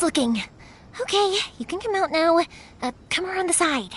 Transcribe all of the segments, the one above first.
everyone's looking. Okay, you can come out now. Come around the side.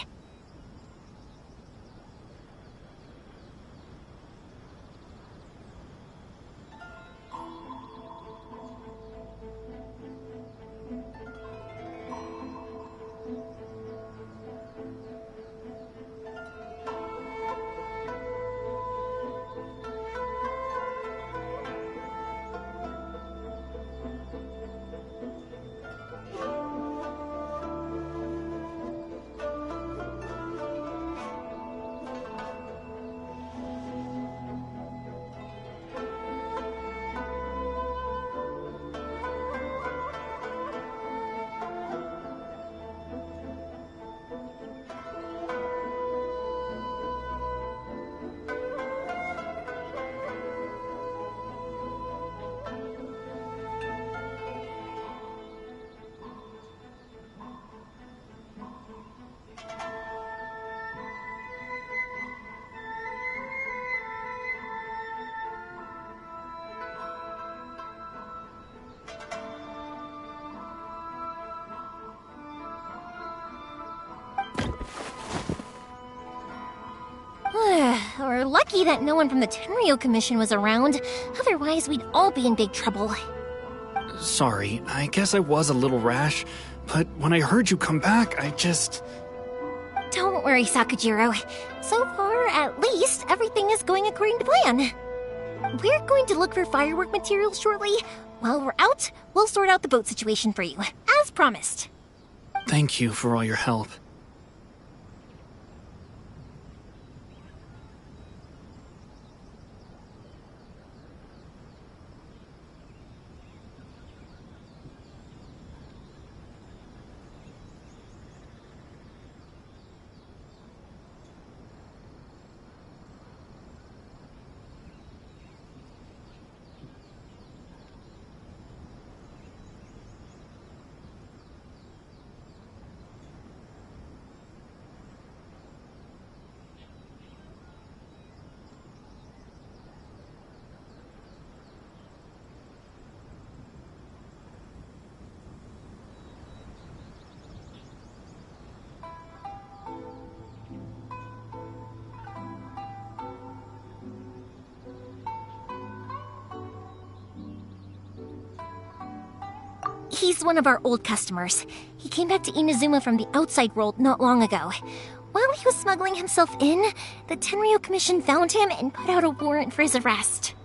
We're lucky that no one from the Tenryo Commission was around. Otherwise, we'd all be in big trouble. Sorry, I guess I was a little rash, but when I heard you come back, I just... Don't worry, Sakajiro. So far, at least, everything is going according to plan. We're going to look for firework materials shortly. While we're out, we'll sort out the boat situation for you, as promised. Thank you for all your help. He's one of our old customers. He came back to Inazuma from the outside world not long ago. While he was smuggling himself in, the Tenryo Commission found him and put out a warrant for his arrest.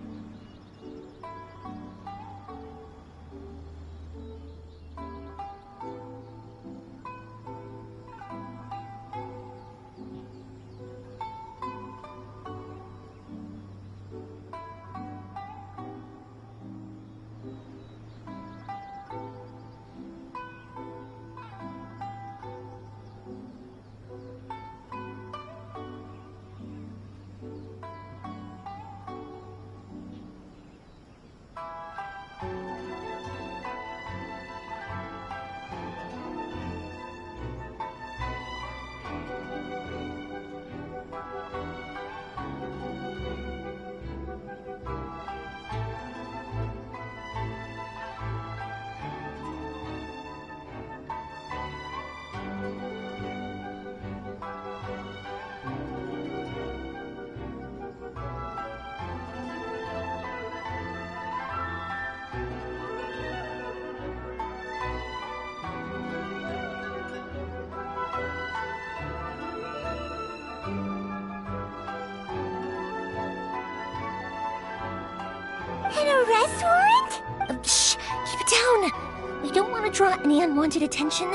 An arrest warrant? Shh! Keep it down! We don't want to draw any unwanted attention.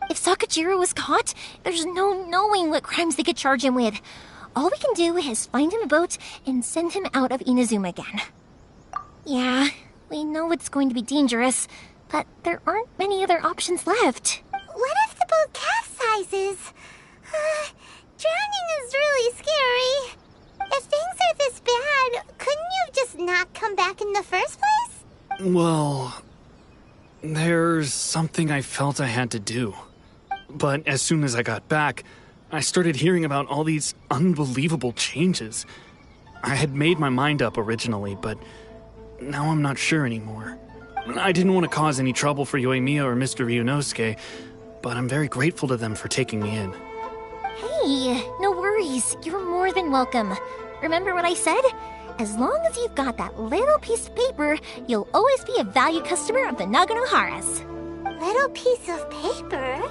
If Sakajiro was caught, there's no knowing what crimes they could charge him with. All we can do is find him a boat and send him out of Inazuma again. Yeah, we know it's going to be dangerous, but there aren't many other options left. What if the boat capsizes? Drowning is really scary. If things are this bad, couldn't you just not come back in the first place? Well, there's something I felt I had to do. But as soon as I got back, I started hearing about all these unbelievable changes. I had made my mind up originally, but now I'm not sure anymore. I didn't want to cause any trouble for Yoimiya or Mr. Ryunosuke, but I'm very grateful to them for taking me in. Hey, no worries. You're more than welcome. Remember what I said? As long as you've got that little piece of paper, you'll always be a valued customer of the Naganoharas. Little piece of paper?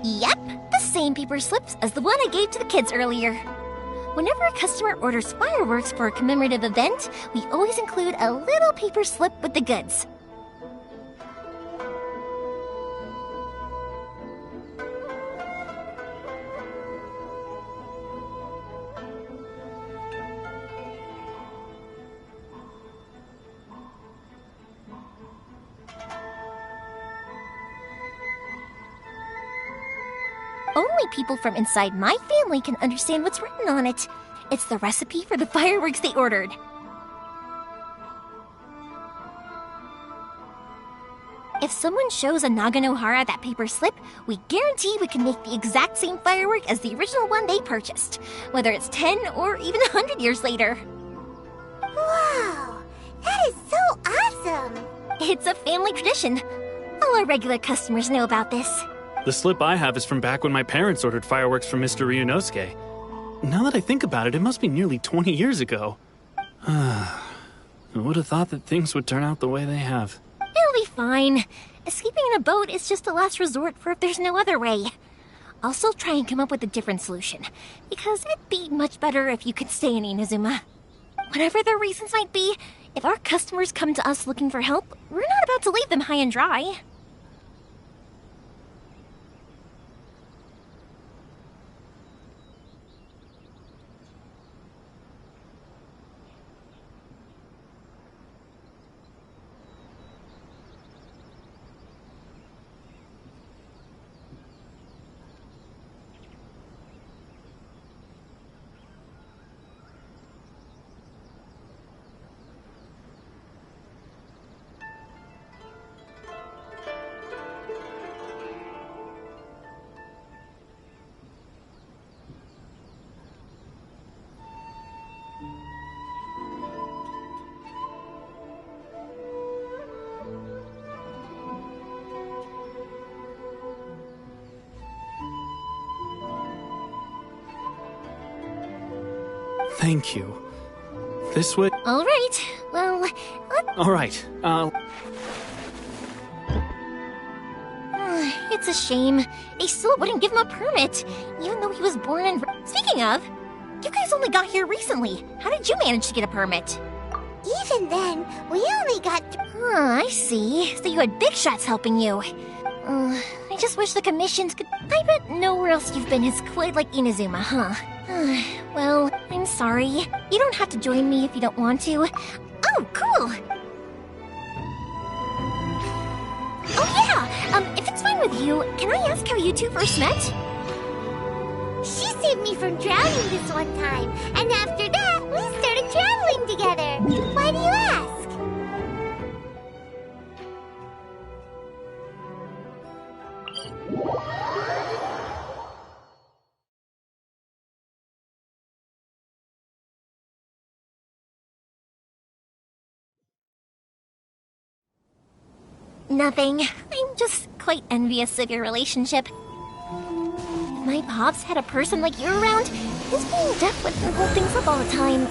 Yep, the same paper slips as the one I gave to the kids earlier. Whenever a customer orders fireworks for a commemorative event, we always include a little paper slip with the goods. Only people from inside my family can understand what's written on it. It's the recipe for the fireworks they ordered. If someone shows a Naganohara that paper slip, we guarantee we can make the exact same firework as the original one they purchased, whether it's 10 or even 100 years later. Wow, that is so awesome! It's a family tradition. All our regular customers know about this. The slip I have is from back when my parents ordered fireworks from Mr. Ryunosuke. Now that I think about it, it must be nearly 20 years ago. I would have thought that things would turn out the way they have. It'll be fine. Escaping in a boat is just a last resort for if there's no other way. I'll still try and come up with a different solution, because it'd be much better if you could stay in Inazuma. Whatever their reasons might be, if our customers come to us looking for help, we're not about to leave them high and dry. Thank you. This would... All right, well, All right, it's a shame. They still wouldn't give him a permit, even though he was born in... Speaking of, you guys only got here recently. How did you manage to get a permit? Even then, we only got... I see. So you had big shots helping you. I just wish the commissions could... I bet nowhere else you've been is quite like Inazuma, huh? Well, I'm sorry. You don't have to join me if you don't want to. Oh, cool! Oh yeah! If it's fine with you, can I ask how you two first met? She saved me from drowning this one time, and after that, we started traveling together. Why do you ask? Nothing. I'm just quite envious of your relationship. If my pops had a person like you around, his being deaf wouldn't hold things up all the time.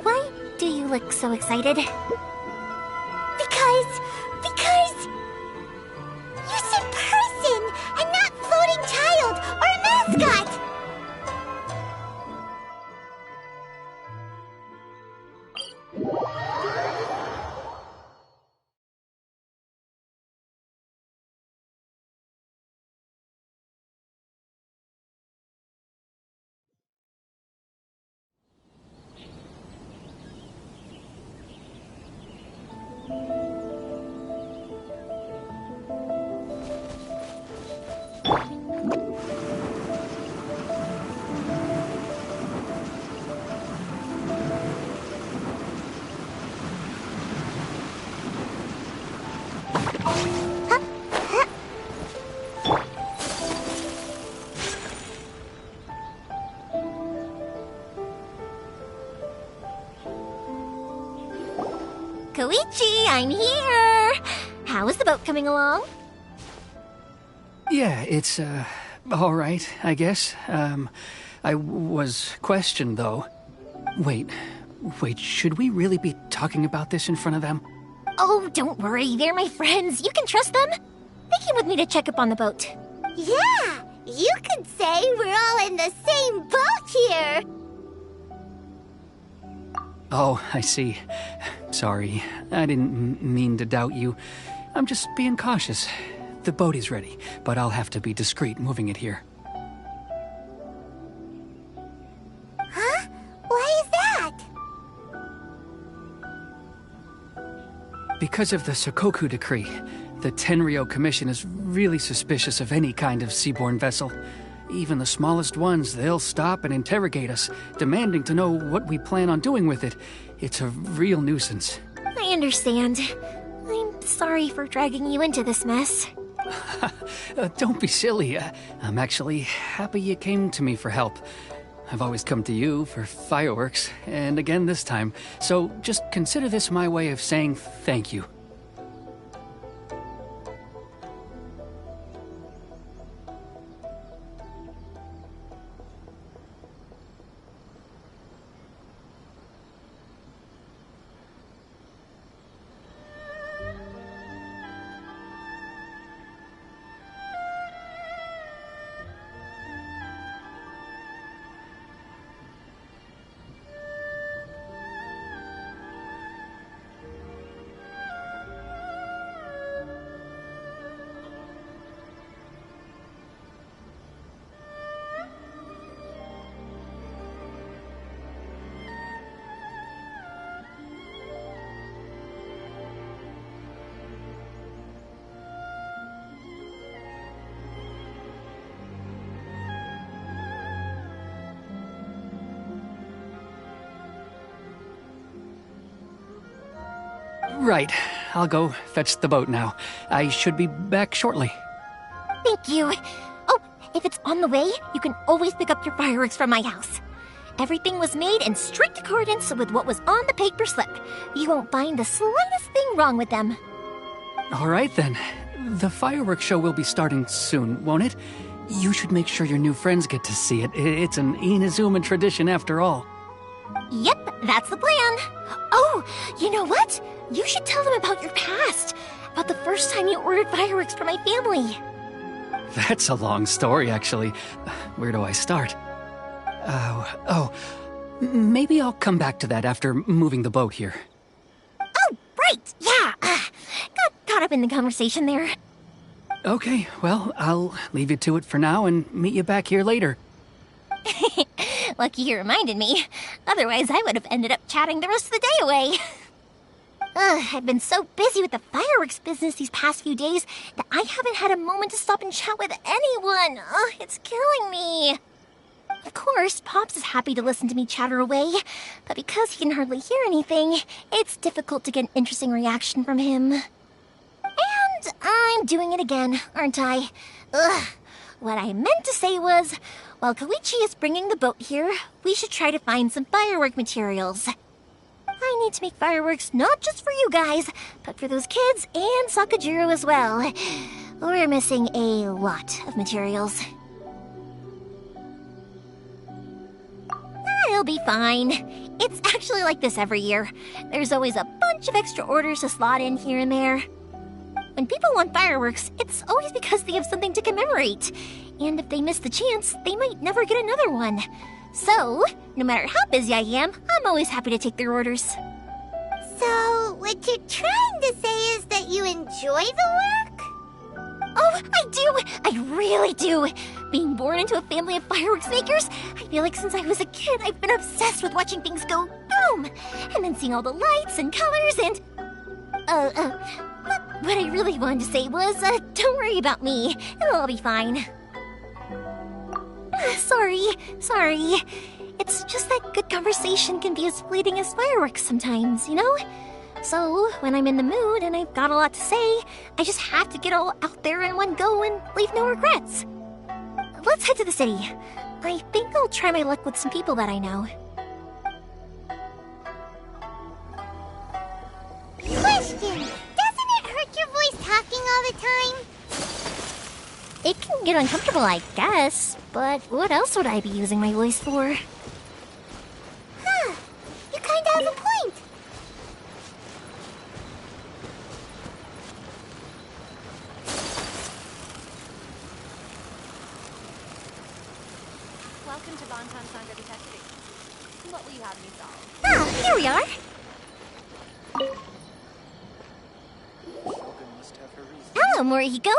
Why do you look so excited? Because you said person and not floating child or mascot. Koichi, I'm here! How is the boat coming along? Yeah, it's, all right, I guess. I was questioned, though. Wait, should we really be talking about this in front of them? Oh, don't worry, they're my friends. You can trust them. They came with me to check up on the boat. Yeah, you could say we're all in the same boat here. Oh, I see. Sorry, I didn't mean to doubt you. I'm just being cautious. The boat is ready, but I'll have to be discreet moving it here. Huh? Why is that? Because of the Sokoku Decree, the Tenryou Commission is really suspicious of any kind of seaborne vessel. Even the smallest ones, they'll stop and interrogate us, demanding to know what we plan on doing with it. It's a real nuisance. I understand. I'm sorry for dragging you into this mess. Don't be silly. I'm actually happy you came to me for help. I've always come to you for fireworks, and again this time. So just consider this my way of saying thank you. Right. I'll go fetch the boat now. I should be back shortly. Thank you. Oh, if it's on the way, you can always pick up your fireworks from my house. Everything was made in strict accordance with what was on the paper slip. You won't find the slightest thing wrong with them. All right, then. The fireworks show will be starting soon, won't it? You should make sure your new friends get to see it. It's an Inazuma tradition after all. Yep, that's the plan. Oh, you know what? You should tell them about your past. About the first time you ordered fireworks for my family. That's a long story, actually. Where do I start? Maybe I'll come back to that after moving the boat here. Oh, right, yeah. Got caught up in the conversation there. Okay, well, I'll leave you to it for now and meet you back here later. Lucky you reminded me. Otherwise, I would have ended up chatting the rest of the day away. I've been so busy with the fireworks business these past few days that I haven't had a moment to stop and chat with anyone. It's killing me. Of course, Pops is happy to listen to me chatter away, but because he can hardly hear anything, it's difficult to get an interesting reaction from him. And I'm doing it again, aren't I? What I meant to say was, while Koichi is bringing the boat here, we should try to find some firework materials. I need to make fireworks not just for you guys, but for those kids and Sakajiro as well. We're missing a lot of materials. I'll be fine. It's actually like this every year. There's always a bunch of extra orders to slot in here and there. When people want fireworks, it's always because they have something to commemorate. And if they miss the chance, they might never get another one. So, no matter how busy I am, I'm always happy to take their orders. So, what you're trying to say is that you enjoy the work? Oh, I do! I really do! Being born into a family of fireworks makers, I feel like since I was a kid, I've been obsessed with watching things go boom! And then seeing all the lights and colors and... What I really wanted to say was, don't worry about me. It'll all be fine. Sorry. It's just that good conversation can be as fleeting as fireworks sometimes, you know? So, when I'm in the mood and I've got a lot to say, I just have to get all out there in one go and leave no regrets. Let's head to the city. I think I'll try my luck with some people that I know. Question! Doesn't it hurt your voice talking all the time? It can get uncomfortable, I guess, but what else would I be using my voice for? Huh. You kinda have a point. Welcome to Bonton Sangha Detective. What will you have me solve? Ah, here we are. Hello, Morihiko.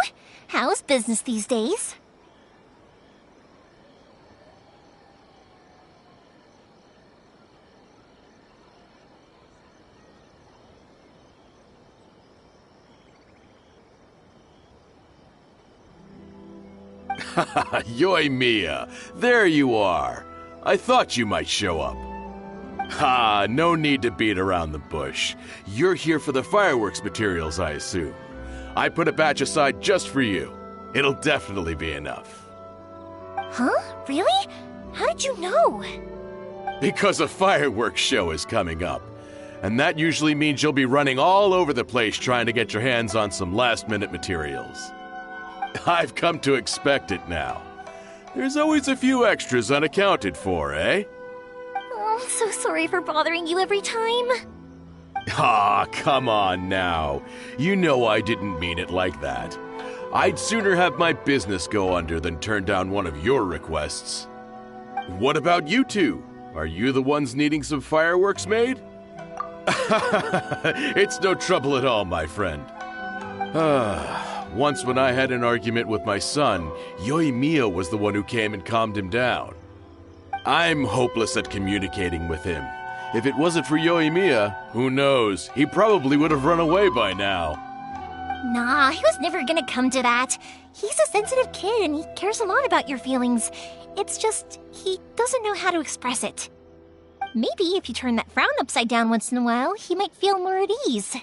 How's business these days? Yoimiya, there you are. I thought you might show up. Ha, no need to beat around the bush. You're here for the fireworks materials, I assume. I put a batch aside just for you. It'll definitely be enough. Huh? Really? How did you know? Because a fireworks show is coming up. And that usually means you'll be running all over the place trying to get your hands on some last-minute materials. I've come to expect it now. There's always a few extras unaccounted for, eh? Oh, I'm so sorry for bothering you every time. Ah, come on now. You know I didn't mean it like that. I'd sooner have my business go under than turn down one of your requests. What about you two? Are you the ones needing some fireworks made? It's no trouble at all, my friend. Once when I had an argument with my son, Yoimiya was the one who came and calmed him down. I'm hopeless at communicating with him. If it wasn't for Yoimiya, who knows, he probably would have run away by now. Nah, he was never gonna come to that. He's a sensitive kid and he cares a lot about your feelings. It's just, he doesn't know how to express it. Maybe if you turn that frown upside down once in a while, he might feel more at ease.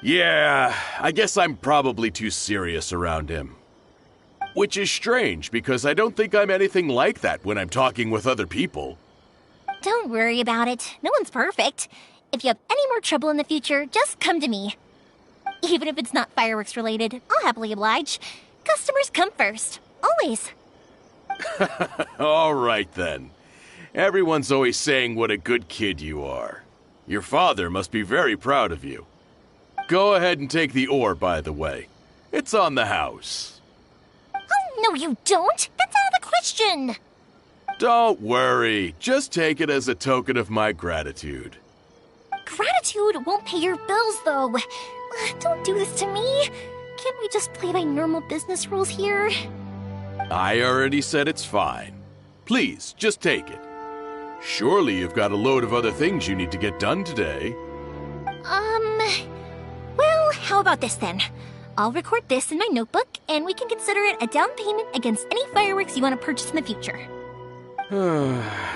Yeah, I guess I'm probably too serious around him. Which is strange, because I don't think I'm anything like that when I'm talking with other people. Don't worry about it. No one's perfect. If you have any more trouble in the future, just come to me. Even if it's not fireworks related, I'll happily oblige. Customers come first. Always. All right, then. Everyone's always saying what a good kid you are. Your father must be very proud of you. Go ahead and take the ore, by the way. It's on the house. Oh, no you don't! That's out of the question! Don't worry. Just take it as a token of my gratitude. Gratitude won't pay your bills, though. Don't do this to me. Can't we just play by normal business rules here? I already said it's fine. Please, just take it. Surely you've got a load of other things you need to get done today. Well, how about this then? I'll record this in my notebook, and we can consider it a down payment against any fireworks you want to purchase in the future.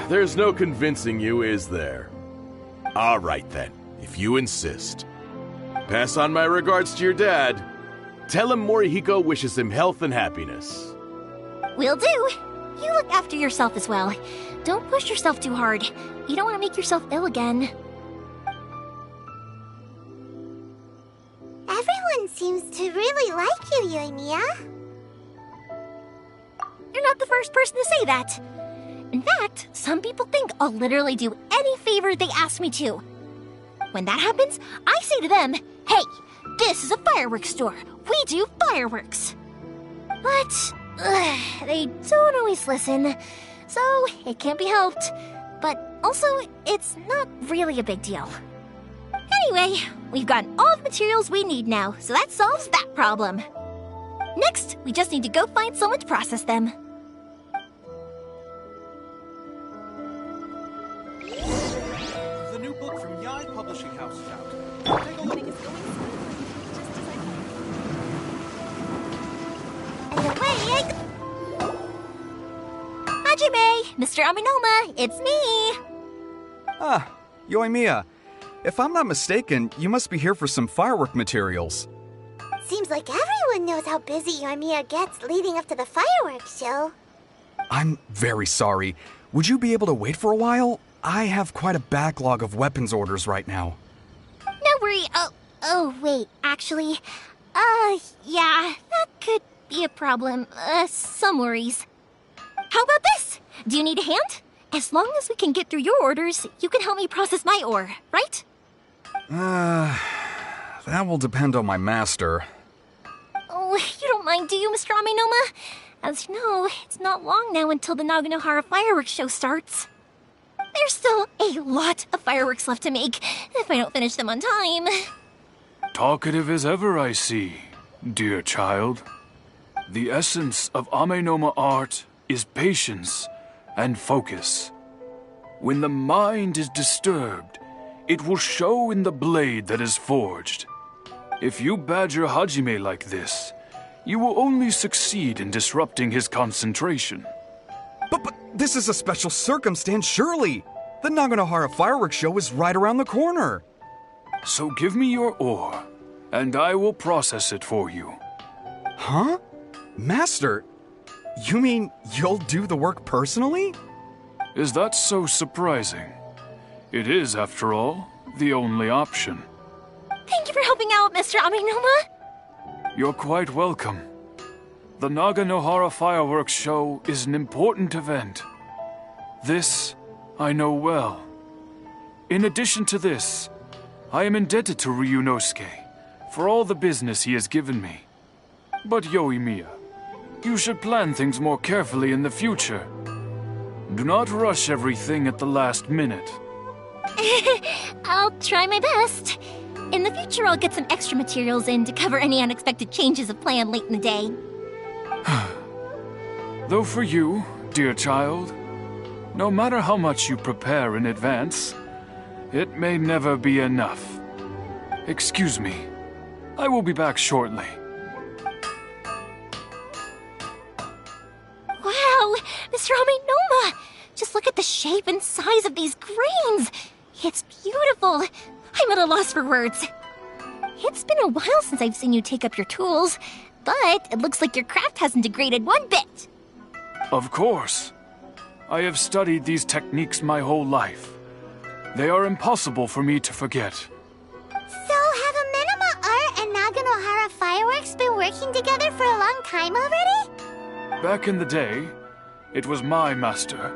There's no convincing you, is there? All right then, if you insist. Pass on my regards to your dad. Tell him Morihiko wishes him health and happiness. Will do. You look after yourself as well. Don't push yourself too hard. You don't want to make yourself ill again. Everyone seems to really like you, Yoimiya. You're not the first person to say that. In fact, some people think I'll literally do any favor they ask me to. When that happens, I say to them, hey, this is a fireworks store. We do fireworks. But they don't always listen, so it can't be helped. But also, it's not really a big deal. Anyway, we've gotten all the materials we need now, so that solves that problem. Next, we just need to go find someone to process them. The new book from Yai Publishing House is out. Take a look. And away I go. Hajime, Mr. Aminoma, it's me! Ah, Yoimiya. If I'm not mistaken, you must be here for some firework materials. Seems like everyone knows how busy Yoimiya gets leading up to the fireworks show. I'm very sorry. Would you be able to wait for a while? I have quite a backlog of weapons orders right now. No worry. Oh, wait, actually, yeah, that could be a problem. Some worries. How about this? Do you need a hand? As long as we can get through your orders, you can help me process my ore, right? That will depend on my master. Oh, you don't mind, do you, Mr. Aminoma? As you know, it's not long now until the Naganohara fireworks show starts. There's still a lot of fireworks left to make, if I don't finish them on time. Talkative as ever, I see, dear child. The essence of Amenoma art is patience and focus. When the mind is disturbed, it will show in the blade that is forged. If you badger Hajime like this, you will only succeed in disrupting his concentration. But this is a special circumstance, surely. The Naganohara fireworks show is right around the corner. So give me your ore, and I will process it for you. Huh? Master, you mean you'll do the work personally? Is that so surprising? It is, after all, the only option. Thank you for helping out, Mr. Aminoma. You're quite welcome. The Naganohara fireworks show is an important event. This I know well. In addition to this, I am indebted to Ryunosuke for all the business he has given me. But Yoimiya, you should plan things more carefully in the future. Do not rush everything at the last minute. I'll try my best. In the future, I'll get some extra materials in to cover any unexpected changes of plan late in the day. Though for you, dear child, no matter how much you prepare in advance, it may never be enough. Excuse me. I will be back shortly. Wow, Mr. Aminoma! Just look at the shape and size of these grains! It's beautiful! I'm at a loss for words. It's been a while since I've seen you take up your tools, but it looks like your craft hasn't degraded one bit. Of course. I have studied these techniques my whole life. They are impossible for me to forget. So have Amenoma Art and Naganohara Fireworks been working together for a long time already? Back in the day, it was my master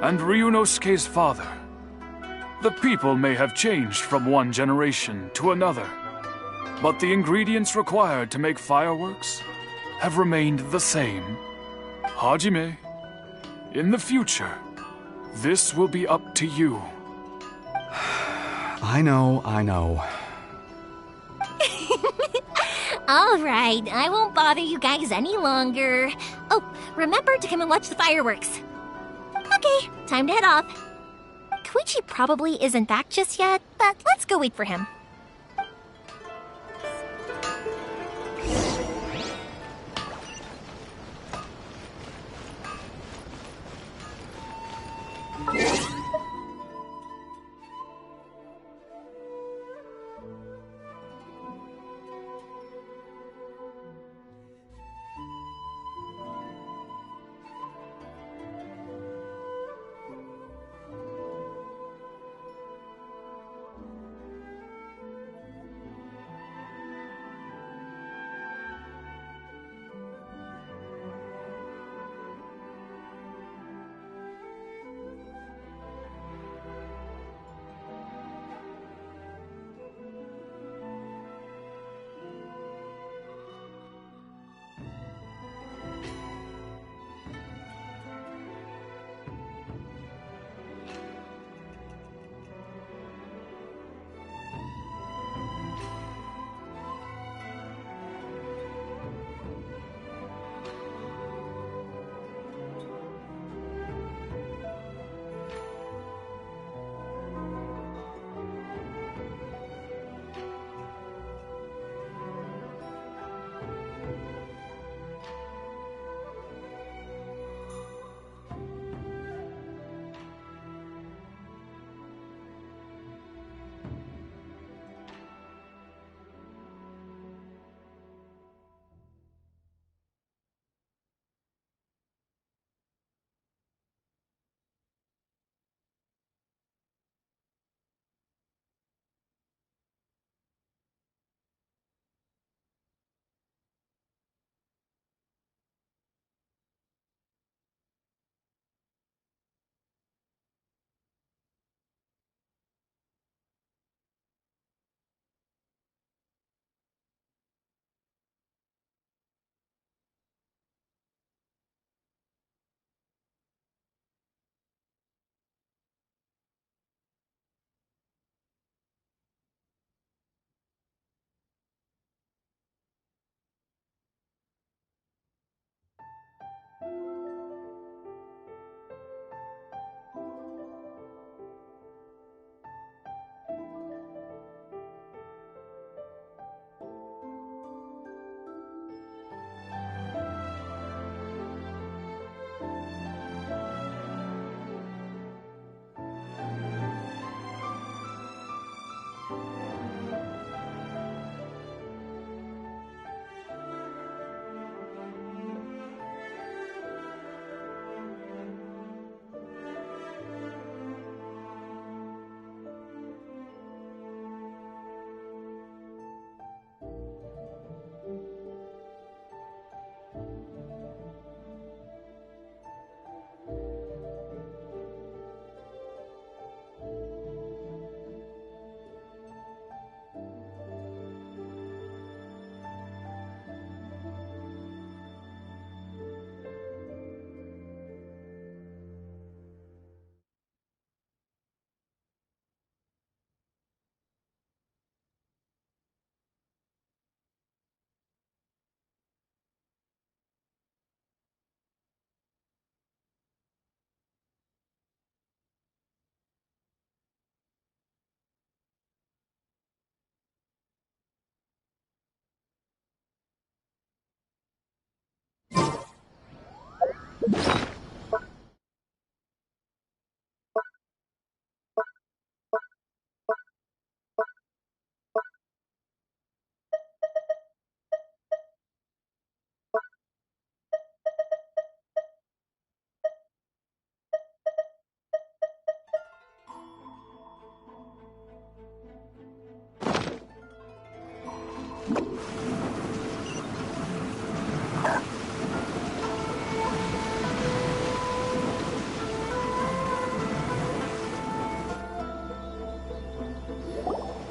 and Ryunosuke's father. The people may have changed from one generation to another, but the ingredients required to make fireworks have remained the same. Hajime, in the future, this will be up to you. I know. All right, I won't bother you guys any longer. Oh, remember to come and watch the fireworks. Okay, time to head off. Koichi probably isn't back just yet, but let's go wait for him.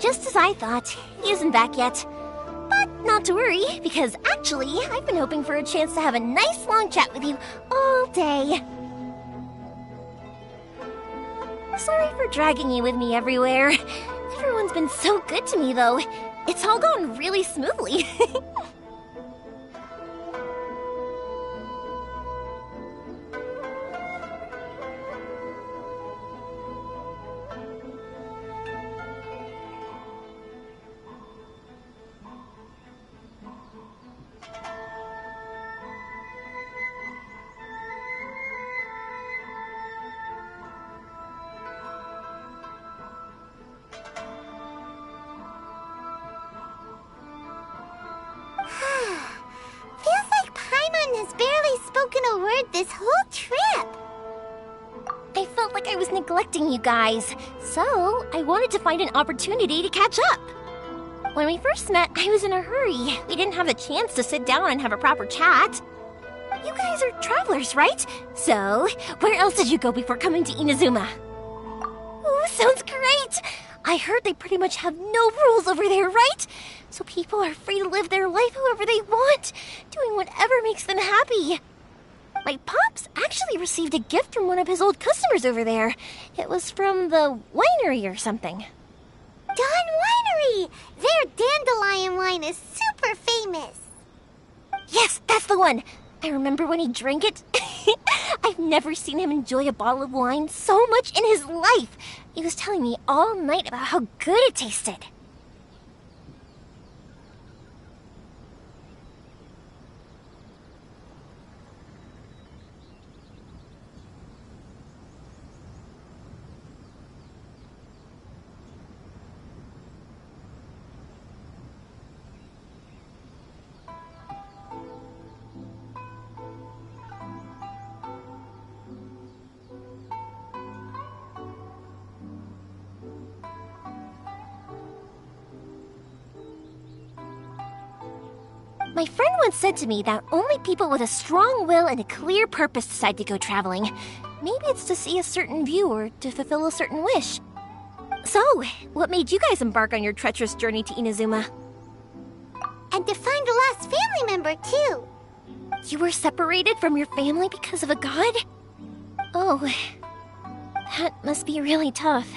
Just as I thought, he isn't back yet. But not to worry, because actually, I've been hoping for a chance to have a nice long chat with you all day. Sorry for dragging you with me everywhere. Everyone's been so good to me, though. It's all gone really smoothly. Feels like Paimon has barely spoken a word this whole trip. I felt like I was neglecting you guys, so I wanted to find an opportunity to catch up. When we first met, I was in a hurry. We didn't have the chance to sit down and have a proper chat. You guys are travelers, right? So, where else did you go before coming to Inazuma? Ooh, sounds great! I heard they pretty much have no rules over there, right? So people are free to live their life however they want, doing whatever makes them happy. My pops actually received a gift from one of his old customers over there. It was from the winery or something. Dawn Winery! Their dandelion wine is super famous. Yes, that's the one. I remember when he drank it. I've never seen him enjoy a bottle of wine so much in his life. He was telling me all night about how good it tasted. My friend once said to me that only people with a strong will and a clear purpose decide to go traveling. Maybe it's to see a certain view or to fulfill a certain wish. So, what made you guys embark on your treacherous journey to Inazuma? And to find a lost family member, too. You were separated from your family because of a god? Oh, that must be really tough.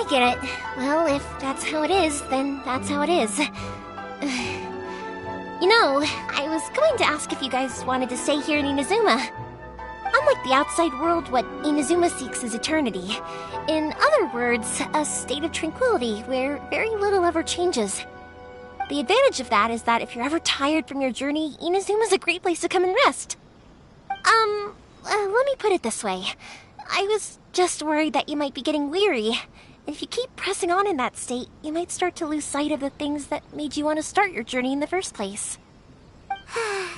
I get it. Well, if that's how it is, then that's how it is. You know, I was going to ask if you guys wanted to stay here in Inazuma. Unlike the outside world, what Inazuma seeks is eternity. In other words, a state of tranquility where very little ever changes. The advantage of that is that if you're ever tired from your journey, Inazuma's a great place to come and rest. Let me put it this way. I was just worried that you might be getting weary. If you keep pressing on in that state, you might start to lose sight of the things that made you want to start your journey in the first place.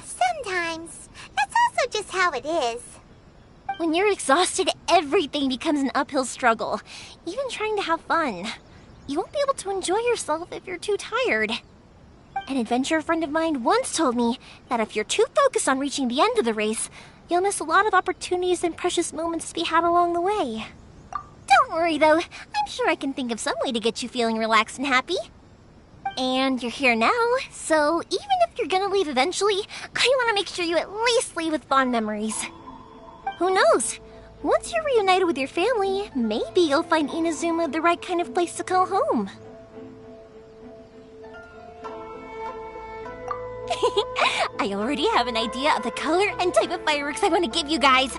Sometimes. That's also just how it is. When you're exhausted, everything becomes an uphill struggle. Even trying to have fun. You won't be able to enjoy yourself if you're too tired. An adventurer friend of mine once told me that if you're too focused on reaching the end of the race, you'll miss a lot of opportunities and precious moments to be had along the way. Don't worry, though. I'm sure I can think of some way to get you feeling relaxed and happy. And you're here now, so even if you're gonna leave eventually, I want to make sure you at least leave with fond memories. Who knows? Once you're reunited with your family, maybe you'll find Inazuma the right kind of place to call home. I already have an idea of the color and type of fireworks I want to give you guys.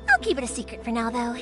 I'll keep it a secret for now, though.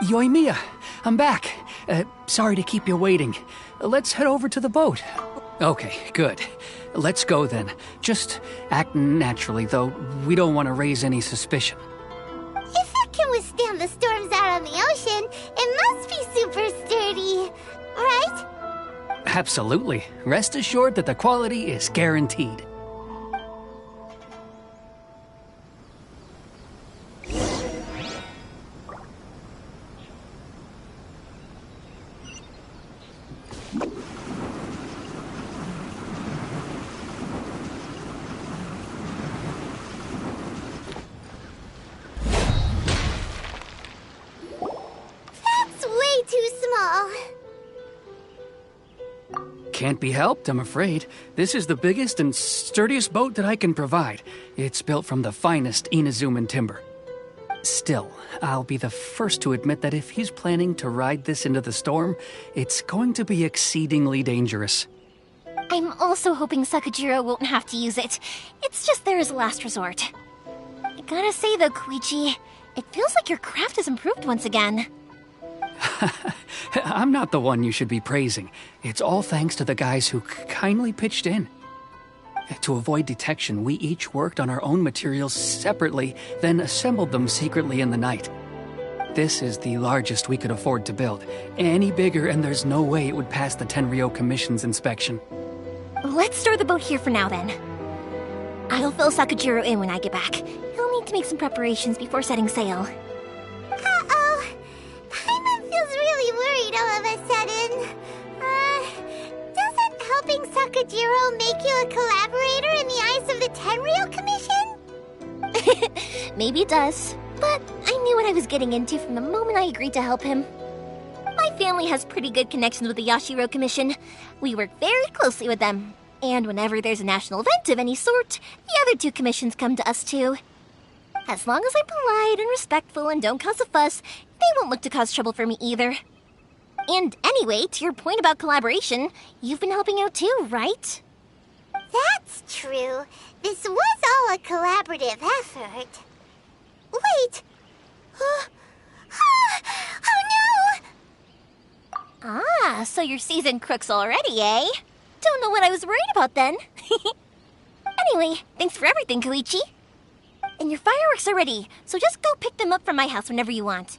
Yoimiya, I'm back. Sorry to keep you waiting. Let's head over to the boat. Okay, good. Let's go then. Just act naturally, though we don't want to raise any suspicion. If it can withstand the storms out on the ocean, it must be super sturdy, right? Absolutely. Rest assured that the quality is guaranteed. Can't be helped, I'm afraid. This is the biggest and sturdiest boat that I can provide. It's built from the finest Inazuman timber. Still, I'll be the first to admit that if he's planning to ride this into the storm, it's going to be exceedingly dangerous. I'm also hoping Sakajiro won't have to use it. It's just there as a last resort. I gotta say though, Koichi, it feels like your craft has improved once again. I'm not the one you should be praising. It's all thanks to the guys who kindly pitched in. To avoid detection, we each worked on our own materials separately, then assembled them secretly in the night. This is the largest we could afford to build. Any bigger and there's no way it would pass the Tenryou Commission's inspection. Let's store the boat here for now then. I'll fill Sakajiro in when I get back. He'll need to make some preparations before setting sail. Uh-oh. Paimon feels really worried all of a sudden. Doesn't helping Sakajiro make you a collaborator in the eyes of the Tenryou Commission? Maybe it does, but I knew what I was getting into from the moment I agreed to help him. My family has pretty good connections with the Yashiro Commission. We work very closely with them. And whenever there's a national event of any sort, the other two commissions come to us too. As long as I'm polite and respectful and don't cause a fuss, they won't look to cause trouble for me either. And anyway, to your point about collaboration, you've been helping out too, right? That's true. This was all a collaborative effort. Wait! Oh no! Ah, so you're seasoned crooks already, eh? Don't know what I was worried about then. Anyway, thanks for everything, Koichi. And your fireworks are ready, so just go pick them up from my house whenever you want.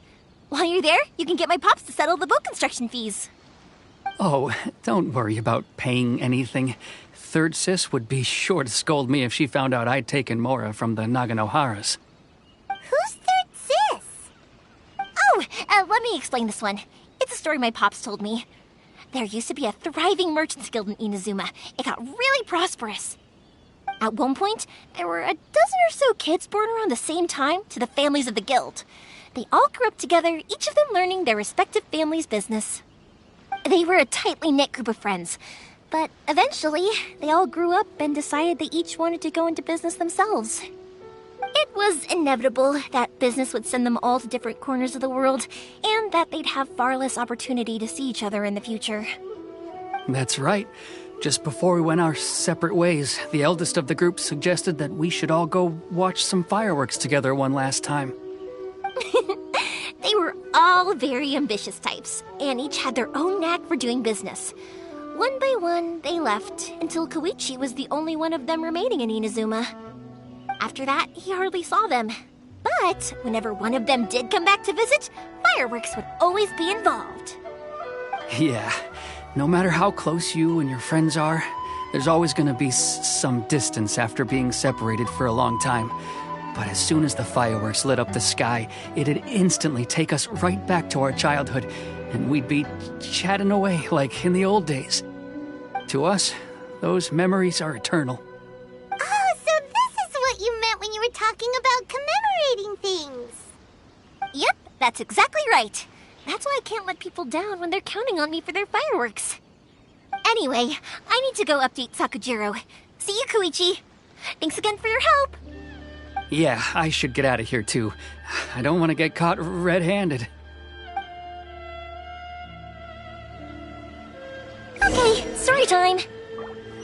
While you're there, you can get my pops to settle the boat construction fees. Oh, don't worry about paying anything. Third Sis would be sure to scold me if she found out I'd taken Mora from the Naganoharas. Who's Third Sis? Oh, let me explain this one. It's a story my pops told me. There used to be a thriving merchants guild in Inazuma. It got really prosperous. At one point, there were a dozen or so kids born around the same time to the families of the guild. They all grew up together, each of them learning their respective family's business. They were a tightly knit group of friends, but eventually, they all grew up and decided they each wanted to go into business themselves. It was inevitable that business would send them all to different corners of the world, and that they'd have far less opportunity to see each other in the future. That's right. Just before we went our separate ways, the eldest of the group suggested that we should all go watch some fireworks together one last time. They were all very ambitious types, and each had their own knack for doing business. One by one, they left, until Koichi was the only one of them remaining in Inazuma. After that, he hardly saw them. But whenever one of them did come back to visit, fireworks would always be involved. Yeah, no matter how close you and your friends are, there's always gonna be some distance after being separated for a long time. But as soon as the fireworks lit up the sky, it'd instantly take us right back to our childhood, and we'd be chatting away like in the old days. To us, those memories are eternal. Oh, so this is what you meant when you were talking about commemorating things. Yep, that's exactly right. That's why I can't let people down when they're counting on me for their fireworks. Anyway, I need to go update Sakujiro. See you, Koichi. Thanks again for your help. Yeah, I should get out of here too. I don't want to get caught red-handed. Okay, story time.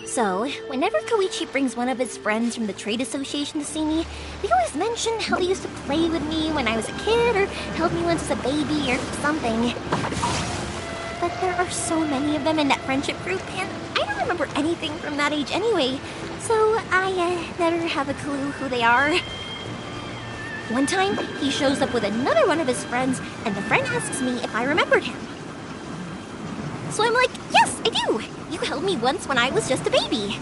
So, whenever Koichi brings one of his friends from the trade association to see me, they always mention how they used to play with me when I was a kid, or held me once as a baby, or something. But there are so many of them in that friendship group, and I don't remember anything from that age anyway, so I never have a clue who they are. One time, he shows up with another one of his friends, and the friend asks me if I remembered him. So I'm like, yes, I do. You held me once when I was just a baby.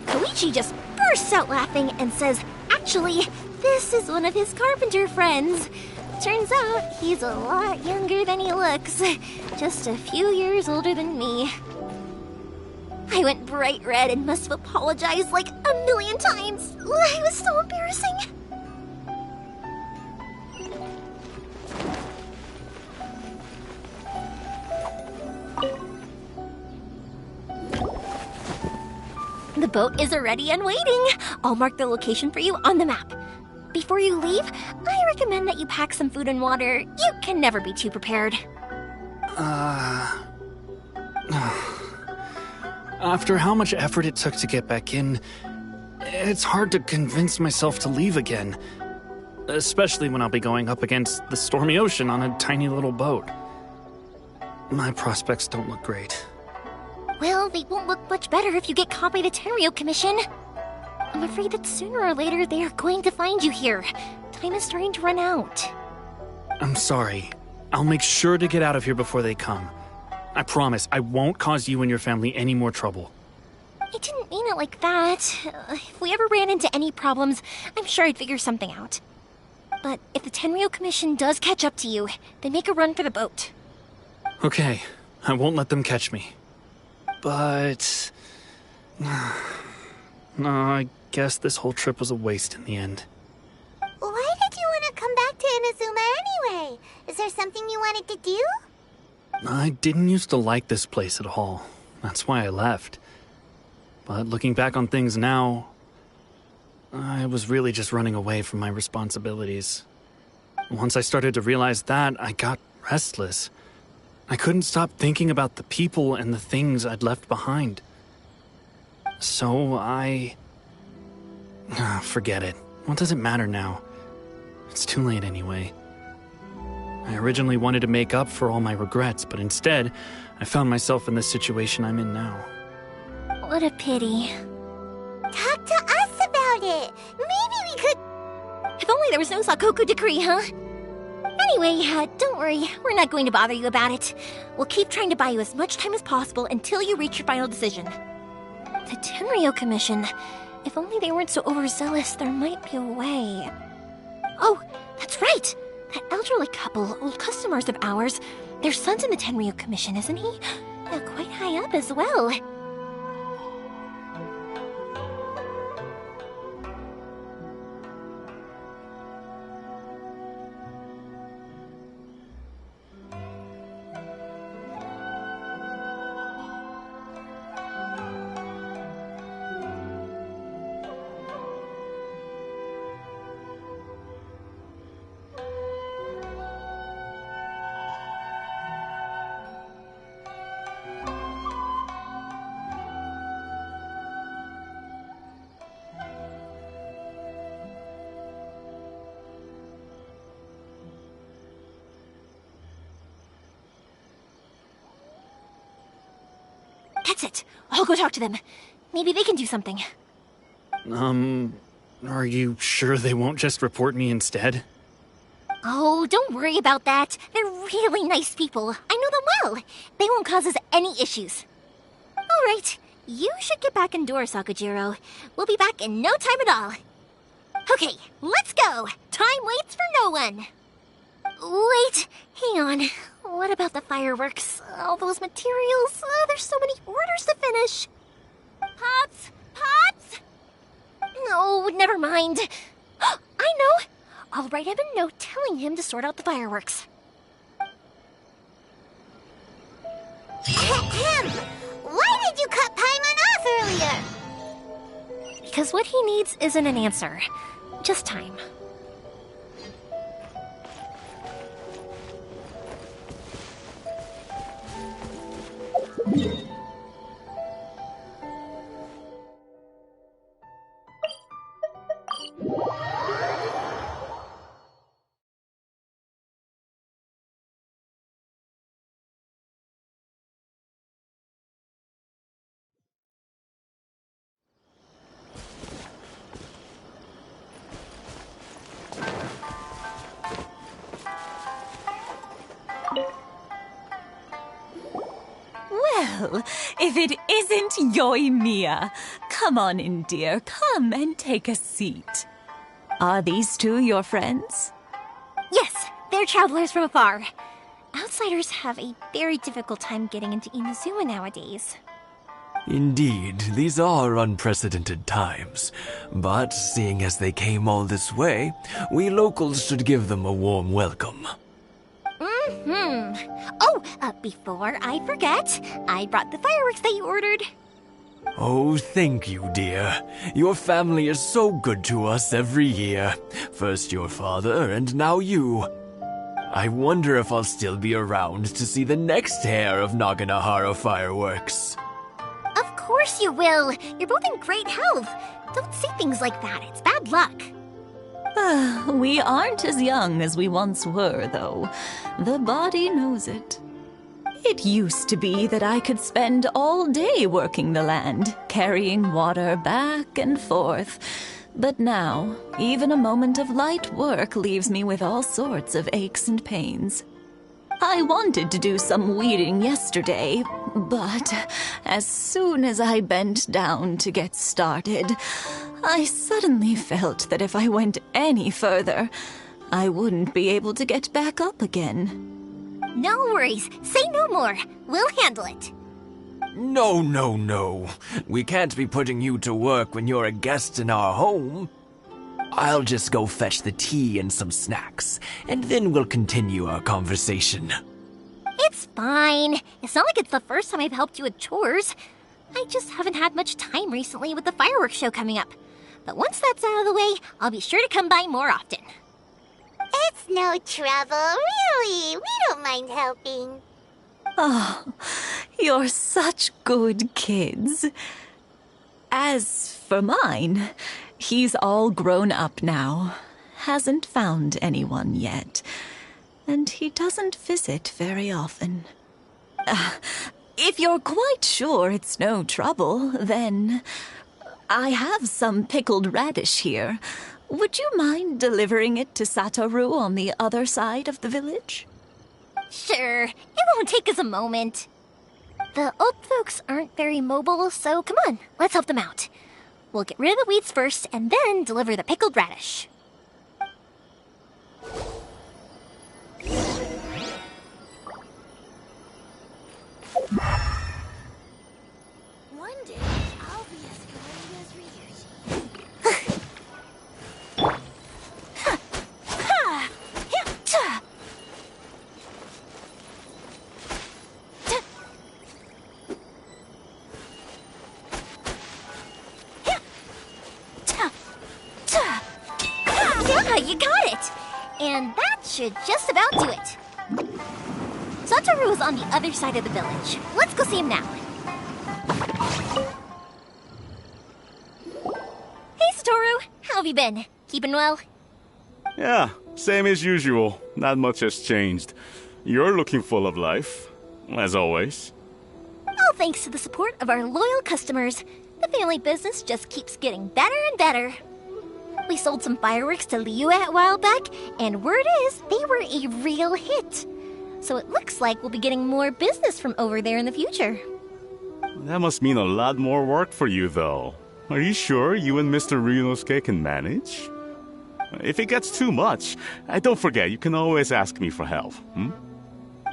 Koichi just bursts out laughing and says, actually, this is one of his carpenter friends. Turns out he's a lot younger than he looks. Just a few years older than me. I went bright red and must have apologized like 1,000,000 times. It was so embarrassing. The boat is already and waiting. I'll mark the location for you on the map. Before you leave, I recommend that you pack some food and water. You can never be too prepared. After how much effort it took to get back in, it's hard to convince myself to leave again. Especially when I'll be going up against the stormy ocean on a tiny little boat. My prospects don't look great. Well, they won't look much better if you get caught by the Tenryou Commission. I'm afraid that sooner or later they are going to find you here. Time is starting to run out. I'm sorry. I'll make sure to get out of here before they come. I promise I won't cause you and your family any more trouble. I didn't mean it like that. If we ever ran into any problems, I'm sure I'd figure something out. But if the Tenryou Commission does catch up to you, then make a run for the boat. Okay, I won't let them catch me. But... no, I guess this whole trip was a waste in the end. Why did you want to come back to Inazuma anyway? Is there something you wanted to do? I didn't used to like this place at all. That's why I left. But looking back on things now, I was really just running away from my responsibilities. Once I started to realize that, I got restless. I couldn't stop thinking about the people and the things I'd left behind. So forget it. What does it matter now? It's too late anyway. I originally wanted to make up for all my regrets, but instead, I found myself in the situation I'm in now. What a pity. Talk to us about it. Maybe we could... If only there was no Sakoku decree, huh? Anyway, don't worry. We're not going to bother you about it. We'll keep trying to buy you as much time as possible until you reach your final decision. The Tenryo Commission. If only they weren't so overzealous, there might be a way. Oh, that's right! That elderly couple, old customers of ours, their son's in the Tenryo Commission, isn't he? Yeah, quite high up as well. That's it. I'll go talk to them. Maybe they can do something. Are you sure they won't just report me instead? Oh, don't worry about that. They're really nice people. I know them well. They won't cause us any issues. All right. You should get back indoors, Sakajiro. We'll be back in no time at all. Okay, let's go. Time waits for no one. Wait, hang on. What about the fireworks? All those materials? There's so many orders to finish. Pops! Pops! No, never mind. I know. I'll write him a note telling him to sort out the fireworks. Why did you cut Paimon off earlier? Because what he needs isn't an answer, just time. Well, if it isn't Yoimiya. Come on in, dear. Come and take a seat. Are these two your friends? Yes, they're travelers from afar. Outsiders have a very difficult time getting into Inazuma nowadays. Indeed, these are unprecedented times. But seeing as they came all this way, we locals should give them a warm welcome. Oh, before I forget, I brought the fireworks that you ordered. Oh, thank you, dear. Your family is so good to us every year. First your father, and now you. I wonder if I'll still be around to see the next hair of Naganohara fireworks. Of course you will. You're both in great health. Don't say things like that. It's bad luck. We aren't as young as we once were, though. The body knows it. It used to be that I could spend all day working the land, carrying water back and forth. But now, even a moment of light work leaves me with all sorts of aches and pains. I wanted to do some weeding yesterday, but as soon as I bent down to get started, I suddenly felt that if I went any further, I wouldn't be able to get back up again. No worries. Say no more. We'll handle it. No. We can't be putting you to work when you're a guest in our home. I'll just go fetch the tea and some snacks, and then we'll continue our conversation. It's fine. It's not like it's the first time I've helped you with chores. I just haven't had much time recently with the fireworks show coming up. But once that's out of the way, I'll be sure to come by more often. It's no trouble, really. We don't mind helping. Oh, you're such good kids. As for mine, he's all grown up now. Hasn't found anyone yet. And he doesn't visit very often. If you're quite sure it's no trouble, then I have some pickled radish here. Would you mind delivering it to Satoru on the other side of the village? Sure, it won't take us a moment. The old folks aren't very mobile, so come on, let's help them out. We'll get rid of the weeds first, and then deliver the pickled radish. One day, I'll be as good as Ryuji. Yeah, you got it! And that should just about do it. Satoru is on the other side of the village. Let's go see him now. Hey, Satoru. How have you been? Keeping well? Yeah, same as usual. Not much has changed. You're looking full of life, as always. All thanks to the support of our loyal customers, the family business just keeps getting better and better. We sold some fireworks to Liyue a while back, and word is they were a real hit. So it looks like we'll be getting more business from over there in the future. That must mean a lot more work for you, though. Are you sure you and Mr. Ryunosuke can manage? If it gets too much, don't forget, you can always ask me for help,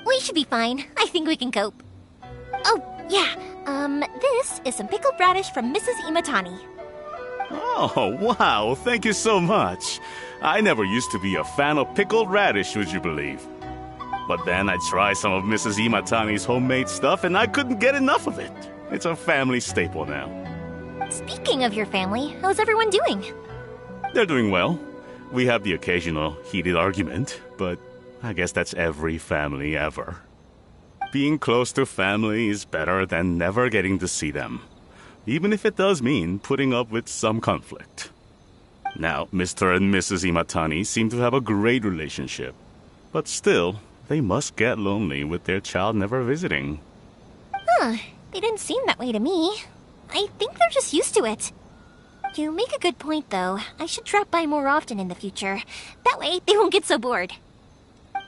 We should be fine. I think we can cope. Oh, yeah. This is some pickled radish from Mrs. Imatani. Oh, wow, thank you so much. I never used to be a fan of pickled radish, would you believe? But then I tried some of Mrs. Imatani's homemade stuff and I couldn't get enough of it. It's a family staple now. Speaking of your family, how's everyone doing? They're doing well. We have the occasional heated argument, but I guess that's every family ever. Being close to family is better than never getting to see them, even if it does mean putting up with some conflict. Now, Mr. and Mrs. Imatani seem to have a great relationship, but still, they must get lonely with their child never visiting. Huh, they didn't seem that way to me. I think they're just used to it. You make a good point, though. I should drop by more often in the future. That way, they won't get so bored.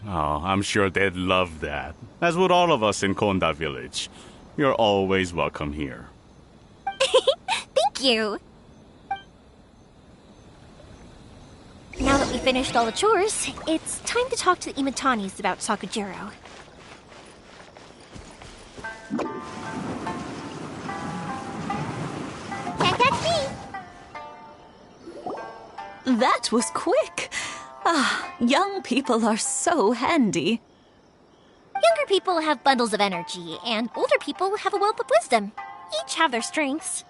Oh, I'm sure they'd love that, as would all of us in Konda Village. You're always welcome here. Thank you! Now that we finished all the chores, it's time to talk to the Imatanis about Sakujiro. Can't catch me! That was quick! Young people are so handy. Younger people have bundles of energy, and older people have a wealth of wisdom. Each have their strengths.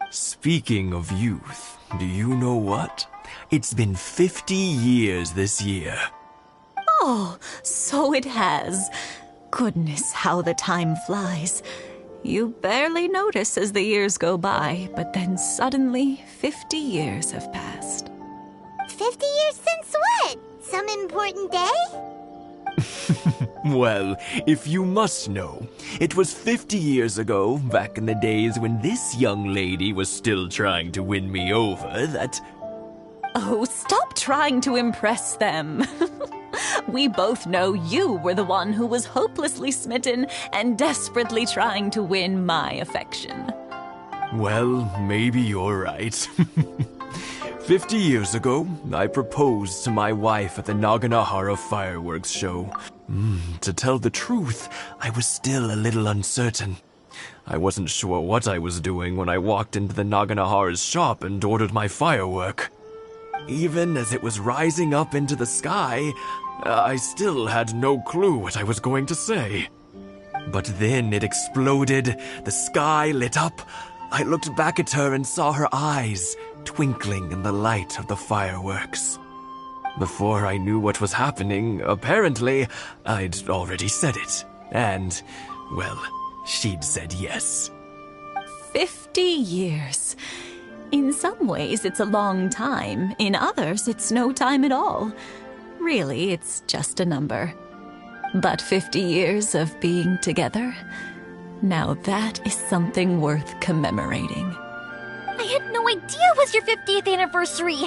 Speaking of youth, do you know what? It's been 50 years this year. Oh, so it has. Goodness, how the time flies. You barely notice as the years go by, but then suddenly 50 years have passed. 50 years since what? Some important day? Well, if you must know, it was 50 years ago, back in the days when this young lady was still trying to win me over, that... Oh, stop trying to impress them. We both know you were the one who was hopelessly smitten and desperately trying to win my affection. Well, maybe you're right. 50 years ago, I proposed to my wife at the Naganahara fireworks show. To tell the truth, I was still a little uncertain. I wasn't sure what I was doing when I walked into the Naganahara's shop and ordered my firework. Even as it was rising up into the sky, I still had no clue what I was going to say. But then it exploded, the sky lit up. I looked back at her and saw her eyes twinkling in the light of the fireworks. Before I knew what was happening, apparently, I'd already said it. And, well, she'd said yes. 50 years. In some ways, it's a long time. In others, it's no time at all. Really, it's just a number. But 50 years of being together, now that is something worth commemorating. I had no idea it was your 50th anniversary.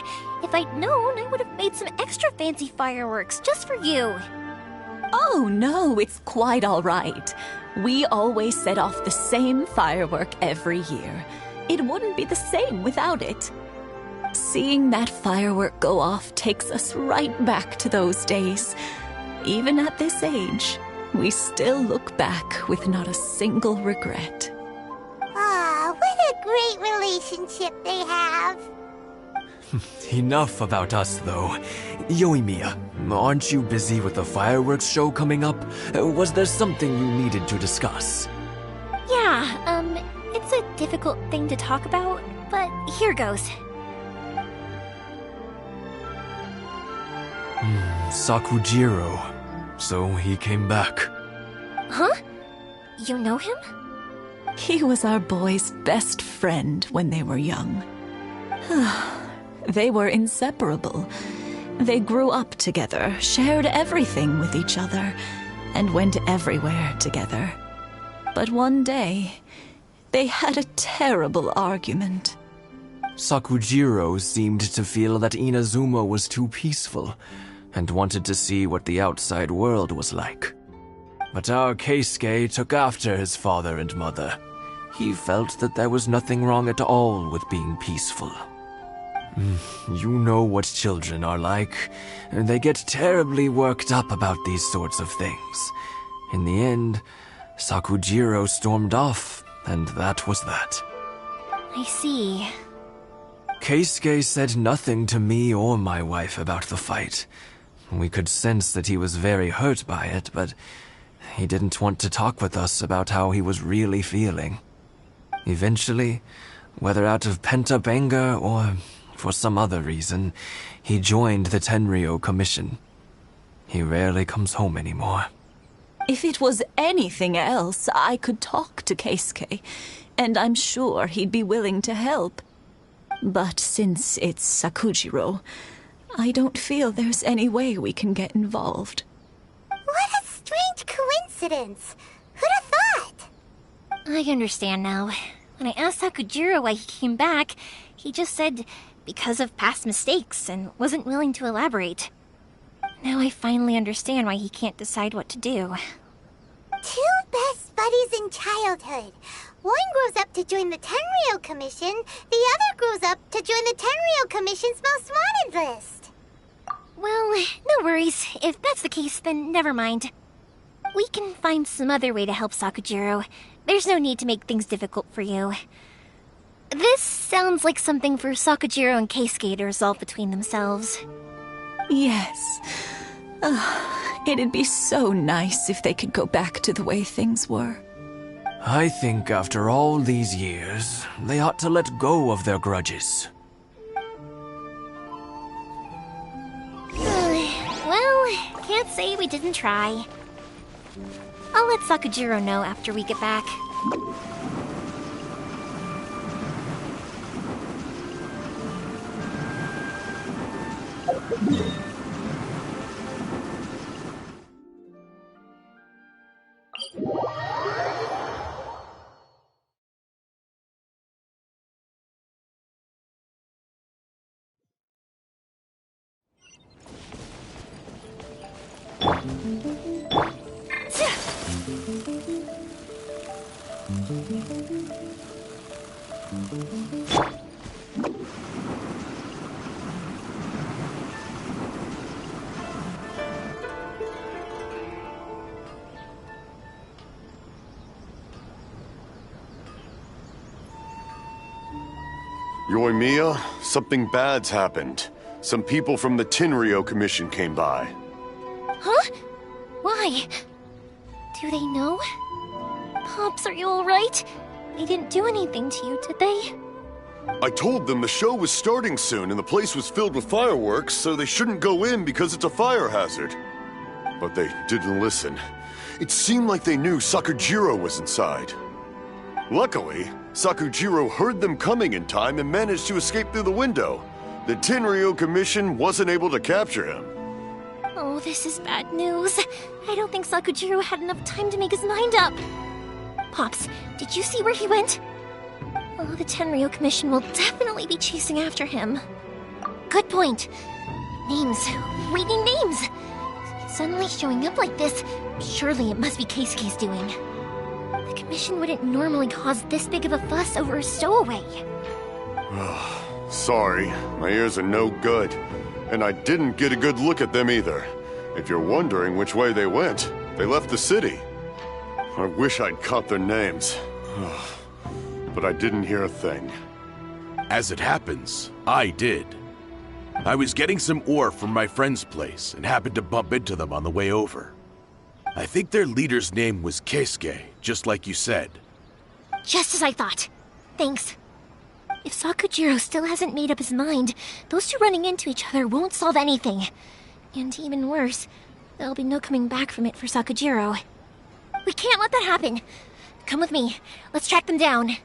If I'd known, I would have made some extra fancy fireworks just for you. Oh, no, it's quite all right. We always set off the same firework every year. It wouldn't be the same without it. Seeing that firework go off takes us right back to those days. Even at this age, we still look back with not a single regret. Ah, what a great relationship they have. Enough about us, though. Yoimiya, aren't you busy with the fireworks show coming up? Was there something you needed to discuss? Yeah, it's a difficult thing to talk about, but here goes. Sakujiro. So he came back. Huh? You know him? He was our boy's best friend when they were young. They were inseparable. They grew up together, shared everything with each other, and went everywhere together. But one day, they had a terrible argument. Sakujiro seemed to feel that Inazuma was too peaceful, and wanted to see what the outside world was like. But our Keisuke took after his father and mother. He felt that there was nothing wrong at all with being peaceful. You know what children are like. They get terribly worked up about these sorts of things. In the end, Sakujiro stormed off, and that was that. I see. Keisuke said nothing to me or my wife about the fight. We could sense that he was very hurt by it, but he didn't want to talk with us about how he was really feeling. Eventually, whether out of pent-up anger or for some other reason, he joined the Tenryou Commission. He rarely comes home anymore. If it was anything else, I could talk to Keisuke, and I'm sure he'd be willing to help. But since it's Sakujiro, I don't feel there's any way we can get involved. What a strange coincidence. Who'd have thought? I understand now. When I asked Sakujiro why he came back, he just said because of past mistakes and wasn't willing to elaborate. Now I finally understand why he can't decide what to do. Two best buddies in childhood. One grows up to join the Tenryou Commission, the other grows up to join the Tenryou Commission's most wanted list. Well, no worries. If that's the case, then never mind. We can find some other way to help Sakujiro. There's no need to make things difficult for you. This sounds like something for Sakujiro and Keisuke to resolve between themselves. Yes. It'd be so nice if they could go back to the way things were. I think after all these years, they ought to let go of their grudges. Well, can't say we didn't try. I'll let Sakujiro know after we get back. Yoimiya, something bad's happened. Some people from the Tenryou Commission came by. Huh? Why? Do they know? Pops, are you alright? They didn't do anything to you, did they? I told them the show was starting soon and the place was filled with fireworks, so they shouldn't go in because it's a fire hazard. But they didn't listen. It seemed like they knew Sakujiro was inside. Luckily, Sakujiro heard them coming in time and managed to escape through the window. The Tenryou Commission wasn't able to capture him. Oh, this is bad news. I don't think Sakujiro had enough time to make his mind up. Pops, did you see where he went? Oh, the Tenryou Commission will definitely be chasing after him. good point. Names. Reading names. Suddenly showing up like this, surely it must be Keisuke's doing. The Commission wouldn't normally cause this big of a fuss over a stowaway. Sorry, my ears are no good. And I didn't get a good look at them either. If you're wondering which way they went, they left the city. I wish I'd caught their names. But I didn't hear a thing. As it happens, I did. I was getting some ore from my friend's place and happened to bump into them on the way over. I think their leader's name was Keisuke, just like you said. Just as I thought. Thanks. If Sakujiro still hasn't made up his mind, those two running into each other won't solve anything. And even worse, there'll be no coming back from it for Sakujiro. We can't let that happen. Come with me. Let's track them down.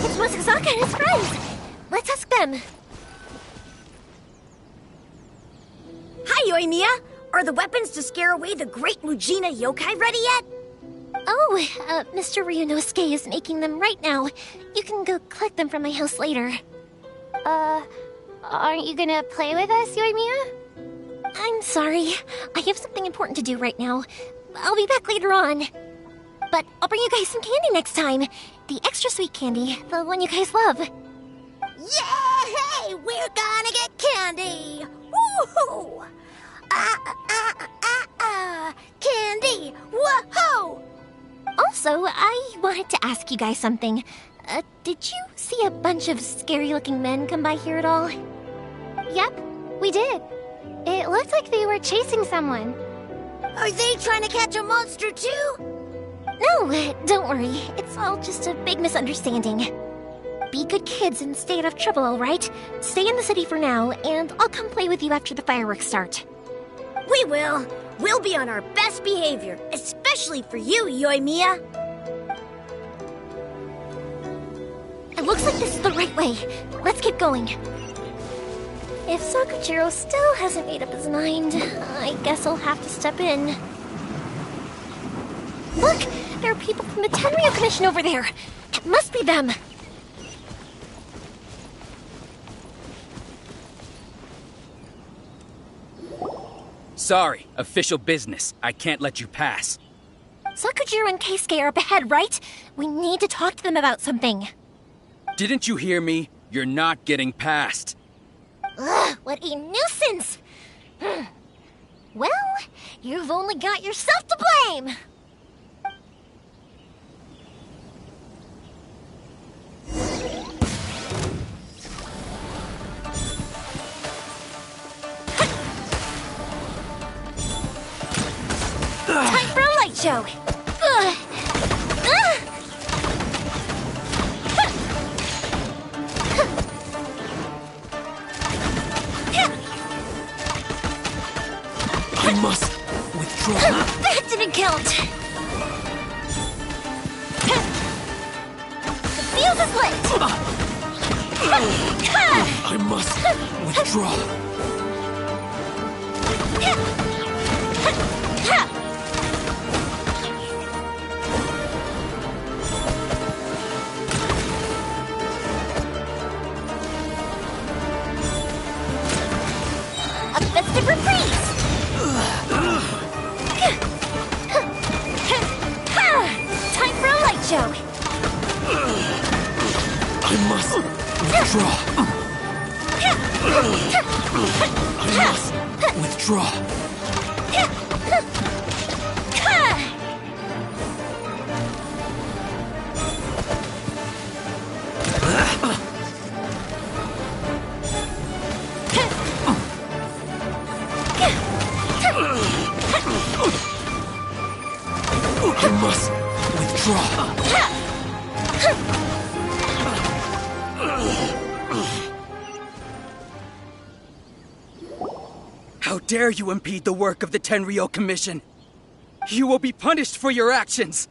It's Masazaka and his friends! Let's ask them. Hi, Yoimiya! Are the weapons to scare away the great Mujina yokai ready yet? Oh, Mr. Ryunosuke is making them right now. You can go collect them from my house later. Aren't you gonna play with us, Yoimiya? I'm sorry. I have something important to do right now. I'll be back later on. But I'll bring you guys some candy next time. The extra sweet candy, the one you guys love. Yay! We're gonna get candy! Woohoo! Candy! Woohoo! Also, I wanted to ask you guys something. Did you see a bunch of scary-looking men come by here at all? Yep, we did. It looked like they were chasing someone. Are they trying to catch a monster too? No, don't worry. It's all just a big misunderstanding. Be good kids and stay out of trouble, alright? Stay in the city for now, and I'll come play with you after the fireworks start. We will. We'll be on our best behavior, especially for you, Yoimiya. It looks like this is the right way. Let's keep going. If Sakujiro still hasn't made up his mind, I guess I'll have to step in. Look! There are people from the Tenryou Commission over there! It must be them! Sorry, official business. I can't let you pass. Sakujiro and Keisuke are up ahead, right? We need to talk to them about something. Didn't you hear me? You're not getting past. Ugh, what a nuisance! Well, you've only got yourself to blame! Time for a light show! I must withdraw. That didn't count! The fuse is lit! I must withdraw. A festive reprise! Time for a light show! I must withdraw. I must withdraw. I must withdraw. How dare you impede the work of the Tenryou Commission? You will be punished for your actions.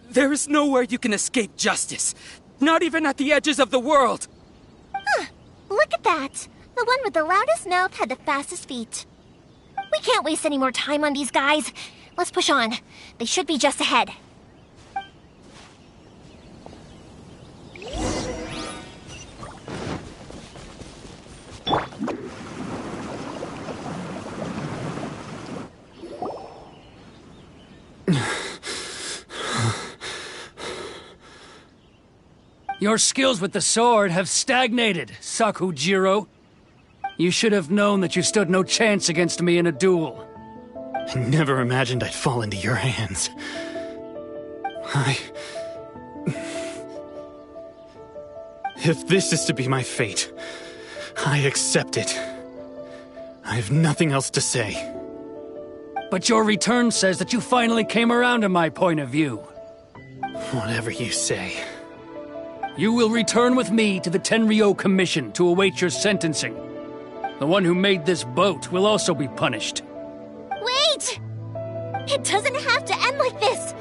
There is nowhere you can escape justice, not even at the edges of the world. Look at that! The one with the loudest mouth had the fastest feet. We can't waste any more time on these guys. Let's push on. They should be just ahead. Your skills with the sword have stagnated, Sakujiro. You should have known that you stood no chance against me in a duel. I never imagined I'd fall into your hands. If this is to be my fate, I accept it. I have nothing else to say. But your return says that you finally came around to my point of view. Whatever you say. You will return with me to the Tenryo Commission to await your sentencing. The one who made this boat will also be punished. Wait! It doesn't have to end like this!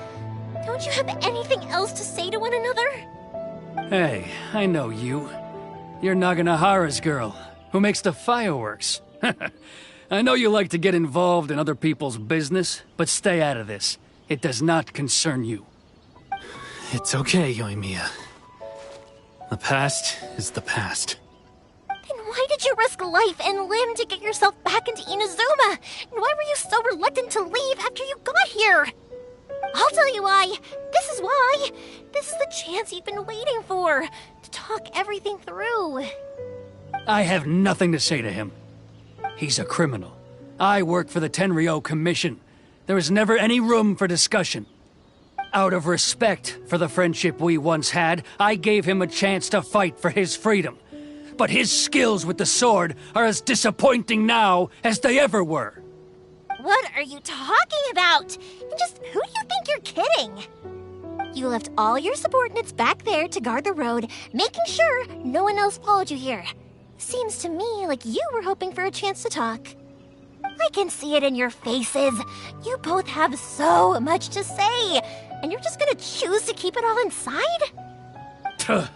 Don't you have anything else to say to one another? Hey, I know you. You're Naganohara's girl, who makes the fireworks. I know you like to get involved in other people's business, but stay out of this. It does not concern you. It's okay, Yoimiya. The past is the past. Then why did you risk life and limb to get yourself back into Inazuma? And why were you so reluctant to leave after you got here? I'll tell you why. This is why. This is the chance you've been waiting for. To talk everything through. I have nothing to say to him. He's a criminal. I work for the Tenryo Commission. There is never any room for discussion. Out of respect for the friendship we once had, I gave him a chance to fight for his freedom. But his skills with the sword are as disappointing now as they ever were. What are you talking about? And just who do you think you're kidding? You left all your subordinates back there to guard the road, making sure no one else followed you here. Seems to me like you were hoping for a chance to talk. I can see it in your faces. You both have so much to say, and you're just gonna choose to keep it all inside? Tuh.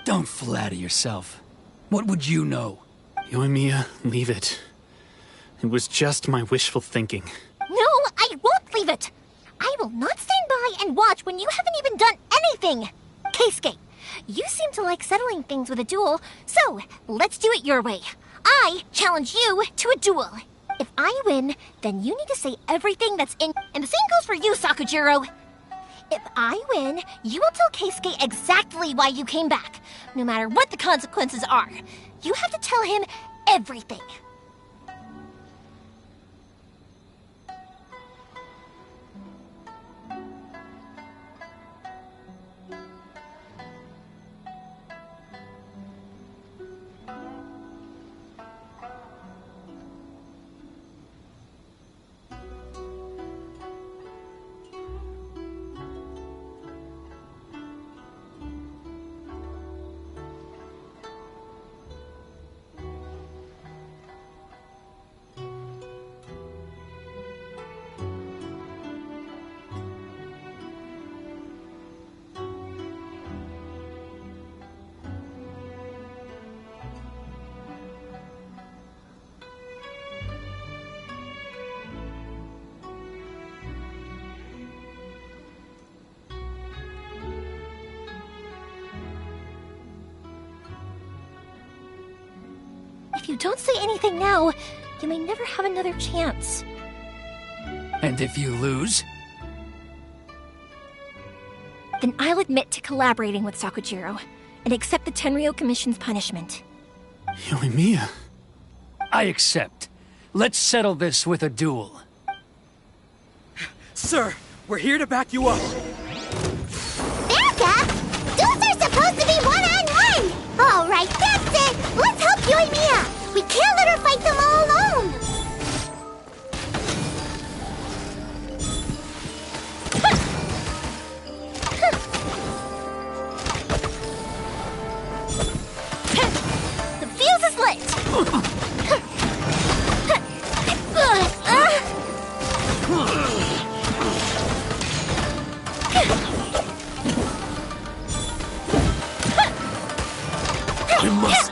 Don't flatter yourself. What would you know? Yoimiya, leave it. It was just my wishful thinking. No, I won't leave it! I will not stand by and watch when you haven't even done anything! Keisuke, you seem to like settling things with a duel, so let's do it your way. I challenge you to a duel. If I win, then you need to say everything that's in... And the same goes for you, Sakujiro. If I win, you will tell Keisuke exactly why you came back, no matter what the consequences are. You have to tell him everything. If you don't say anything now, you may never have another chance. And if you lose? Then I'll admit to collaborating with Sakujiro, and accept the Tenryou Commission's punishment. Yoimiya. I accept. Let's settle this with a duel. Sir, we're here to back you up. Back up? Duels are supposed to be one-on-one! Alright, that's it! Let's help Yoimiya! We can't let her fight them all alone! The fuse is lit! I must...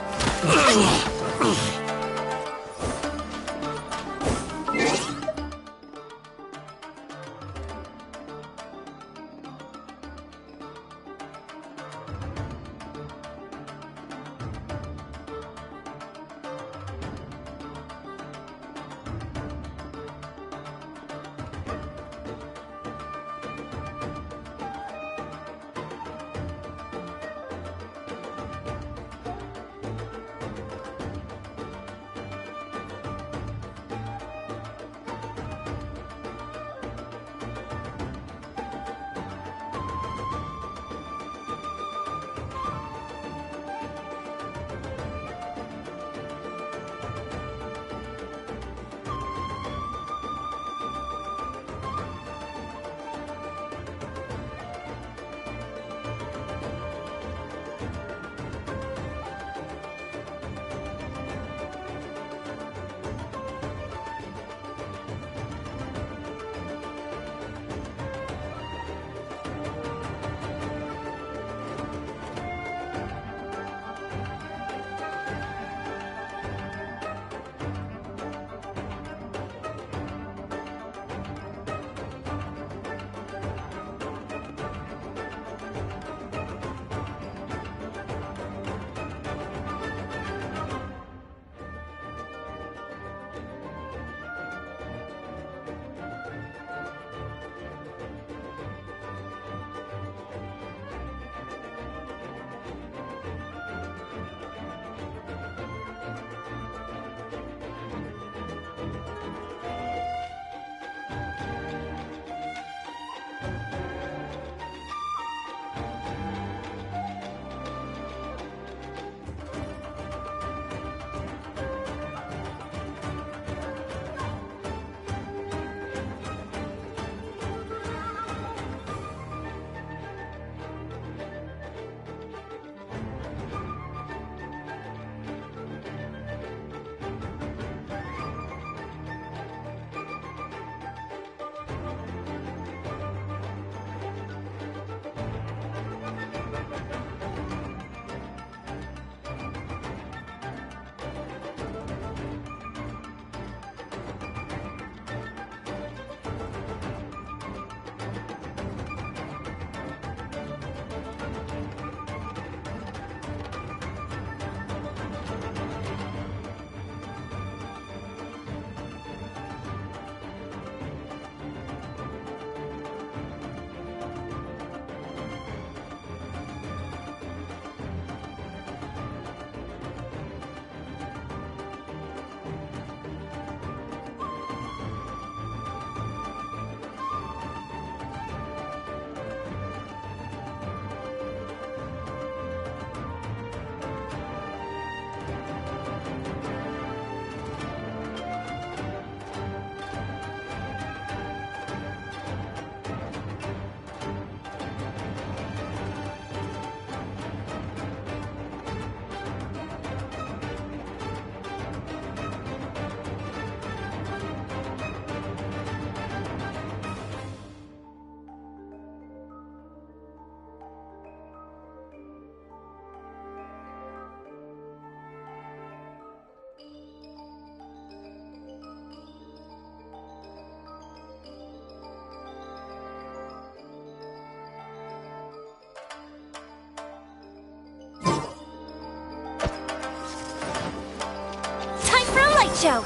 Joe.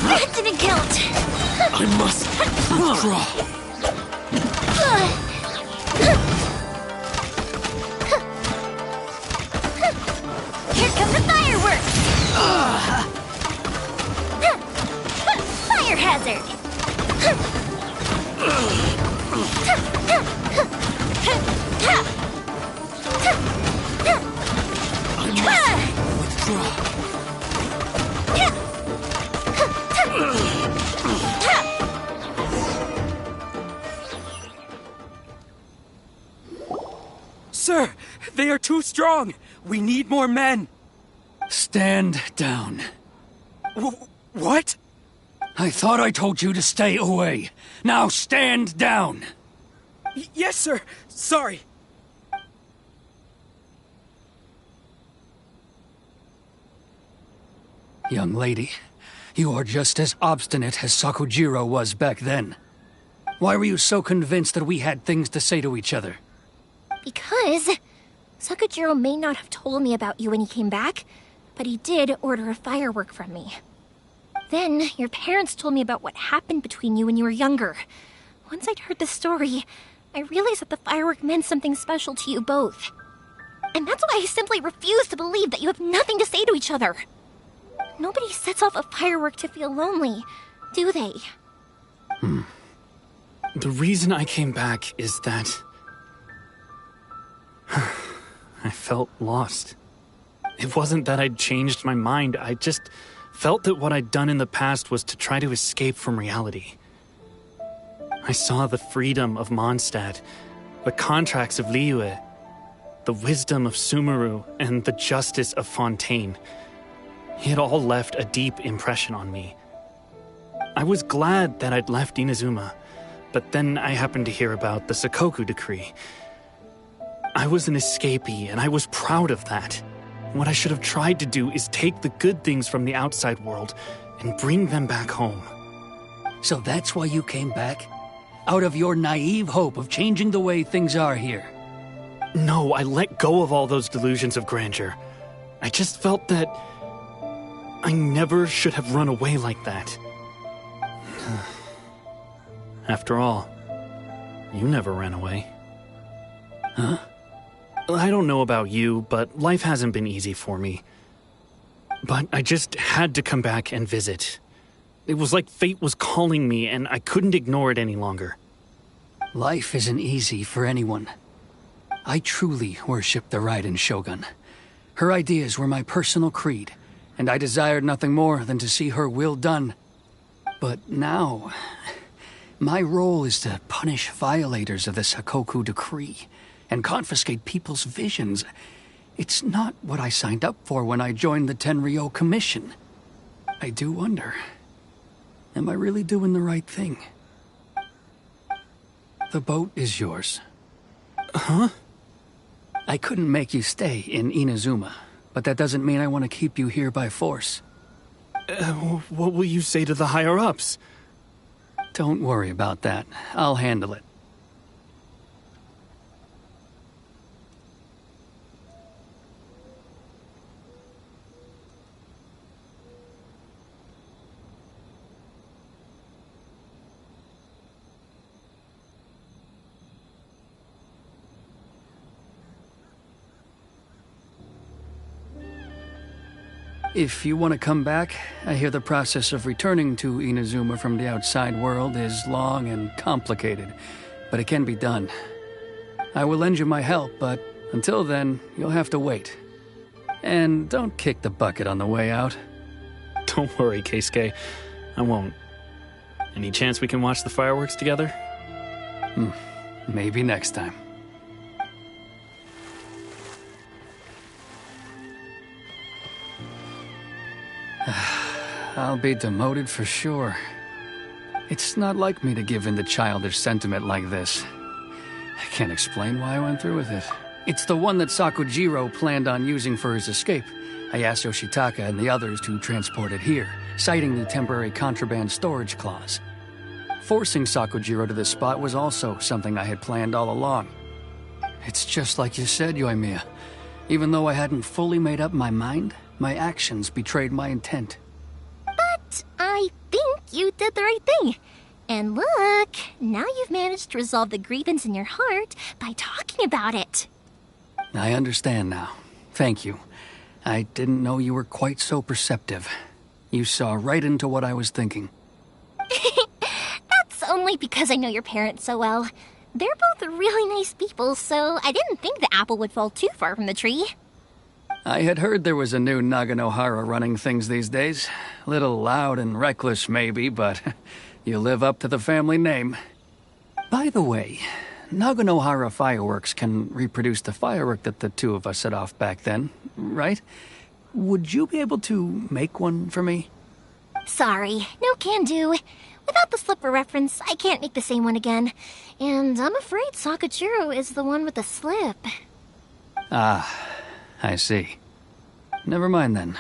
That didn't count. I must withdraw. Here come the fireworks! Fire hazard! Sir, they are too strong. We need more men. Stand down. What? I thought I told you to stay away. Now stand down. Yes, sir. Sorry. Young lady, you are just as obstinate as Sakujiro was back then. Why were you so convinced that we had things to say to each other? Because Sakujiro may not have told me about you when he came back, but he did order a firework from me. Then, your parents told me about what happened between you when you were younger. Once I'd heard the story, I realized that the firework meant something special to you both. And that's why I simply refuse to believe that you have nothing to say to each other. Nobody sets off a firework to feel lonely, do they? The reason I came back is that I felt lost. It wasn't that I'd changed my mind, I just felt that what I'd done in the past was to try to escape from reality. I saw the freedom of Mondstadt, the contracts of Liyue, the wisdom of Sumeru, and the justice of Fontaine. It all left a deep impression on me. I was glad that I'd left Inazuma, but then I happened to hear about the Sakoku Decree. I was an escapee, and I was proud of that. What I should have tried to do is take the good things from the outside world and bring them back home. So that's why you came back? Out of your naive hope of changing the way things are here? No, I let go of all those delusions of grandeur. I just felt that I never should have run away like that. After all, you never ran away. Huh? I don't know about you, but life hasn't been easy for me. But I just had to come back and visit. It was like fate was calling me, and I couldn't ignore it any longer. Life isn't easy for anyone. I truly worship the Raiden Shogun. Her ideas were my personal creed, and I desired nothing more than to see her will done. But now, my role is to punish violators of the Sakoku Decree and confiscate people's visions. It's not what I signed up for when I joined the Tenryou Commission. I do wonder, am I really doing the right thing? The boat is yours. Huh? I couldn't make you stay in Inazuma, but that doesn't mean I want to keep you here by force. What will you say to the higher-ups? Don't worry about that. I'll handle it. If you want to come back, I hear the process of returning to Inazuma from the outside world is long and complicated, but it can be done. I will lend you my help, but until then, you'll have to wait. And don't kick the bucket on the way out. Don't worry, Keisuke. I won't. Any chance we can watch the fireworks together? Maybe next time. I'll be demoted for sure. It's not like me to give in to childish sentiment like this. I can't explain why I went through with it. It's the one that Sakujiro planned on using for his escape. I asked Yoshitaka and the others to transport it here, citing the temporary contraband storage clause. Forcing Sakujiro to this spot was also something I had planned all along. It's just like you said, Yoimiya. Even though I hadn't fully made up my mind, My actions betrayed my intent. But I think you did the right thing. And look, now you've managed to resolve the grievance in your heart by talking about it. I understand now. Thank you. I didn't know you were quite so perceptive. You saw right into what I was thinking. That's only because I know your parents so well. They're both really nice people, so I didn't think the apple would fall too far from the tree. I had heard there was a new Naganohara running things these days. Little loud and reckless, maybe, but you live up to the family name. By the way, Naganohara Fireworks can reproduce the firework that the two of us set off back then, right? Would you be able to make one for me? Sorry, no can do. Without the slipper reference, I can't make the same one again. And I'm afraid Sakujiro is the one with the slip. Ah, I see. Never mind then.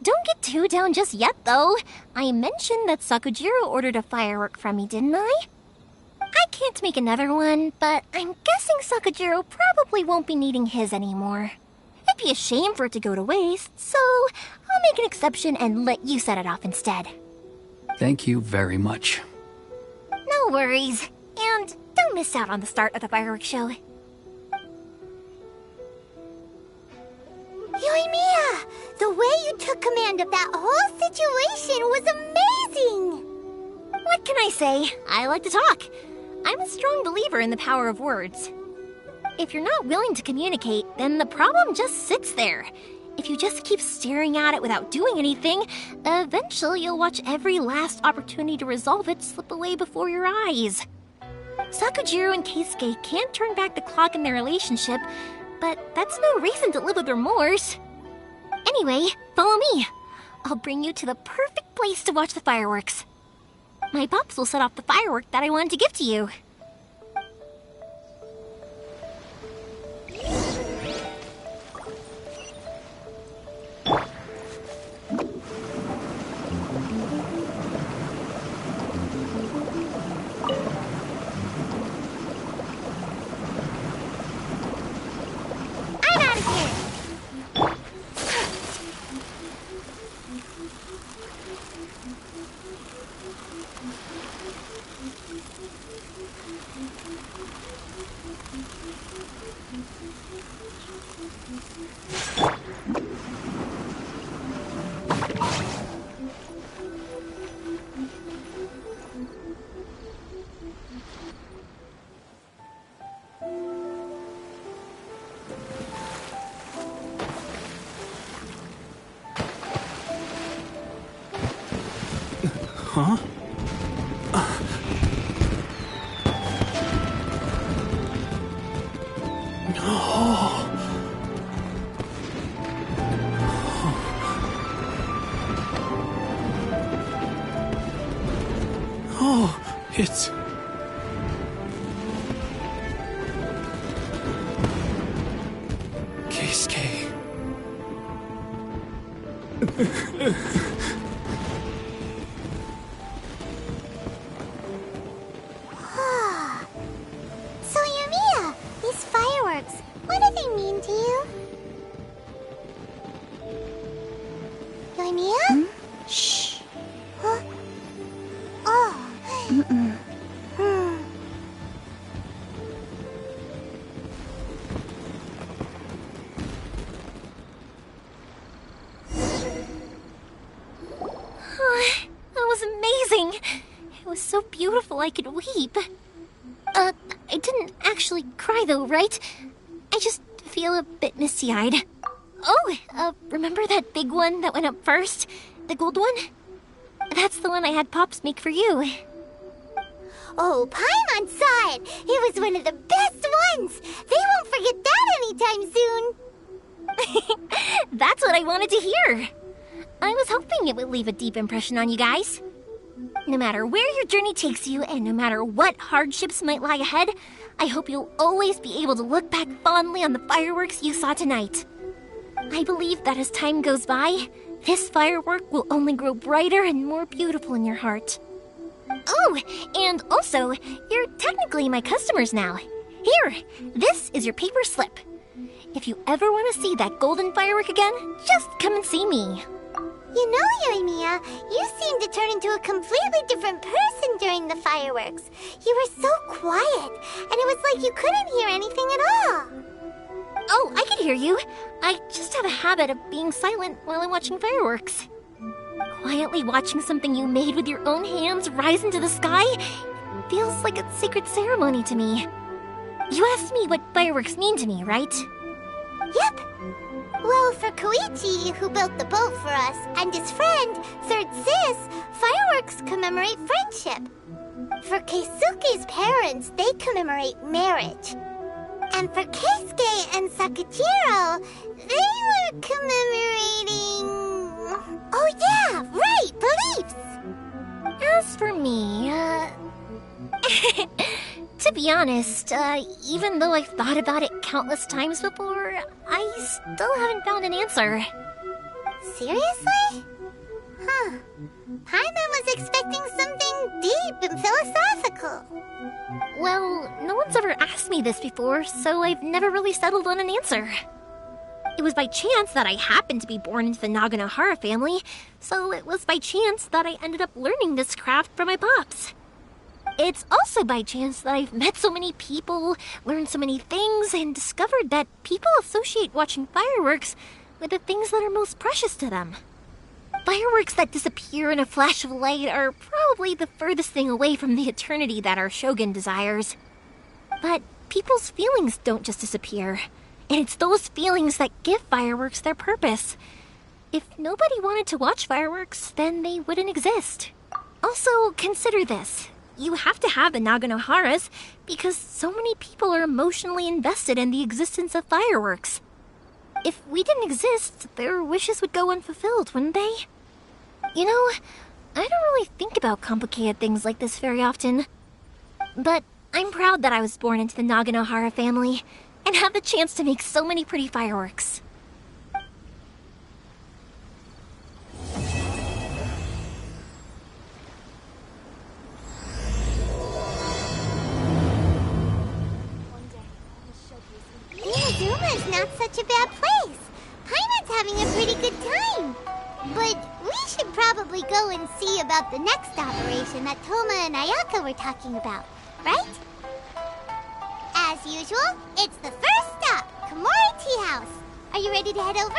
Don't get too down just yet, though. I mentioned that Sakujiro ordered a firework from me, didn't I? I can't make another one, but I'm guessing Sakujiro probably won't be needing his anymore. It'd be a shame for it to go to waste, so I'll make an exception and let you set it off instead. Thank you very much. No worries. And don't miss out on the start of the fireworks show. Yoimiya! The way you took command of that whole situation was amazing! What can I say? I like to talk. I'm a strong believer in the power of words. If you're not willing to communicate, then the problem just sits there. If you just keep staring at it without doing anything, eventually you'll watch every last opportunity to resolve it slip away before your eyes. Sakujiro and Keisuke can't turn back the clock in their relationship, but that's no reason to live with remorse. Anyway, follow me. I'll bring you to the perfect place to watch the fireworks. My pops will set off the firework that I wanted to give to you. I'm out of here! Huh? Oh, it's... Keisuke. So, Yoimiya, these fireworks, what do they mean to you? Yoimiya? Shh. Huh? Oh. That was amazing. It was so beautiful I could weep. I didn't actually cry though, right? I just feel a bit misty-eyed. Oh, remember that big one that went up first? The gold one? That's the one I had Pops make for you. Oh, Paimon saw it! It was one of the best ones! They won't forget that anytime soon! That's what I wanted to hear. I was hoping it would leave a deep impression on you guys. No matter where your journey takes you, and no matter what hardships might lie ahead, I hope you'll always be able to look back fondly on the fireworks you saw tonight. I believe that as time goes by, this firework will only grow brighter and more beautiful in your heart. Oh, and also, you're technically my customers now. Here, this is your paper slip. If you ever want to see that golden firework again, just come and see me. You know, Yoimiya, you seemed to turn into a completely different person during the fireworks. You were so quiet, and it was like you couldn't hear anything at all. Oh, I can hear you. I just have a habit of being silent while I'm watching fireworks. Quietly watching something you made with your own hands rise into the sky feels like a sacred ceremony to me. You asked me what fireworks mean to me, right? Yep. Well, for Koichi, who built the boat for us, and his friend, Third Sis, fireworks commemorate friendship. For Keisuke's parents, they commemorate marriage. And for Keisuke and Sakajiro, they were commemorating... Oh yeah, right, beliefs! As for me, to be honest, even though I've thought about it countless times before, I still haven't found an answer. Seriously? Huh. Paimon was expecting something deep and philosophical. Well, no one's ever asked me this before, so I've never really settled on an answer. It was by chance that I happened to be born into the Naganohara family, so it was by chance that I ended up learning this craft from my pops. It's also by chance that I've met so many people, learned so many things, and discovered that people associate watching fireworks with the things that are most precious to them. Fireworks that disappear in a flash of light are probably the furthest thing away from the eternity that our shogun desires. But people's feelings don't just disappear, and it's those feelings that give fireworks their purpose. If nobody wanted to watch fireworks, then they wouldn't exist. Also, consider this. You have to have the Naganoharas because so many people are emotionally invested in the existence of fireworks. If we didn't exist, their wishes would go unfulfilled, wouldn't they? You know, I don't really think about complicated things like this very often. But I'm proud that I was born into the Naganohara family and have the chance to make so many pretty fireworks. Inazuma is not such a bad place. Paimon's having a pretty good time. But we should probably go and see about the next operation that Toma and Ayaka were talking about, right? As usual, it's the first stop, Komori Tea House. Are you ready to head over?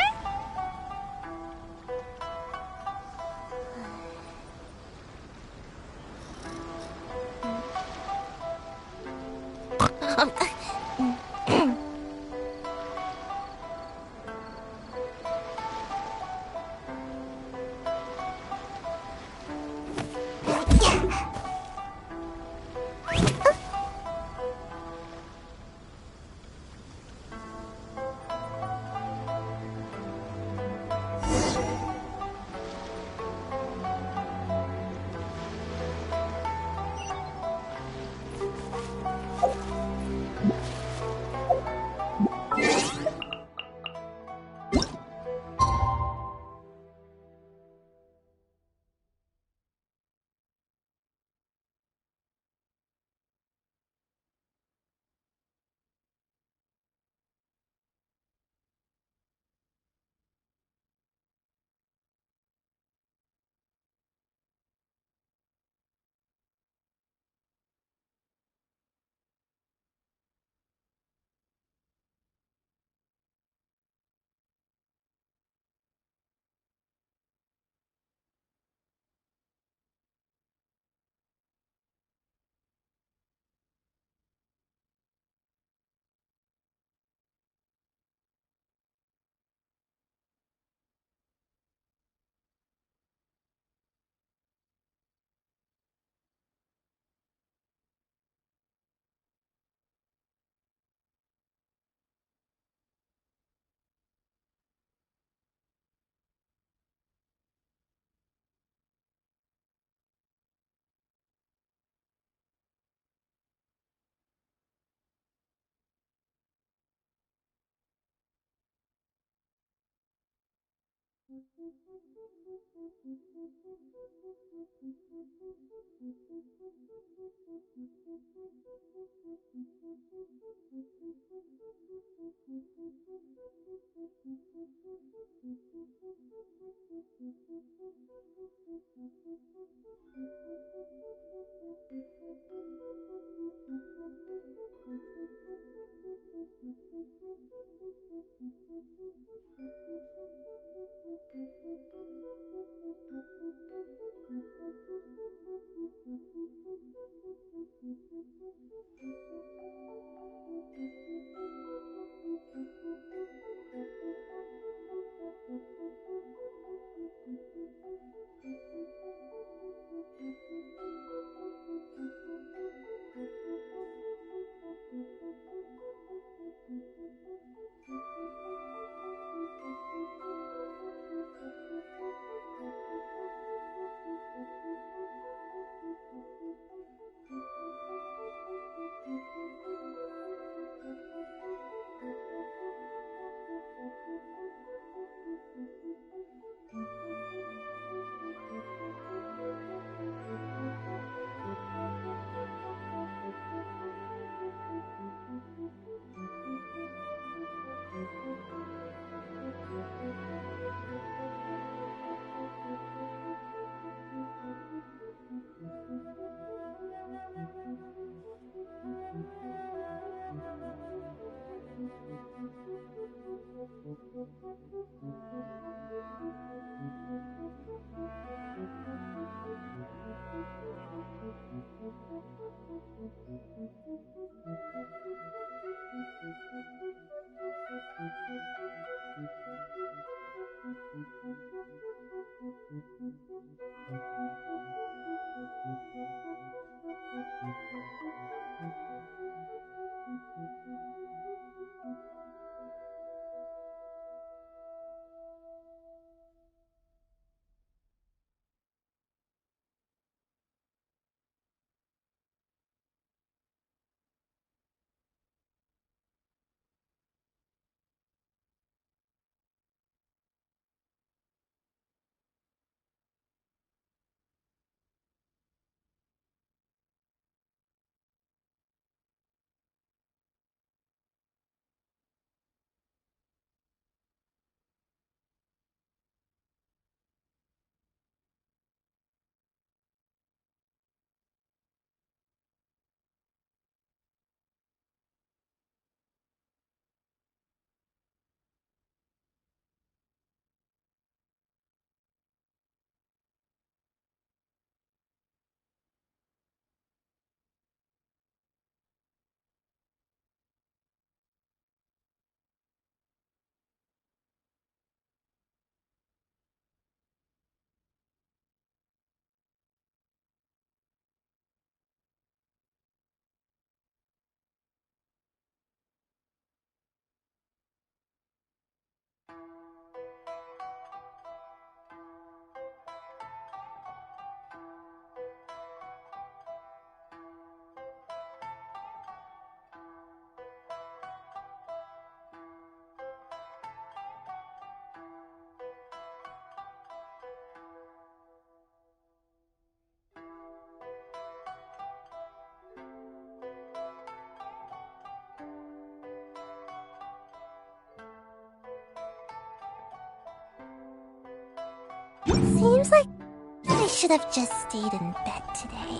should have just stayed in bed today.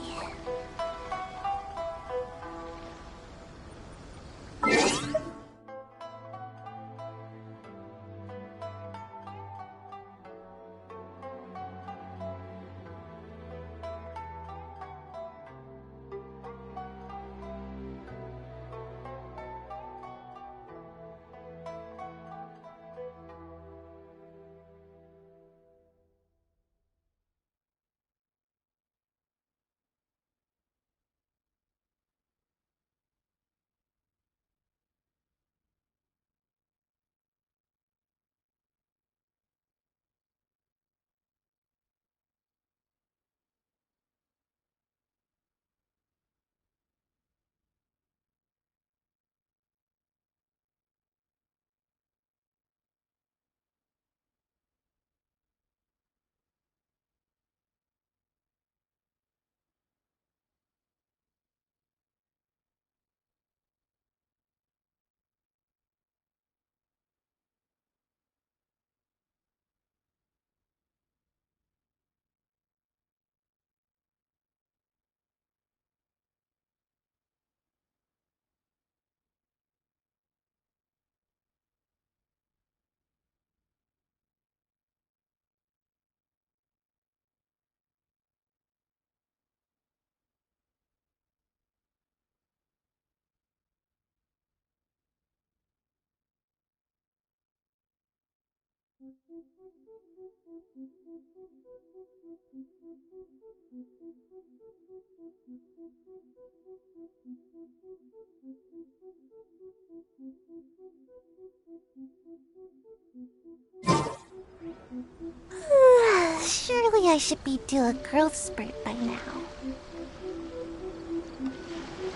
Surely I should be due a growth spurt by now.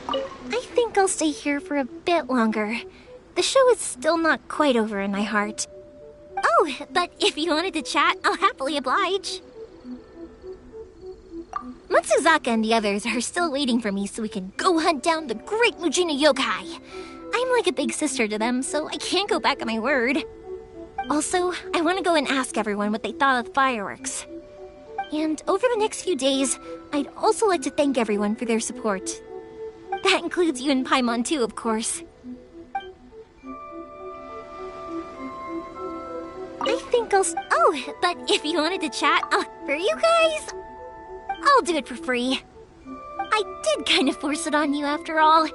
I think I'll stay here for a bit longer. The show is still not quite over in my heart. Oh, but if you wanted to chat, I'll happily oblige. Matsuzaka and the others are still waiting for me so we can go hunt down the great Mujina yokai. I'm like a big sister to them, so I can't go back on my word. Also, I want to go and ask everyone what they thought of the fireworks. And over the next few days, I'd also like to thank everyone for their support. That includes you and Paimon too, of course. I think I'll... Oh, but if you wanted to chat, for you guys, I'll do it for free. I did kind of force it on you after all.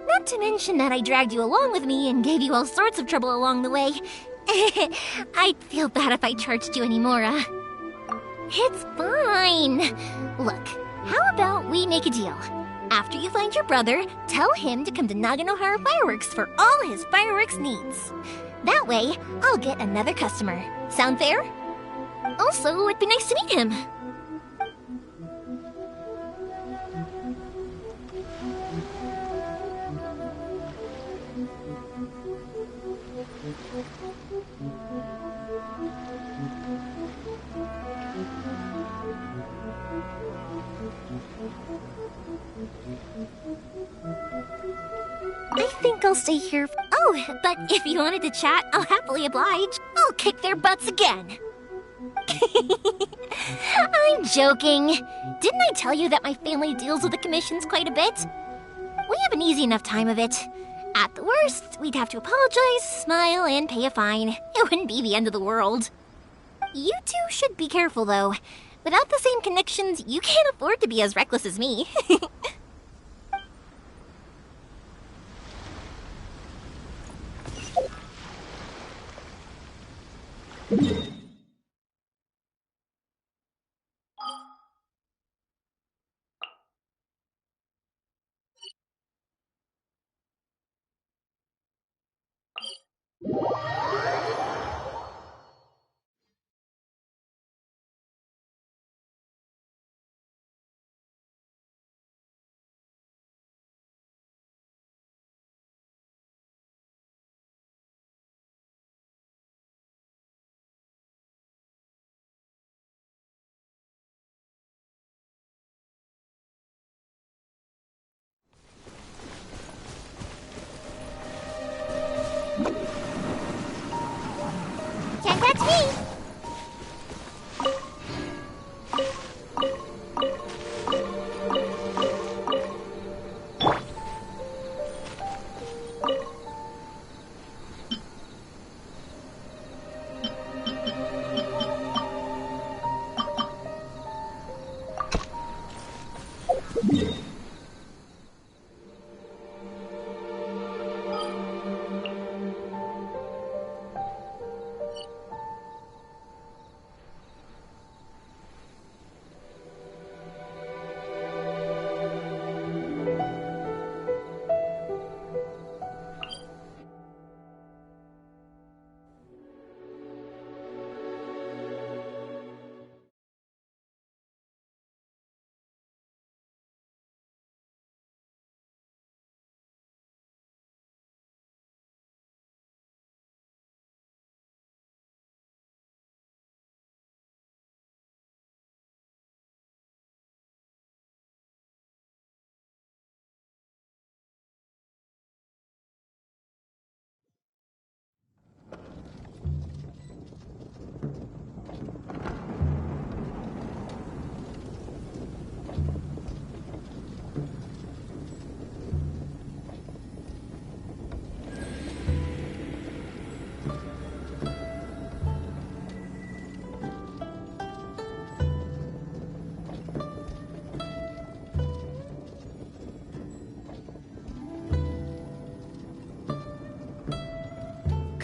Not to mention that I dragged you along with me and gave you all sorts of trouble along the way. I'd feel bad if I charged you anymore, It's fine. Look, how about we make a deal? After you find your brother, tell him to come to Naganohara Fireworks for all his fireworks needs. That way, I'll get another customer. Sound fair? Also, it'd be nice to meet him. I think I'll stay here. Oh, but if you wanted to chat, I'll happily oblige. I'll kick their butts again. I'm joking. Didn't I tell you that my family deals with the commissions quite a bit? We have an easy enough time of it. At the worst, we'd have to apologize, smile, and pay a fine. It wouldn't be the end of the world. You two should be careful, though. Without the same connections, you can't afford to be as reckless as me. Can't catch me!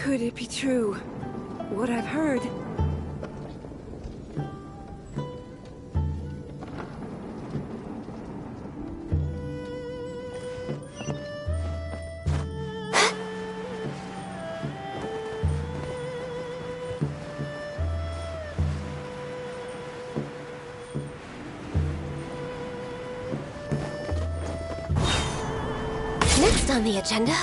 Could it be true? What I've heard? Next on the agenda...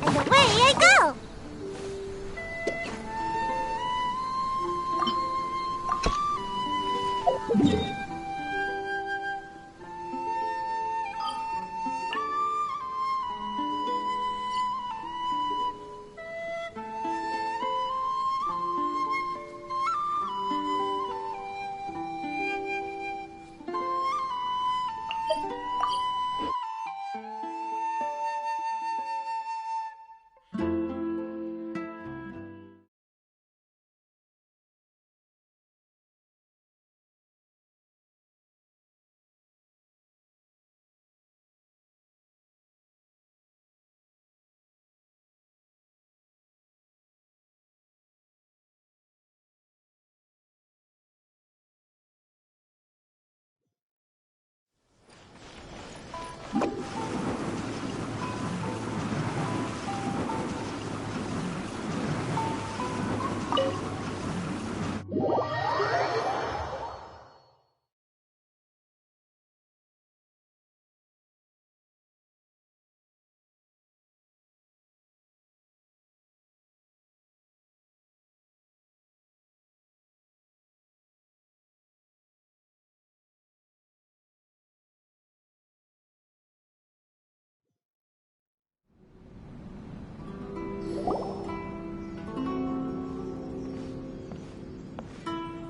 And away I go!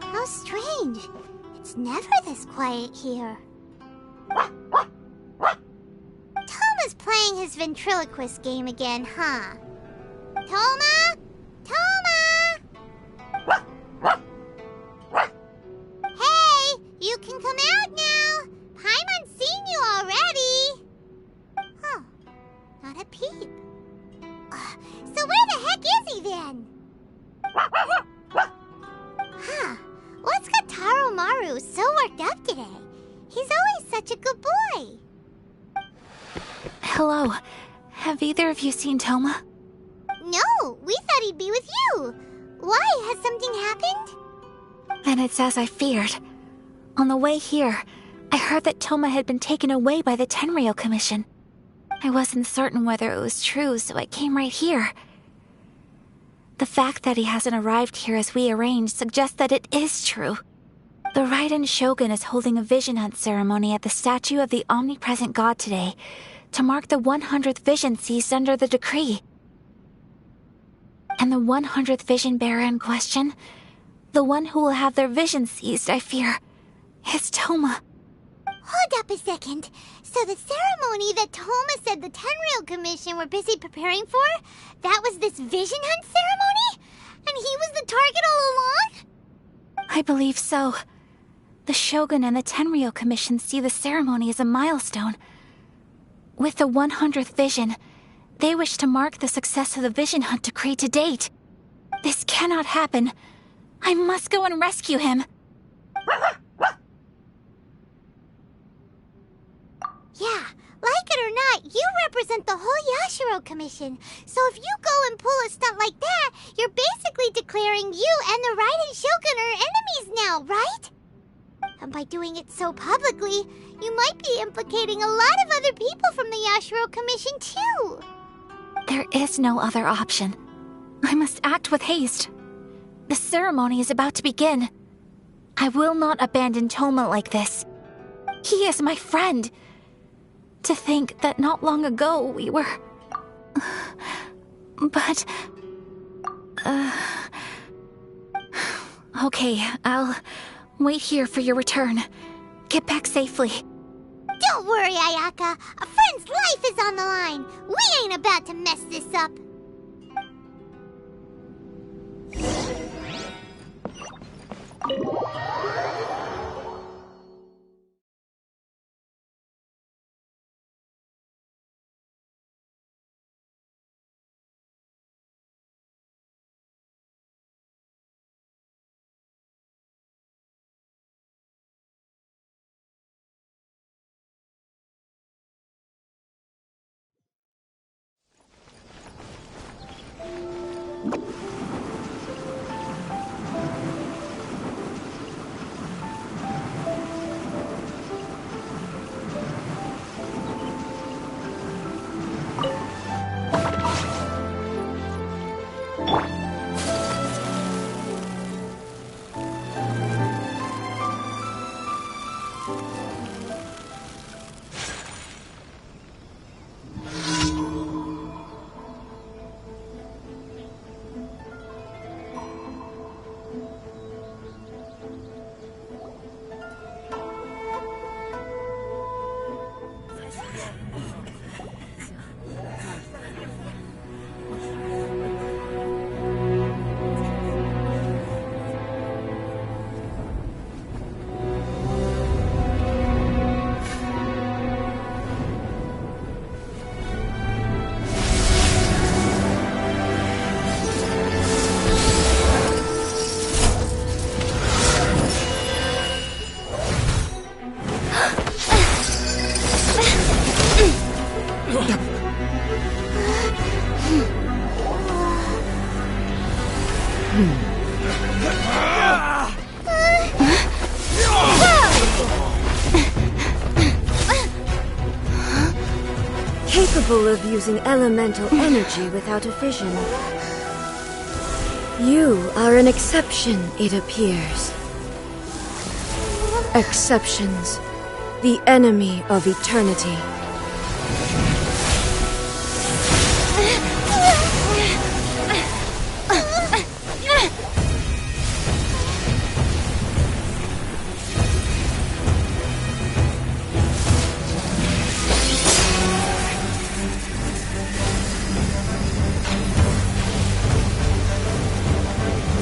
How strange. It's never this quiet here. Toma's playing his ventriloquist game again, huh? Toma? Toma! Hey, you can come out now. Paimon's seen you already. Huh, not a peep. So where the heck is he then? Huh, what's got Taro Maru so worked up today? He's always such a good boy. Hello. Have either of you seen Toma? No, we thought he'd be with you. Why? Has something happened? Then it's as I feared. On the way here, I heard that Toma had been taken away by the Tenryou Commission. I wasn't certain whether it was true, so I came right here. The fact that he hasn't arrived here as we arranged suggests that it is true. The Raiden Shogun is holding a vision hunt ceremony at the statue of the omnipresent god today to mark the 100th vision seized under the decree. And the 100th vision bearer in question, the one who will have their vision seized, I fear, is Toma. Hold up a second. So the ceremony that Toma said the Tenryou Commission were busy preparing for, that was this vision hunt ceremony? And he was the target all along? I I believe so. The Shogun and the Tenryou Commission see the ceremony as a milestone. With the 100th vision, they wish to mark the success of the vision hunt decree to date. This cannot happen. I must go and rescue him. Yeah, like it or not, you represent the whole Yashiro Commission. So if you go and pull a stunt like that, you're basically declaring you and the Raiden Shogun are enemies now, right? And by doing it so publicly, you might be implicating a lot of other people from the Yashiro Commission too. There is no other option. I must act with haste. The ceremony is about to begin. I will not abandon Toma like this. He is my friend. To think that not long ago we were... But... Okay, I'll wait here for your return. Get back safely. Don't worry, Ayaka. A friend's life is on the line. We ain't about to mess this up. Capable of using elemental energy without a vision. You are an exception, it appears. Exceptions, the enemy of eternity.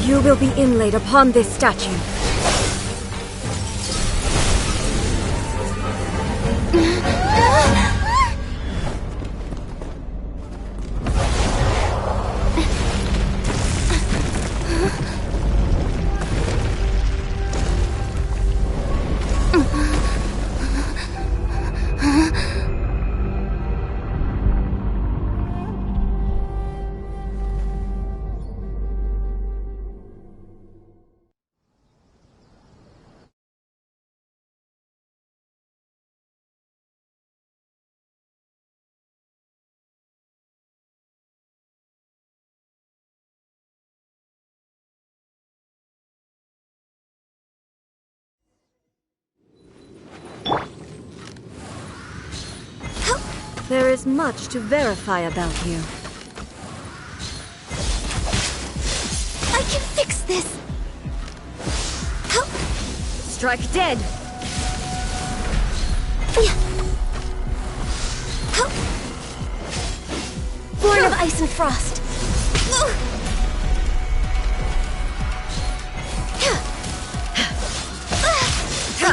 You will be inlaid upon this statue. There is much to verify about you. I can fix this! Strike dead! Born of ice and frost!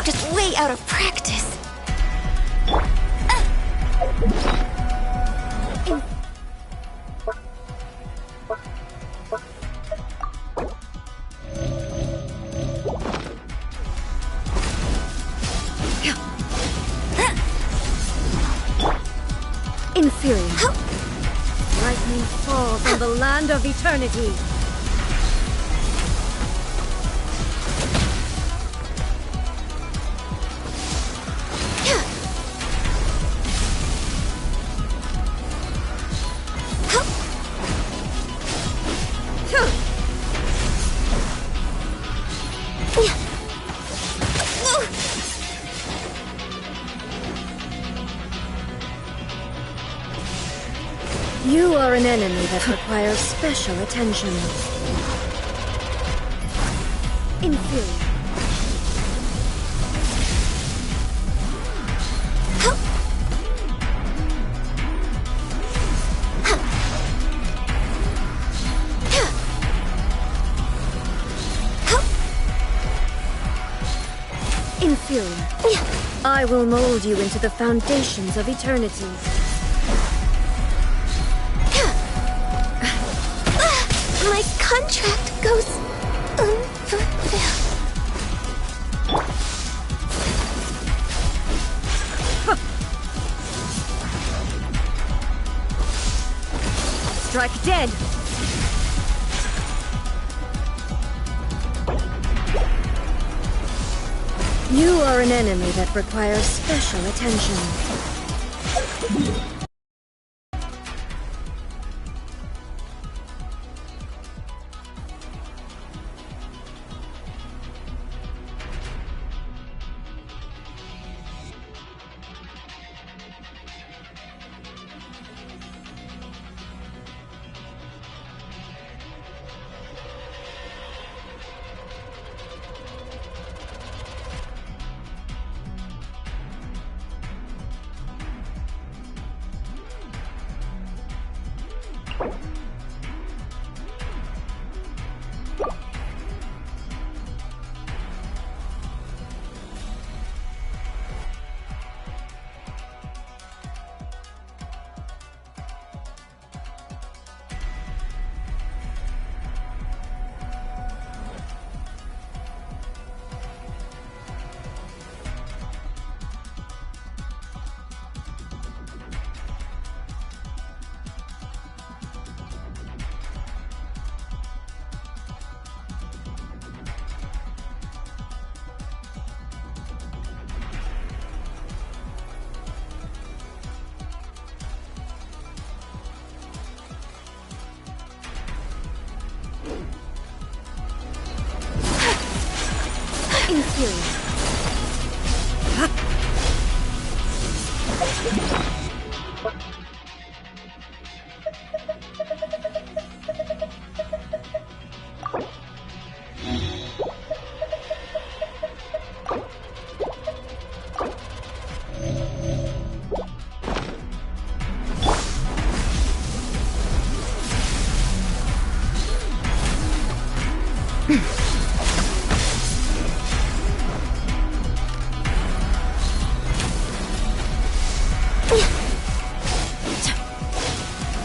just way out of practice. Inferior. Lightning falls on the land of eternity. You are an enemy that requires special attention. Inferior. Inferior. I will mold you into the foundations of eternity. My contract goes unfulfilled. Strike dead! You are an enemy that requires special attention.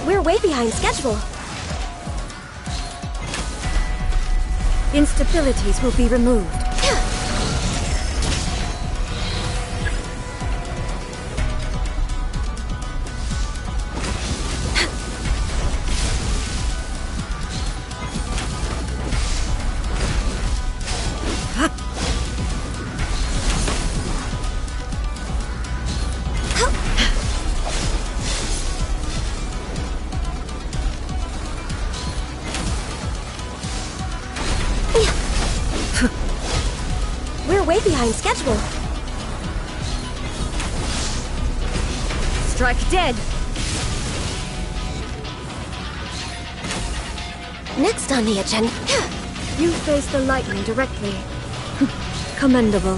We're way behind schedule. Instabilities will be removed. We're way behind schedule. Strike dead! Next on the agenda. You face the lightning directly. Commendable.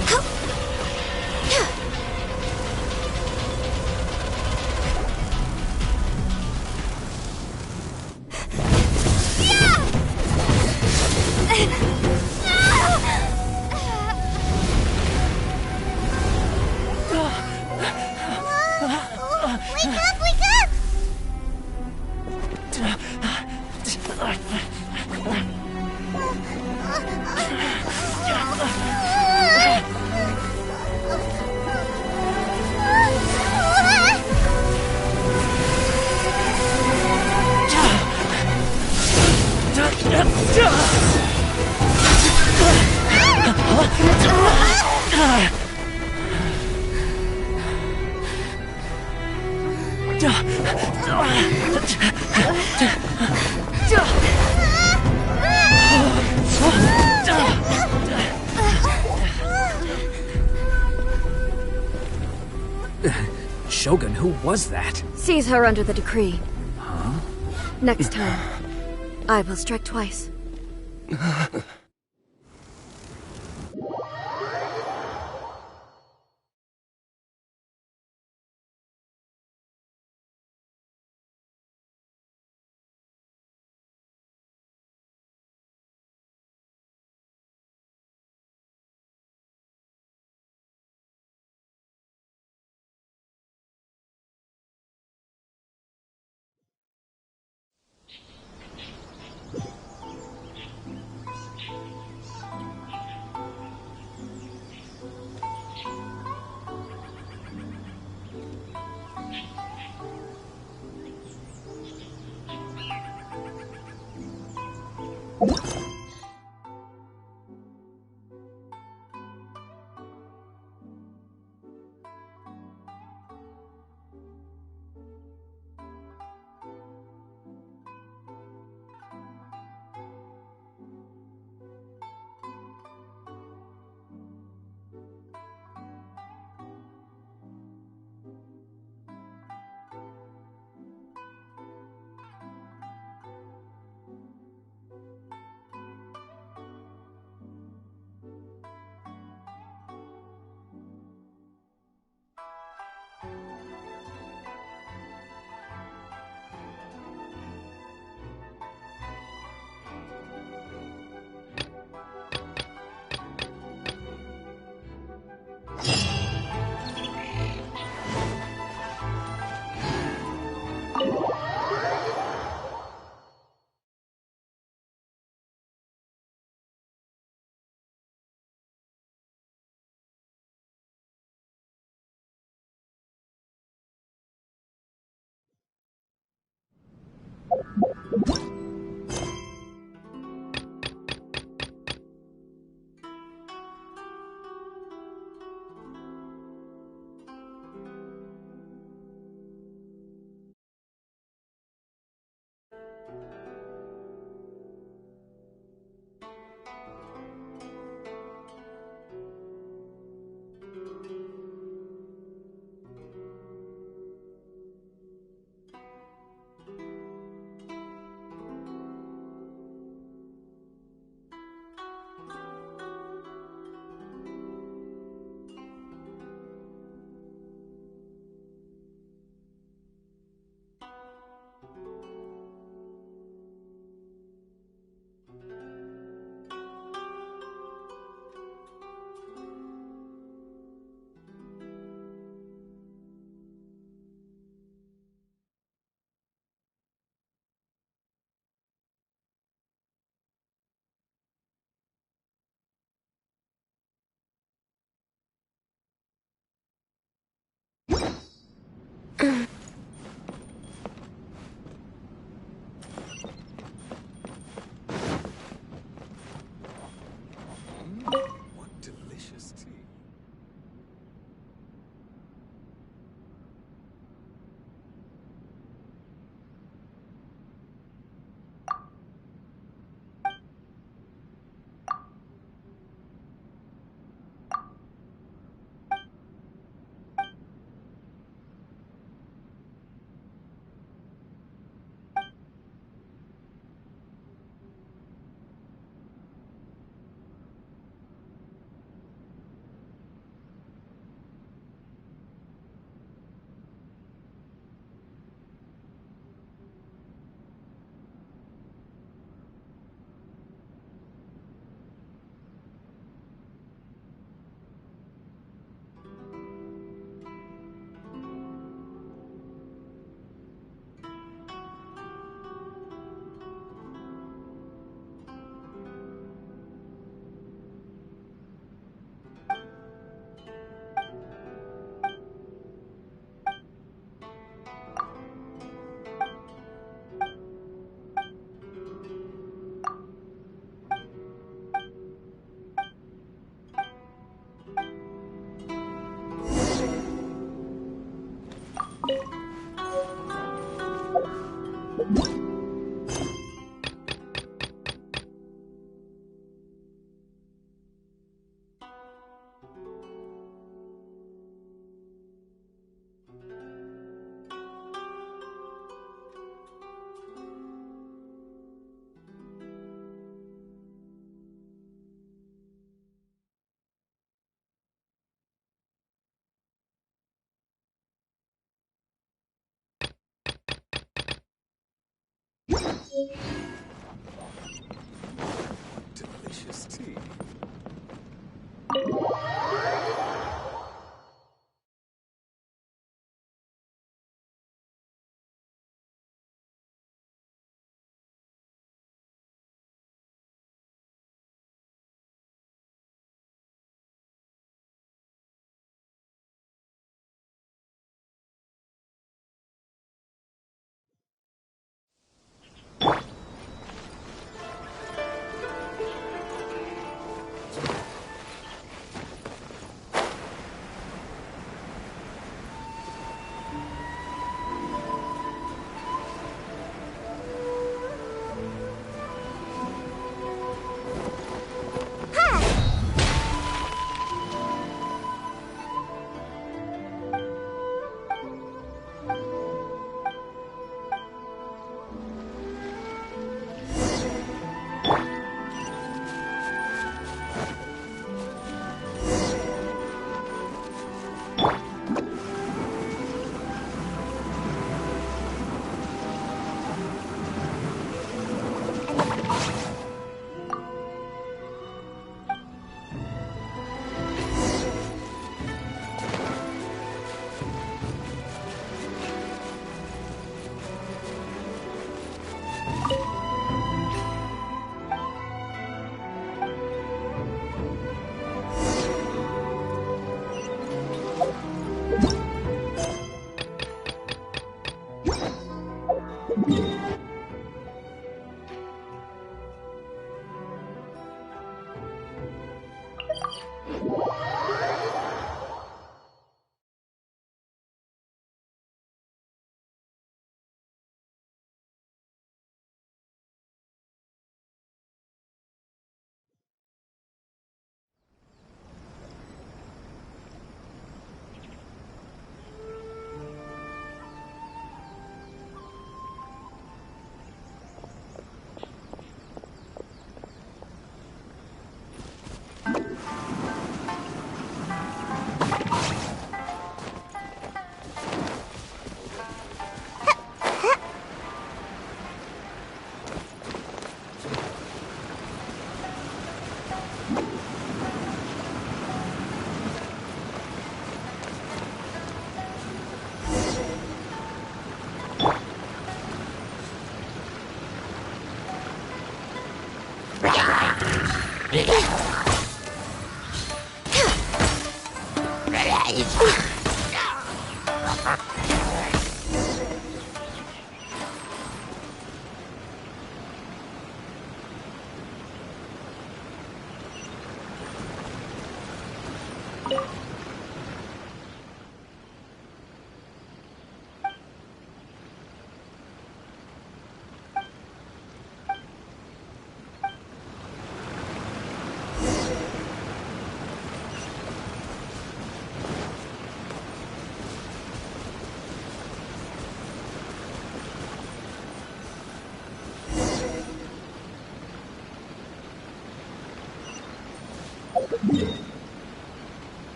Shogun, who was that? Seize her under the decree. Huh? Next time, I will strike twice.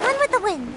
On with the wind!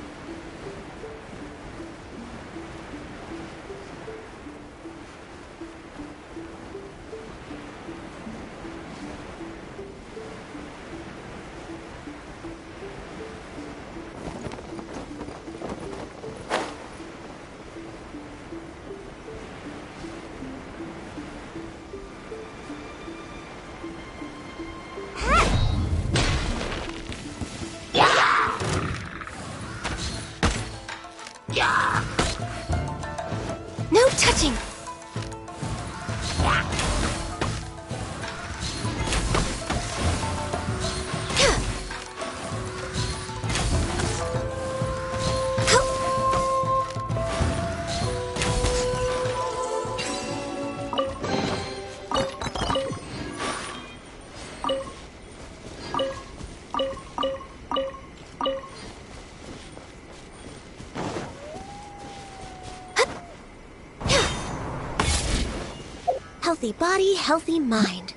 No touching! Healthy body, healthy mind.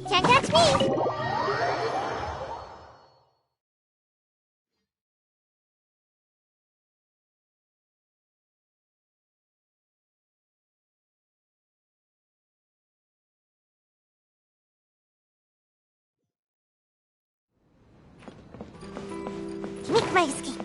Can't catch me! Make my escape.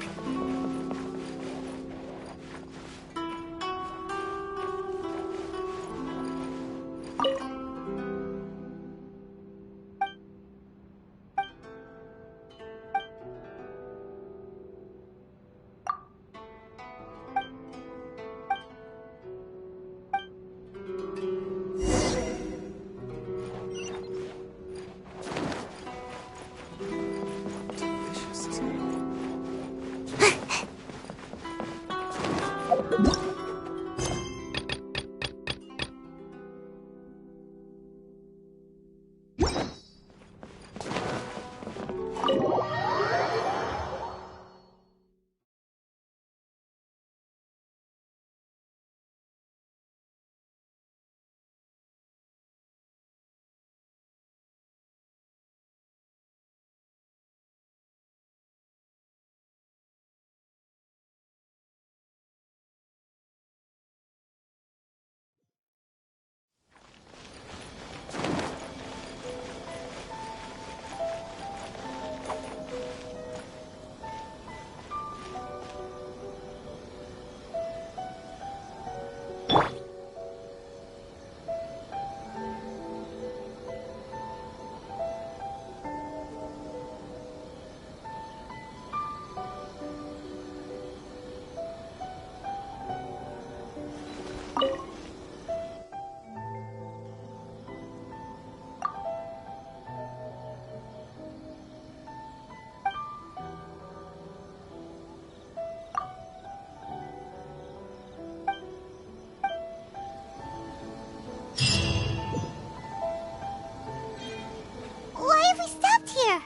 Why have we stopped here?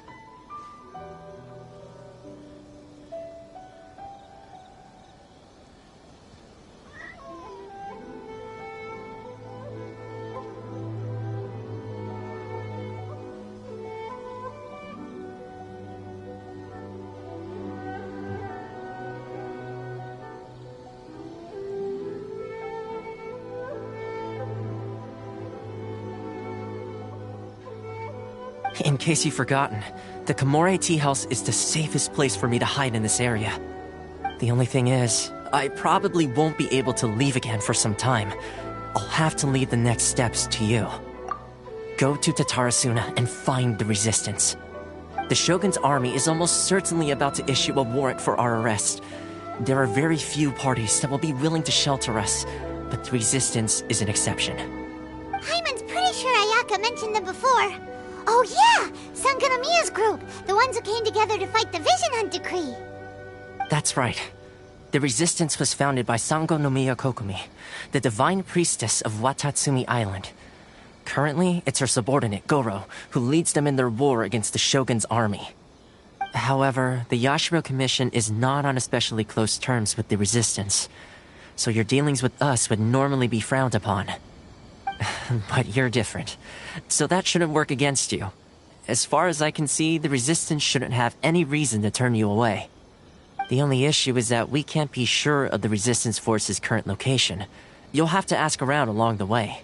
In case you've forgotten, the Komore Tea House is the safest place for me to hide in this area. The only thing is, I probably won't be able to leave again for some time. I'll have to leave the next steps to you. Go to Tatarasuna and find the resistance. The Shogun's army is almost certainly about to issue a warrant for our arrest. There are very few parties that will be willing to shelter us, but the Resistance is an exception. Hyman's pretty sure Ayaka mentioned them before. Oh yeah! Sangonomiya's group! The ones who came together to fight the Vision Hunt Decree! That's right. The Resistance was founded by Sangonomiya Kokumi, the divine priestess of Watatsumi Island. Currently, it's her subordinate, Goro, who leads them in their war against the Shogun's army. However, the Yashiro Commission is not on especially close terms with the Resistance, so your dealings with us would normally be frowned upon. But you're different, so that shouldn't work against you. As far as I can see, the Resistance shouldn't have any reason to turn you away. The only issue is that we can't be sure of the Resistance force's current location. You'll have to ask around along the way.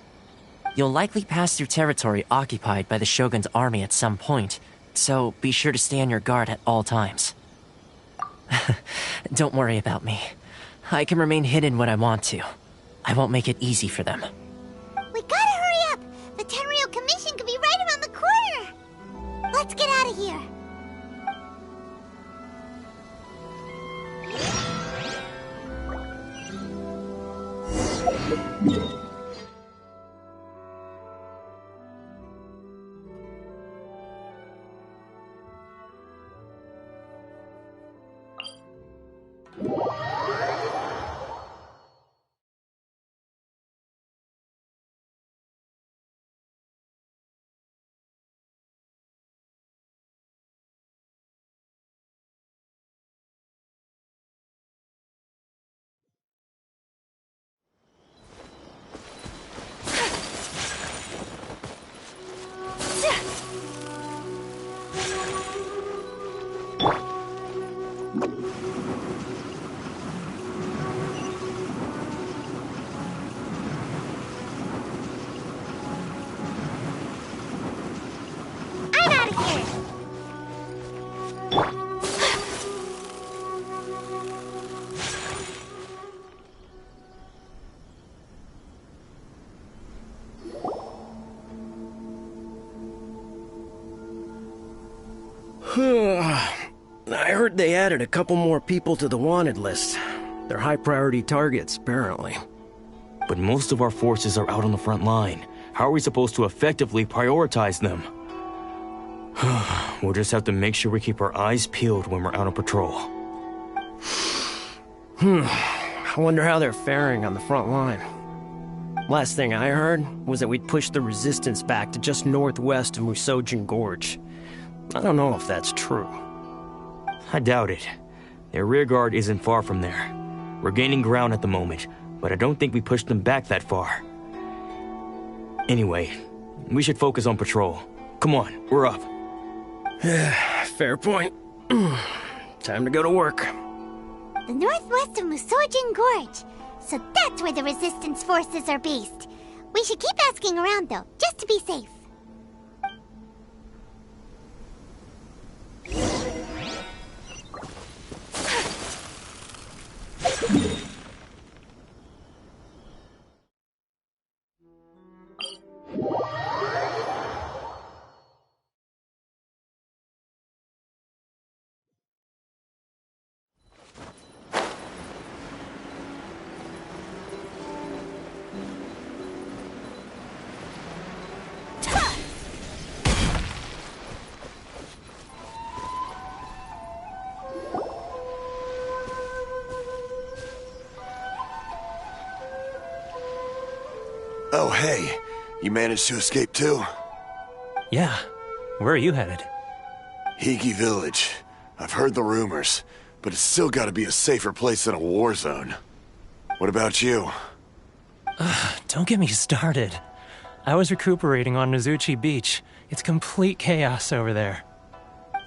You'll likely pass through territory occupied by the Shogun's army at some point, so be sure to stay on your guard at all times. Don't worry about me. I can remain hidden when I want to. I won't make it easy for them. We gotta hurry up! The Tenryou Commission could be right around the corner! Let's get out of here! I heard they added a couple more people to the wanted list. They're high-priority targets, apparently. But most of our forces are out on the front line. How are we supposed to effectively prioritize them? We'll just have to make sure we keep our eyes peeled when we're out on patrol. I wonder how they're faring on the front line. Last thing I heard was that we'd pushed the Resistance back to just northwest of Musojin Gorge. I don't know if that's true. I doubt it. Their rearguard isn't far from there. We're gaining ground at the moment, but I don't think we pushed them back that far. Anyway, we should focus on patrol. Come on, we're up. Fair point. Time to go to work. The northwest of Musojin Gorge. So that's where the Resistance forces are based. We should keep asking around though, just to be safe. Oh, hey. You managed to escape too? Yeah. Where are you headed? Higi Village. I've heard the rumors, but it's still gotta be a safer place than a war zone. What about you? Don't get me started. I was recuperating on Nozuchi Beach. It's complete chaos over there.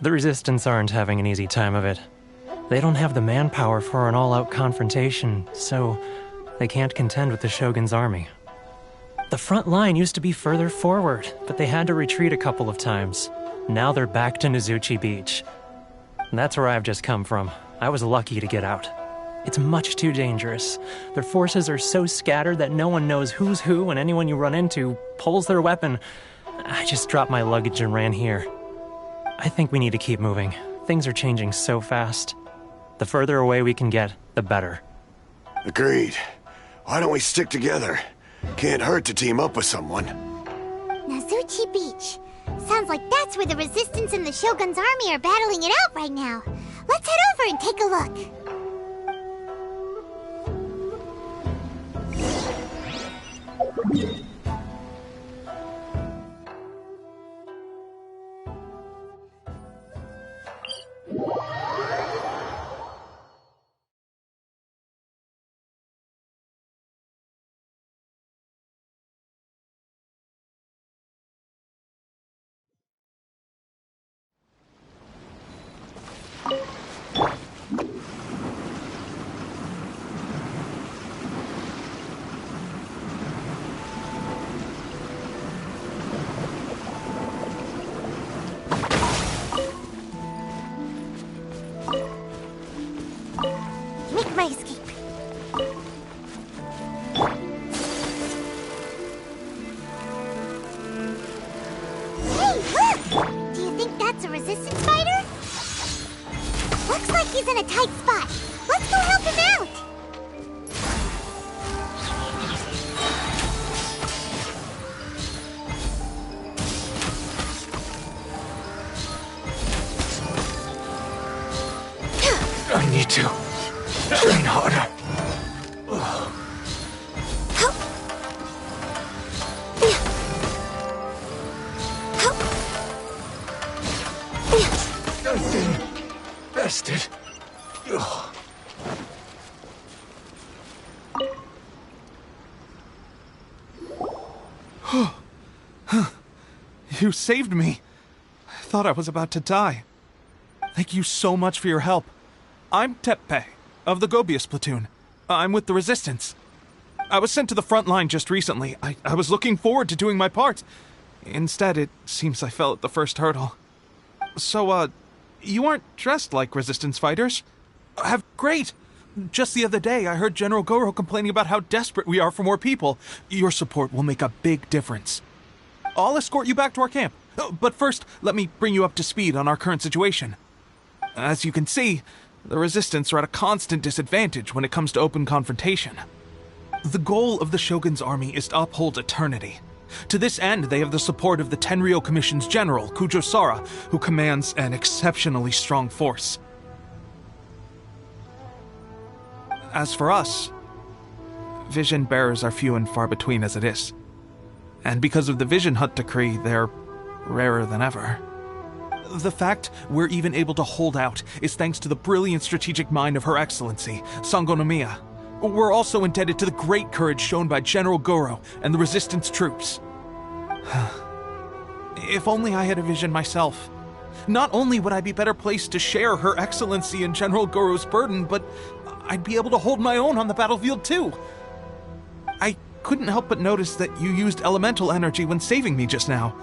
The Resistance aren't having an easy time of it. They don't have the manpower for an all-out confrontation, so they can't contend with the Shogun's army. The front line used to be further forward, but they had to retreat a couple of times. Now they're back to Nozuchi Beach. That's where I've just come from. I was lucky to get out. It's much too dangerous. Their forces are so scattered that no one knows who's who, and anyone you run into pulls their weapon. I just dropped my luggage and ran here. I think we need to keep moving. Things are changing so fast. The further away we can get, the better. Agreed. Why don't we stick together? Can't hurt to team up with someone. Nazuchi Beach. Sounds like that's where the Resistance and the Shogun's army are battling it out right now. Let's head over and take a look. Make my escape. Hey, look! Do you think that's a Resistance fighter? Looks like he's in a tight spot. Let's go help him out! I need to train harder. I've been bested. You saved me. I thought I was about to die. Thank you so much for your help. I'm Teppei, of the Gobius platoon. I'm with the Resistance. I was sent to the front line just recently. I was looking forward to doing my part. Instead, it seems I fell at the first hurdle. So, you aren't dressed like Resistance fighters? Great! Just the other day, I heard General Goro complaining about how desperate we are for more people. Your support will make a big difference. I'll escort you back to our camp. But first, let me bring you up to speed on our current situation. As you can see, the Resistance are at a constant disadvantage when it comes to open confrontation. The goal of the Shogun's army is to uphold eternity. To this end, they have the support of the Tenryou Commission's general, Kujo Sara, who commands an exceptionally strong force. As for us, vision bearers are few and far between as it is. And because of the Vision Hut decree, they're rarer than ever. The fact we're even able to hold out is thanks to the brilliant strategic mind of Her Excellency, Sango Nomiya. We're also indebted to the great courage shown by General Goro and the Resistance troops. If only I had a vision myself. Not only would I be better placed to share Her Excellency and General Goro's burden, but I'd be able to hold my own on the battlefield too. I couldn't help but notice that you used elemental energy when saving me just now.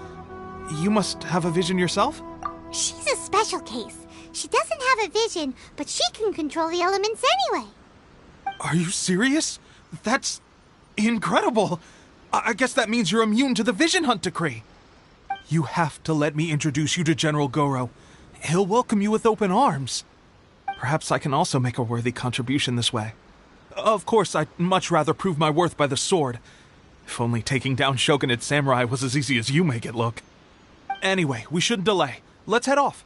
You must have a vision yourself? She's a special case. She doesn't have a vision, but she can control the elements anyway. Are you serious? That's incredible. I guess that means you're immune to the Vision Hunt decree. You have to let me introduce you to General Goro. He'll welcome you with open arms. Perhaps I can also make a worthy contribution this way. Of course, I'd much rather prove my worth by the sword. If only taking down Shogunate samurai was as easy as you make it look. Anyway, we shouldn't delay. Let's head off.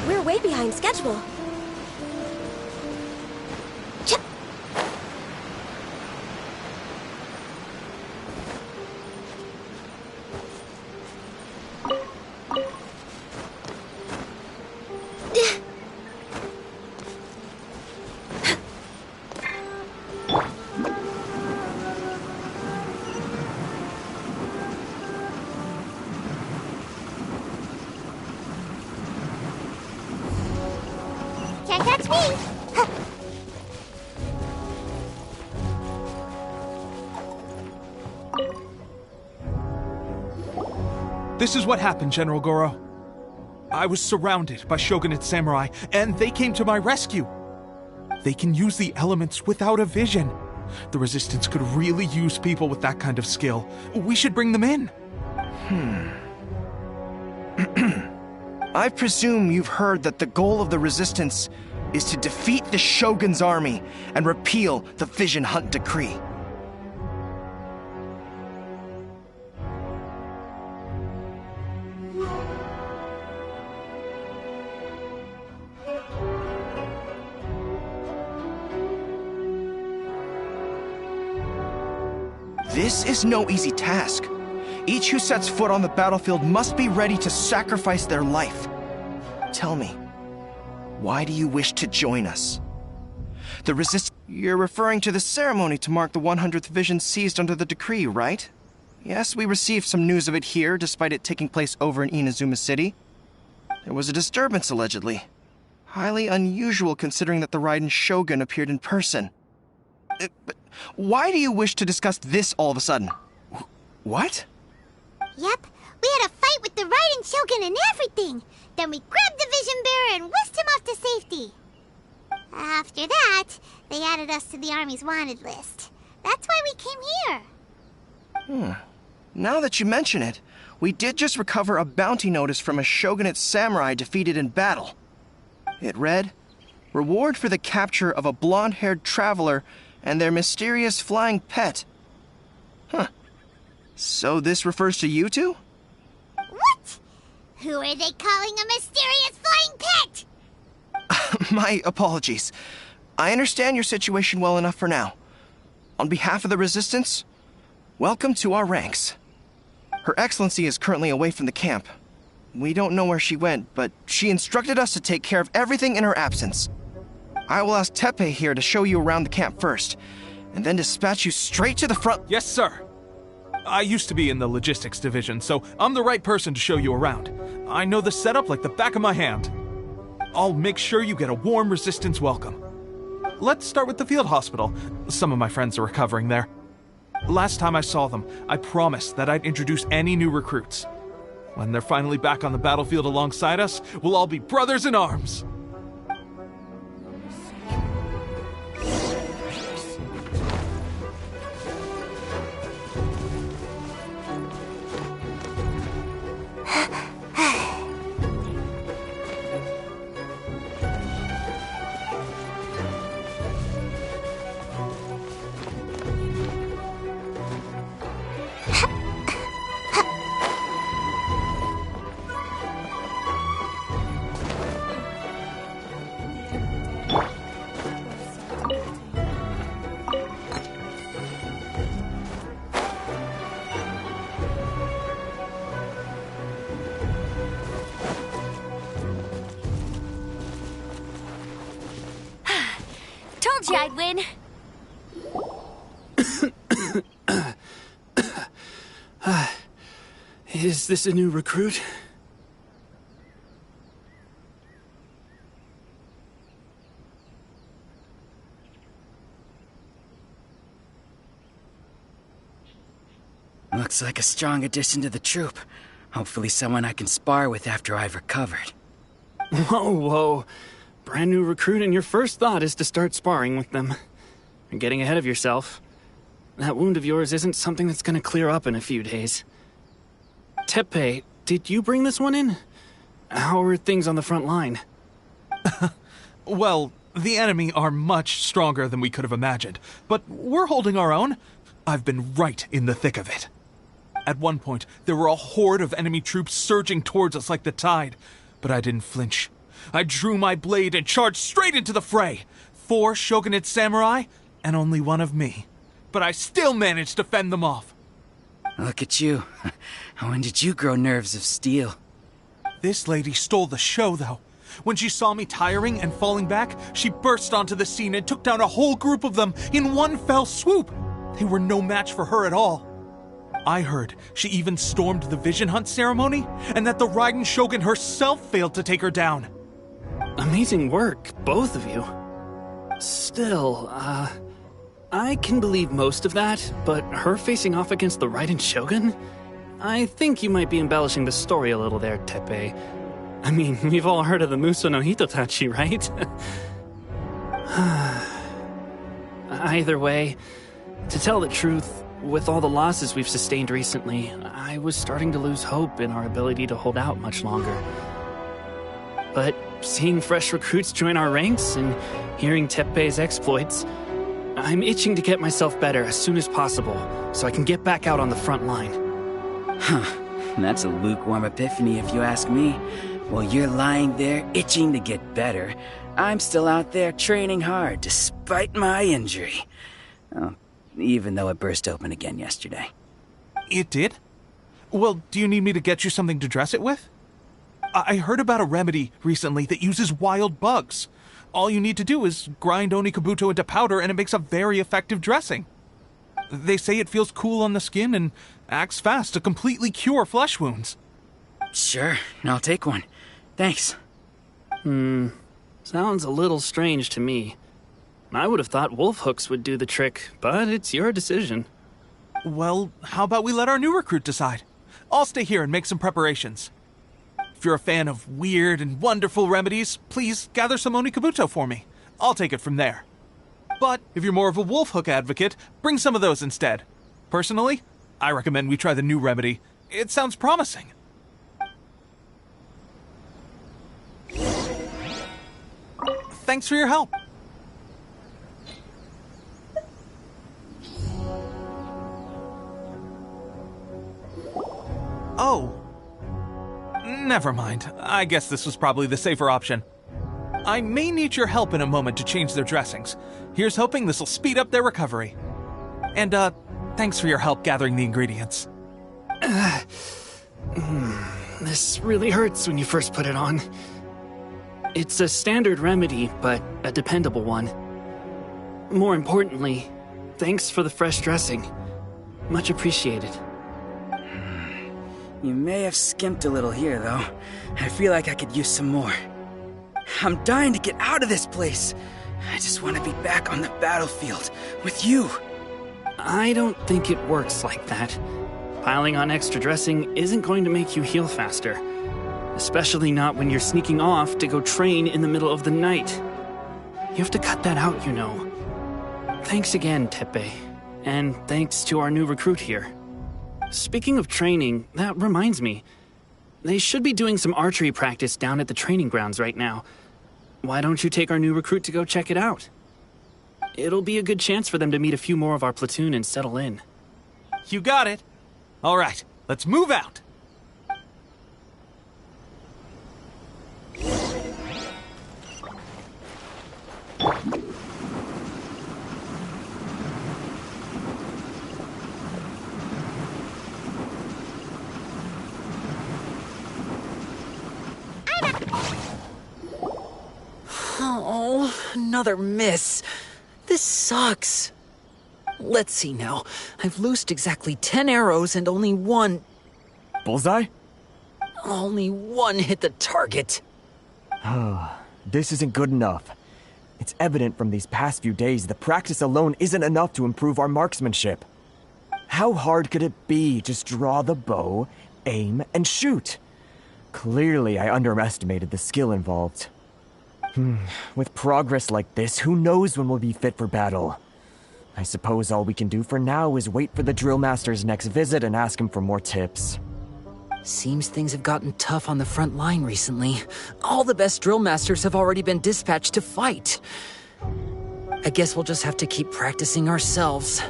We're way behind schedule. Can't catch me! This is what happened, General Goro. I was surrounded by Shogunate samurai, and they came to my rescue. They can use the elements without a vision. The Resistance could really use people with that kind of skill. We should bring them in. I presume you've heard that the goal of the Resistance is to defeat the Shogun's army and repeal the Vision Hunt Decree. This is no easy task. Each who sets foot on the battlefield must be ready to sacrifice their life. Tell me, why do you wish to join us? The You're referring to the ceremony to mark the 100th Vision seized under the decree, right? Yes, we received some news of it here, despite it taking place over in Inazuma City. There was a disturbance, allegedly. Highly unusual considering that the Raiden Shogun appeared in person. But why do you wish to discuss this all of a sudden? What? Yep, we had a fight with the Raiden Shogun and everything. Then we grabbed the Vision Bearer and whisked him off to safety. After that, they added us to the Army's wanted list. That's why we came here. Now that you mention it, we did just recover a bounty notice from a Shogunate samurai defeated in battle. It read, "Reward for the capture of a blonde-haired traveler and their mysterious flying pet." So this refers to you two? What? Who are they calling a mysterious flying pet? My apologies. I understand your situation well enough for now. On behalf of the Resistance, welcome to our ranks. Her Excellency is currently away from the camp. We don't know where she went, but she instructed us to take care of everything in her absence. I will ask Teppei here to show you around the camp first, and then dispatch you straight to the front. Yes, sir. I used to be in the logistics division, so I'm the right person to show you around. I know the setup like the back of my hand. I'll make sure you get a warm Resistance welcome. Let's start with the field hospital. Some of my friends are recovering there. Last time I saw them, I promised that I'd introduce any new recruits. When they're finally back on the battlefield alongside us, we'll all be brothers in arms. Told you I'd win. Is this a new recruit? Looks like a strong addition to the troop. Hopefully someone I can spar with after I've recovered. Whoa. Brand new recruit and your first thought is to start sparring with them. You're getting ahead of yourself. That wound of yours isn't something that's gonna clear up in a few days. Teppei, did you bring this one in? How are things on the front line? Well, the enemy are much stronger than we could have imagined, but we're holding our own. I've been right in the thick of it. At one point, there were a horde of enemy troops surging towards us like the tide, but I didn't flinch. I drew my blade and charged straight into the fray. 4 Shogunate samurai, and only one of me. But I still managed to fend them off. Look at you. When did you grow nerves of steel? This lady stole the show, though. When she saw me tiring and falling back, she burst onto the scene and took down a whole group of them in one fell swoop. They were no match for her at all. I heard she even stormed the Vision Hunt ceremony, and that the Raiden Shogun herself failed to take her down. Amazing work, both of you. Still, I can believe most of that, but her facing off against the Raiden Shogun? I think you might be embellishing the story a little there, Teppei. I mean, we've all heard of the Muso no Hitotachi, right? Either way, to tell the truth, with all the losses we've sustained recently, I was starting to lose hope in our ability to hold out much longer. But seeing fresh recruits join our ranks and hearing Teppei's exploits, I'm itching to get myself better as soon as possible so I can get back out on the front line. Huh. That's a lukewarm epiphany if you ask me. While you're lying there itching to get better, I'm still out there training hard despite my injury. Oh, even though it burst open again yesterday. It did? Well, do you need me to get you something to dress it with? I heard about a remedy recently that uses wild bugs. All you need to do is grind Onikabuto into powder and it makes a very effective dressing. They say it feels cool on the skin and acts fast to completely cure flesh wounds. Sure, I'll take one. Thanks. Sounds a little strange to me. I would have thought wolf hooks would do the trick, but it's your decision. Well, how about we let our new recruit decide? I'll stay here and make some preparations. If you're a fan of weird and wonderful remedies, please gather some Onikabuto for me. I'll take it from there. But if you're more of a wolf hook advocate, bring some of those instead. Personally, I recommend we try the new remedy. It sounds promising. Thanks for your help. Oh. Never mind. I guess this was probably the safer option. I may need your help in a moment to change their dressings. Here's hoping this'll speed up their recovery. And, thanks for your help gathering the ingredients. This really hurts when you first put it on. It's a standard remedy, but a dependable one. More importantly, thanks for the fresh dressing. Much appreciated. You may have skimped a little here, though. I feel like I could use some more. I'm dying to get out of this place. I just want to be back on the battlefield with you. I don't think it works like that. Piling on extra dressing isn't going to make you heal faster. Especially not when you're sneaking off to go train in the middle of the night. You have to cut that out, you know. Thanks again, Teppei. And thanks to our new recruit here. Speaking of training, that reminds me. They should be doing some archery practice down at the training grounds right now. Why don't you take our new recruit to go check it out? It'll be a good chance for them to meet a few more of our platoon and settle in. You got it. All right, let's move out. Oh, another miss. This sucks. Let's see now. I've loosed exactly 10 arrows and only one... Bullseye? Only one hit the target. This isn't good enough. It's evident from these past few days the practice alone isn't enough to improve our marksmanship. How hard could it be? Just draw the bow, aim, and shoot. Clearly, I underestimated the skill involved. With progress like this, who knows when we'll be fit for battle? I suppose all we can do for now is wait for the drill master's next visit and ask him for more tips. Seems things have gotten tough on the front line recently. All the best drill masters have already been dispatched to fight. I guess we'll just have to keep practicing ourselves.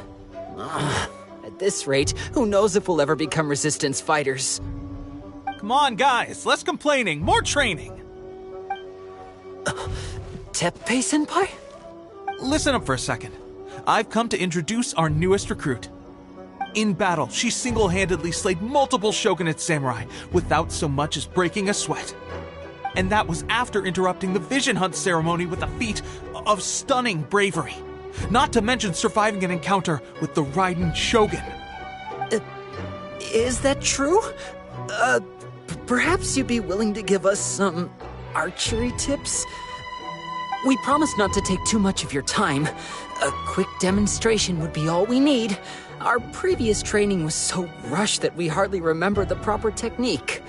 At this rate, who knows if we'll ever become resistance fighters. Come on, guys, less complaining, more training. Teppei-senpai? Listen up for a second. I've come to introduce our newest recruit. In battle, she single-handedly slayed multiple shogunate samurai without so much as breaking a sweat. And that was after interrupting the vision hunt ceremony with a feat of stunning bravery. Not to mention surviving an encounter with the Raiden Shogun. Is that true? Perhaps you'd be willing to give us some archery tips? We promised not to take too much of your time. A quick demonstration would be all we need. Our previous training was so rushed that we hardly remember the proper technique.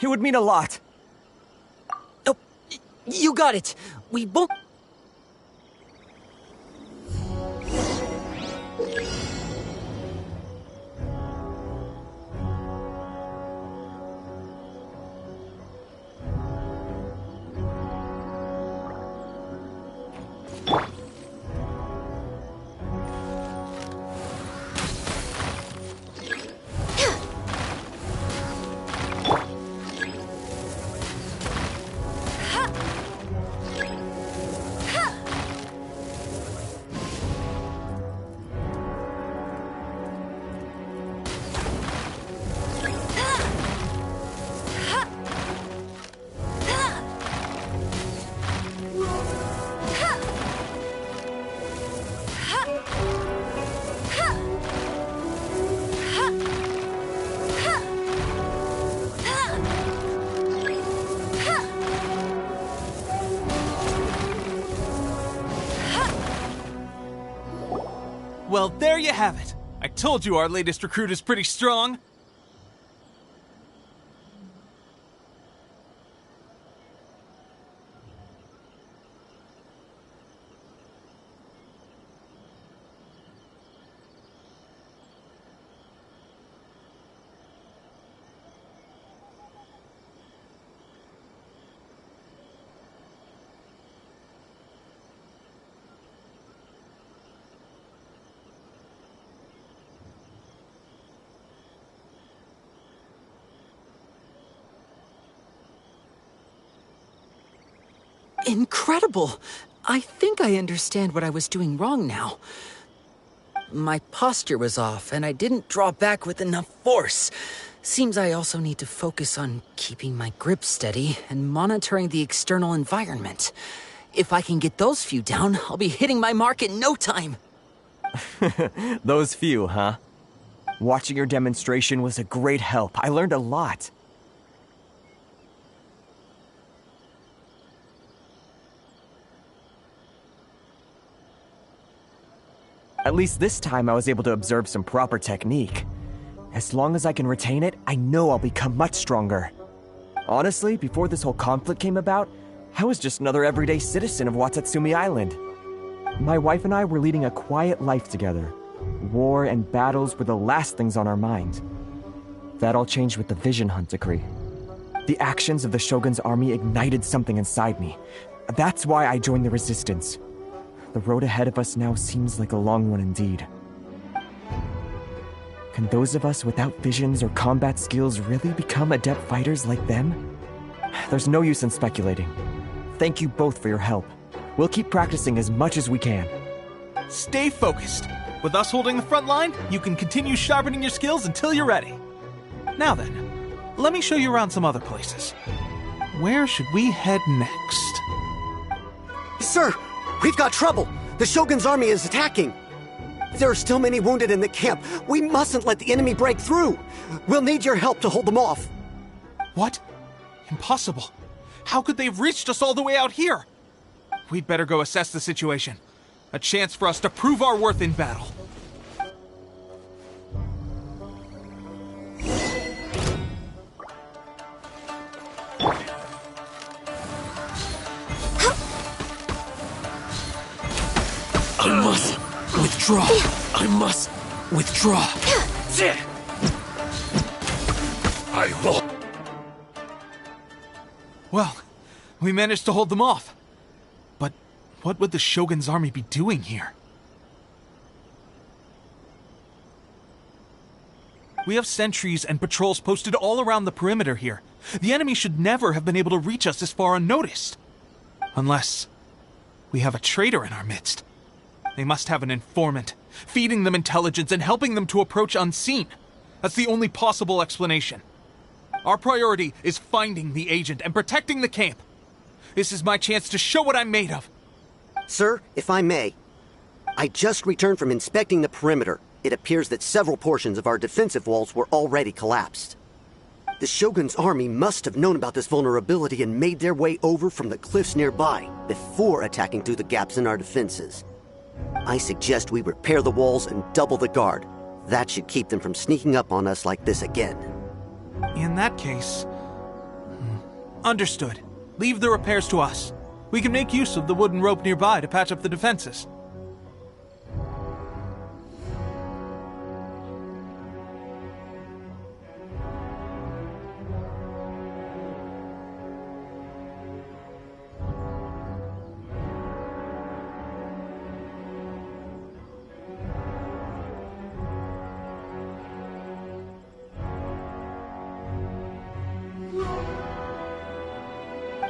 It would mean a lot. Oh, you got it. We both... Well, there you have it. I told you our latest recruit is pretty strong. Incredible! I think I understand what I was doing wrong now. My posture was off, and I didn't draw back with enough force. Seems I also need to focus on keeping my grip steady and monitoring the external environment. If I can get those few down, I'll be hitting my mark in no time. Those few, huh? Watching your demonstration was a great help. I learned a lot. At least this time I was able to observe some proper technique. As long as I can retain it, I know I'll become much stronger. Honestly, before this whole conflict came about, I was just another everyday citizen of Watatsumi Island. My wife and I were leading a quiet life together. War and battles were the last things on our mind. That all changed with the Vision Hunt decree. The actions of the Shogun's army ignited something inside me. That's why I joined the Resistance. The road ahead of us now seems like a long one indeed. Can those of us without visions or combat skills really become adept fighters like them? There's no use in speculating. Thank you both for your help. We'll keep practicing as much as we can. Stay focused. With us holding the front line, you can continue sharpening your skills until you're ready. Now then, let me show you around some other places. Where should we head next? Sir! We've got trouble! The Shogun's army is attacking! There are still many wounded in the camp. We mustn't let the enemy break through! We'll need your help to hold them off! What? Impossible. How could they have reached us all the way out here? We'd better go assess the situation. A chance for us to prove our worth in battle. I must withdraw. I must withdraw. I will. Well, we managed to hold them off. But what would the Shogun's army be doing here? We have sentries and patrols posted all around the perimeter here. The enemy should never have been able to reach us this far unnoticed. Unless we have a traitor in our midst. They must have an informant, feeding them intelligence and helping them to approach unseen. That's the only possible explanation. Our priority is finding the agent and protecting the camp. This is my chance to show what I'm made of. Sir, if I may, I just returned from inspecting the perimeter. It appears that several portions of our defensive walls were already collapsed. The Shogun's army must have known about this vulnerability and made their way over from the cliffs nearby before attacking through the gaps in our defenses. I suggest we repair the walls and double the guard. That should keep them from sneaking up on us like this again. In that case, Understood. Leave the repairs to us. We can make use of the wooden rope nearby to patch up the defenses.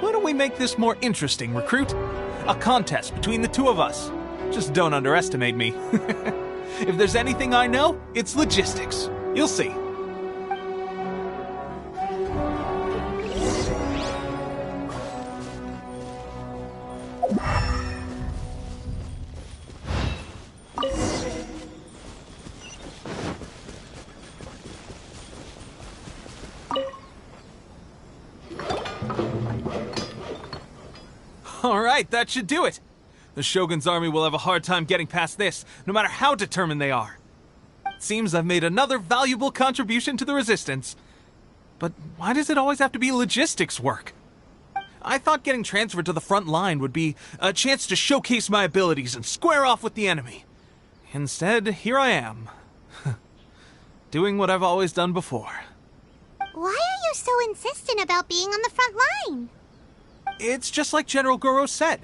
Why don't we make this more interesting, recruit? A contest between the two of us. Just don't underestimate me. If there's anything I know, it's logistics. You'll see. Alright, that should do it. The Shogun's army will have a hard time getting past this, no matter how determined they are. It seems I've made another valuable contribution to the Resistance. But why does it always have to be logistics work? I thought getting transferred to the front line would be a chance to showcase my abilities and square off with the enemy. Instead, here I am. Doing what I've always done before. Why are you so insistent about being on the front line? It's just like General Goro said.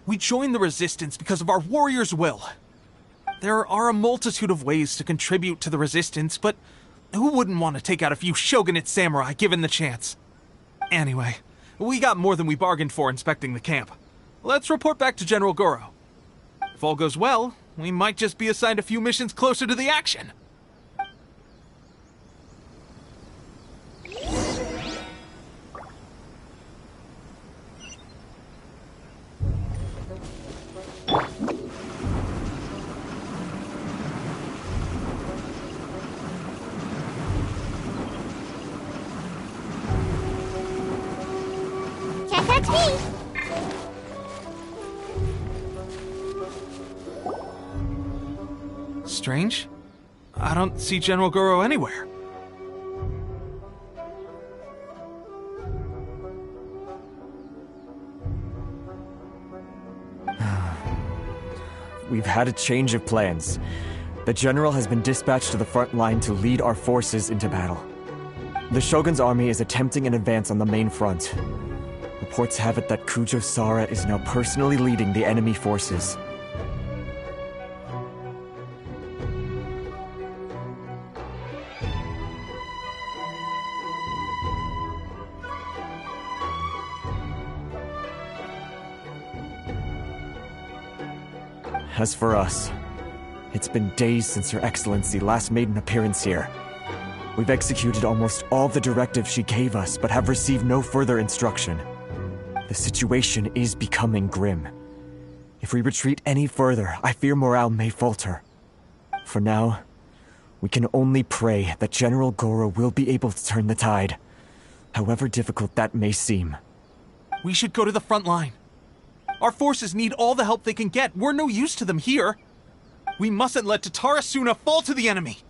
We joined the Resistance because of our warrior's will. There are a multitude of ways to contribute to the Resistance, but who wouldn't want to take out a few shogunate samurai given the chance? Anyway, we got more than we bargained for inspecting the camp. Let's report back to General Goro. If all goes well, we might just be assigned a few missions closer to the action. Strange. I don't see General Goro anywhere. We've had a change of plans. The general has been dispatched to the front line to lead our forces into battle. The Shogun's army is attempting an advance on the main front. Reports have it that Kujo Sara is now personally leading the enemy forces. As for us, it's been days since Her Excellency last made an appearance here. We've executed almost all the directives she gave us, but have received no further instruction. The situation is becoming grim. If we retreat any further, I fear morale may falter. For now, we can only pray that General Goro will be able to turn the tide, however difficult that may seem. We should go to the front line. Our forces need all the help they can get. We're no use to them here. We mustn't let Tatara Suna fall to the enemy.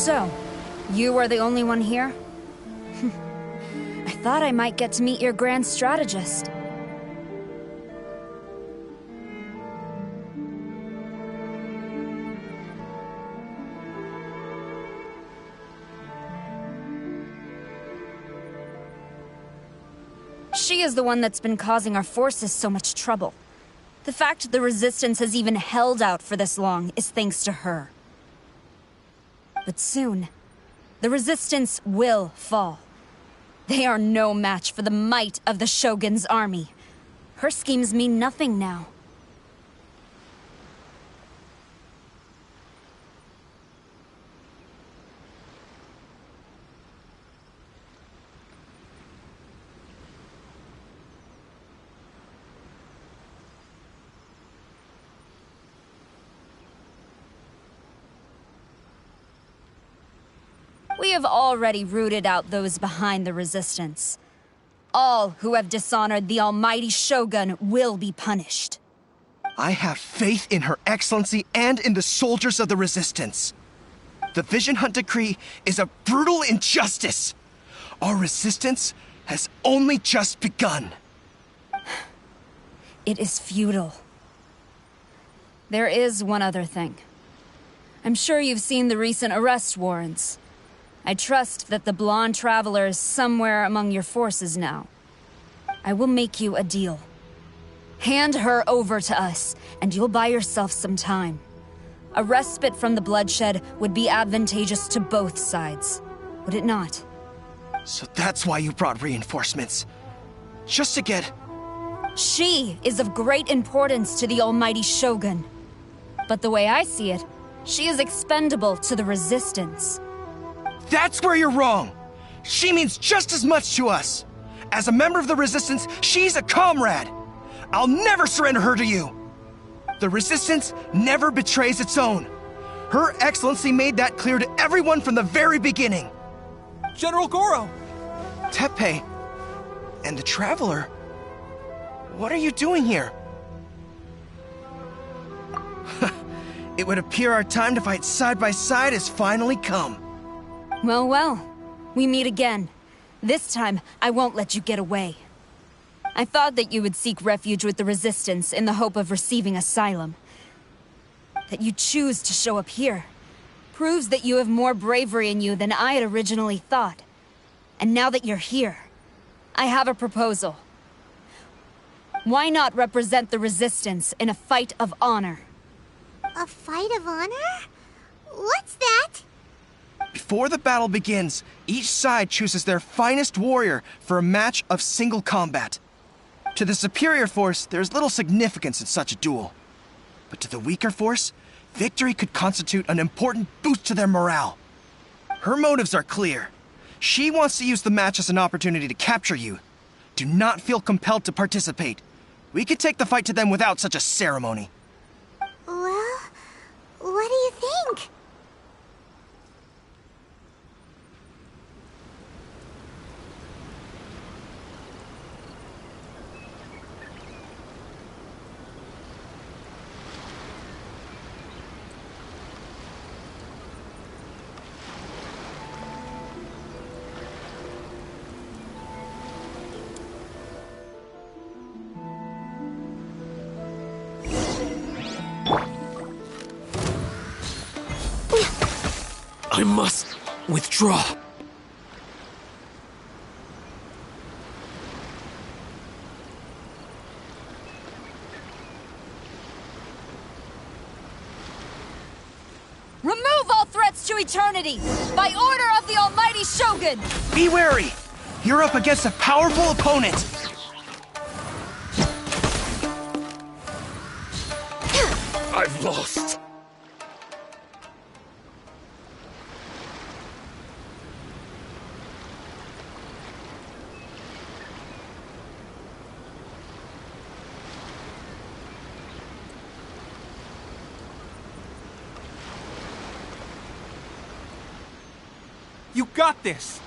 So, you are the only one here? I thought I might get to meet your grand strategist. She is the one that's been causing our forces so much trouble. The fact the Resistance has even held out for this long is thanks to her. But soon, the Resistance will fall. They are no match for the might of the Shogun's army. Her schemes mean nothing now. We have already rooted out those behind the Resistance. All who have dishonored the almighty Shogun will be punished. I have faith in Her Excellency and in the soldiers of the Resistance. The Vision Hunt Decree is a brutal injustice. Our resistance has only just begun. It is futile. There is one other thing. I'm sure you've seen the recent arrest warrants. I trust that the blonde traveler is somewhere among your forces now. I will make you a deal. Hand her over to us, and you'll buy yourself some time. A respite from the bloodshed would be advantageous to both sides, would it not? So that's why you brought reinforcements. Just to get... She is of great importance to the almighty Shogun. But the way I see it, she is expendable to the Resistance. That's where you're wrong! She means just as much to us! As a member of the Resistance, she's a comrade! I'll never surrender her to you! The Resistance never betrays its own. Her Excellency made that clear to everyone from the very beginning. General Goro! Teppei and the Traveler? What are you doing here? It would appear our time to fight side by side has finally come. Well, well. We meet again. This time, I won't let you get away. I thought that you would seek refuge with the Resistance in the hope of receiving asylum. That you choose to show up here proves that you have more bravery in you than I had originally thought. And now that you're here, I have a proposal. Why not represent the Resistance in a fight of honor? A fight of honor? What's that? Before the battle begins, each side chooses their finest warrior for a match of single combat. To the superior force, there's little significance in such a duel. But to the weaker force, victory could constitute an important boost to their morale. Her motives are clear. She wants to use the match as an opportunity to capture you. Do not feel compelled to participate. We could take the fight to them without such a ceremony. Well, what do you think? I must withdraw. Remove all threats to eternity! By order of the almighty Shogun! Be wary! You're up against a powerful opponent! I've lost. You got this!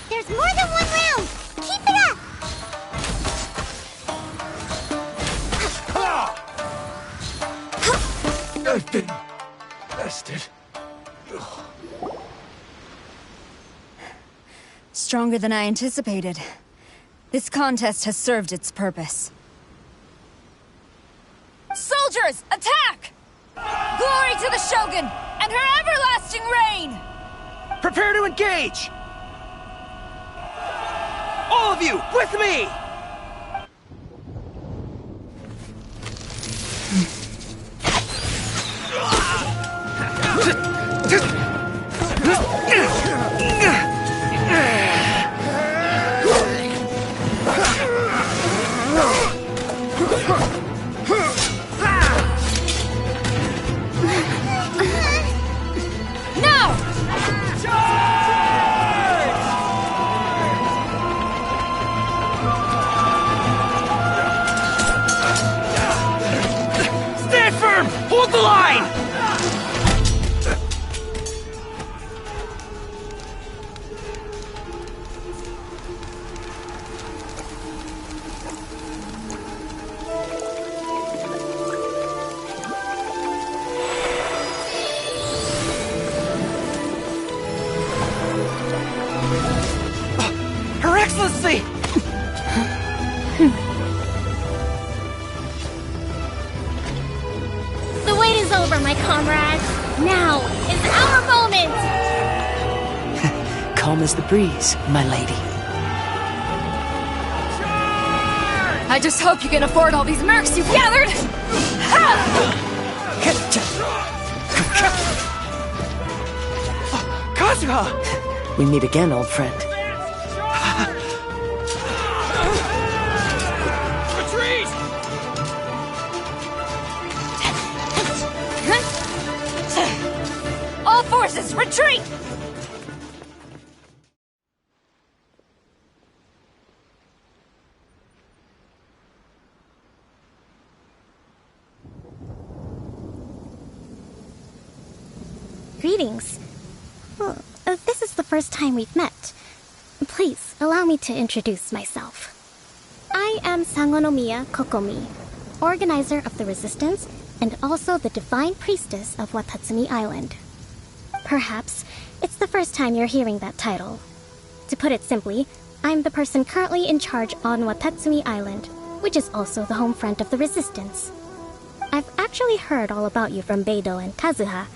There's more than one round! Keep it up! I've been tested. Stronger than I anticipated. This contest has served its purpose. Soldiers, attack! Glory to the Shogun and her everlasting reign! Prepare to engage! All of you, with me! Hold the line! Her Excellency! The wait is over, my comrades. Now is our moment! Calm as the breeze, my lady. I just hope you can afford all these mercs you've gathered! Kazuha! We meet again, old friend. Retreat! All forces, retreat! Greetings. Well, this is the first time we've met. Please, allow me to introduce myself. I am Sangonomiya Kokomi, organizer of the Resistance and also the Divine Priestess of Watatsumi Island. Perhaps it's the first time you're hearing that title. To put it simply, I'm the person currently in charge on Watatsumi Island, which is also the home front of the Resistance. I've actually heard all about you from Beidou and Kazuha.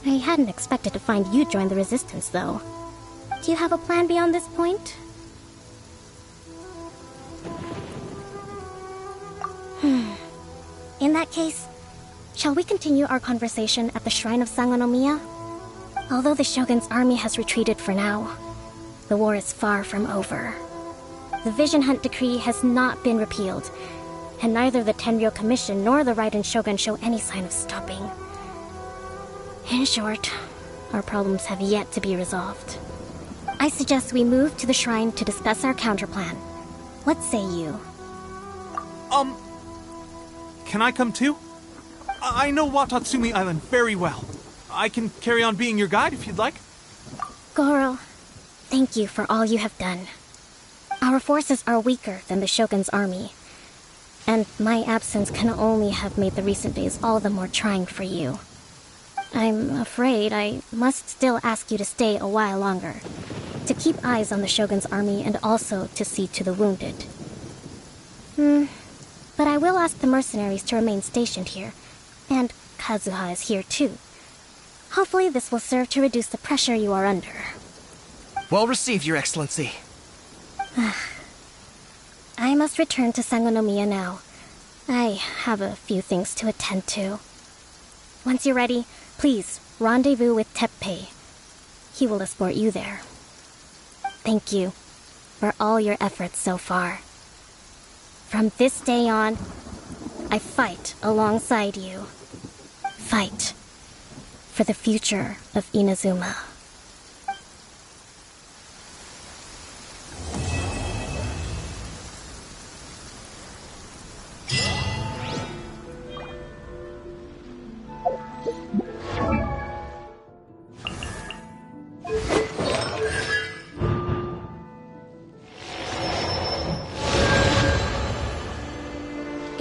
I hadn't expected to find you join the Resistance, though. Do you have a plan beyond this point? In that case, shall we continue our conversation at the Shrine of Sangonomiya? Although the Shogun's army has retreated for now, the war is far from over. The Vision Hunt Decree has not been repealed, and neither the Tenryou Commission nor the Raiden Shogun show any sign of stopping. In short, our problems have yet to be resolved. I suggest we move to the shrine to discuss our counterplan. What say you? Can I come too? I know Watatsumi Island very well. I can carry on being your guide if you'd like. Goro, thank you for all you have done. Our forces are weaker than the Shogun's army, and my absence can only have made the recent days all the more trying for you. I'm afraid I must still ask you to stay a while longer, to keep eyes on the Shogun's army and also to see to the wounded. But I will ask the mercenaries to remain stationed here, and Kazuha is here too. Hopefully this will serve to reduce the pressure you are under. Well received, Your Excellency. I must return to Sangonomiya now. I have a few things to attend to. Once you're ready, please rendezvous with Teppei. He will escort you there. Thank you for all your efforts so far. From this day on, I fight alongside you. Fight for the future of Inazuma.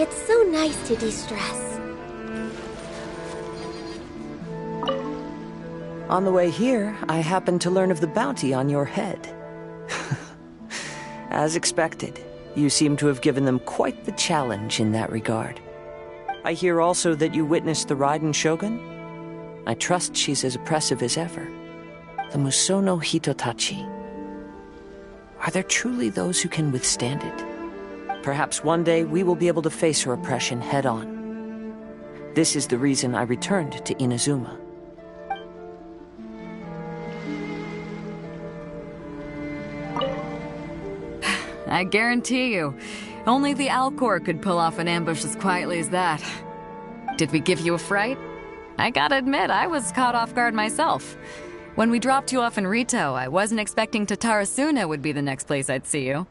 It's so nice to de-stress. On the way here, I happened to learn of the bounty on your head. As expected, you seem to have given them quite the challenge in that regard. I hear also that you witnessed the Raiden Shogun. I trust she's as oppressive as ever. The Musono Hitotachi. Are there truly those who can withstand it? Perhaps one day we will be able to face her oppression head-on. This is the reason I returned to Inazuma. I guarantee you, only the Alcor could pull off an ambush as quietly as that. Did we give you a fright? I gotta admit, I was caught off guard myself. When we dropped you off in Rito, I wasn't expecting Tatarasuna would be the next place I'd see you.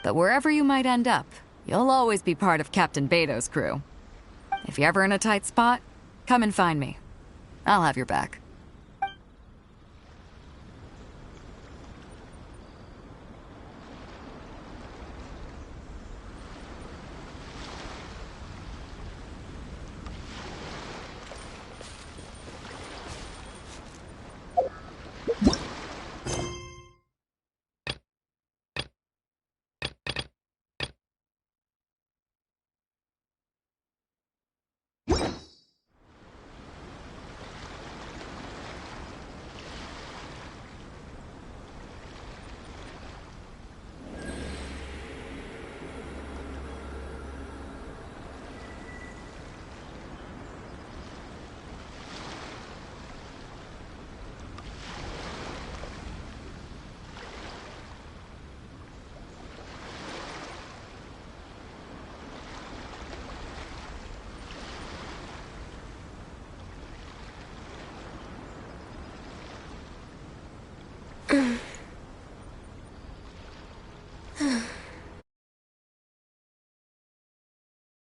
But wherever you might end up, you'll always be part of Captain Beto's crew. If you're ever in a tight spot, come and find me. I'll have your back.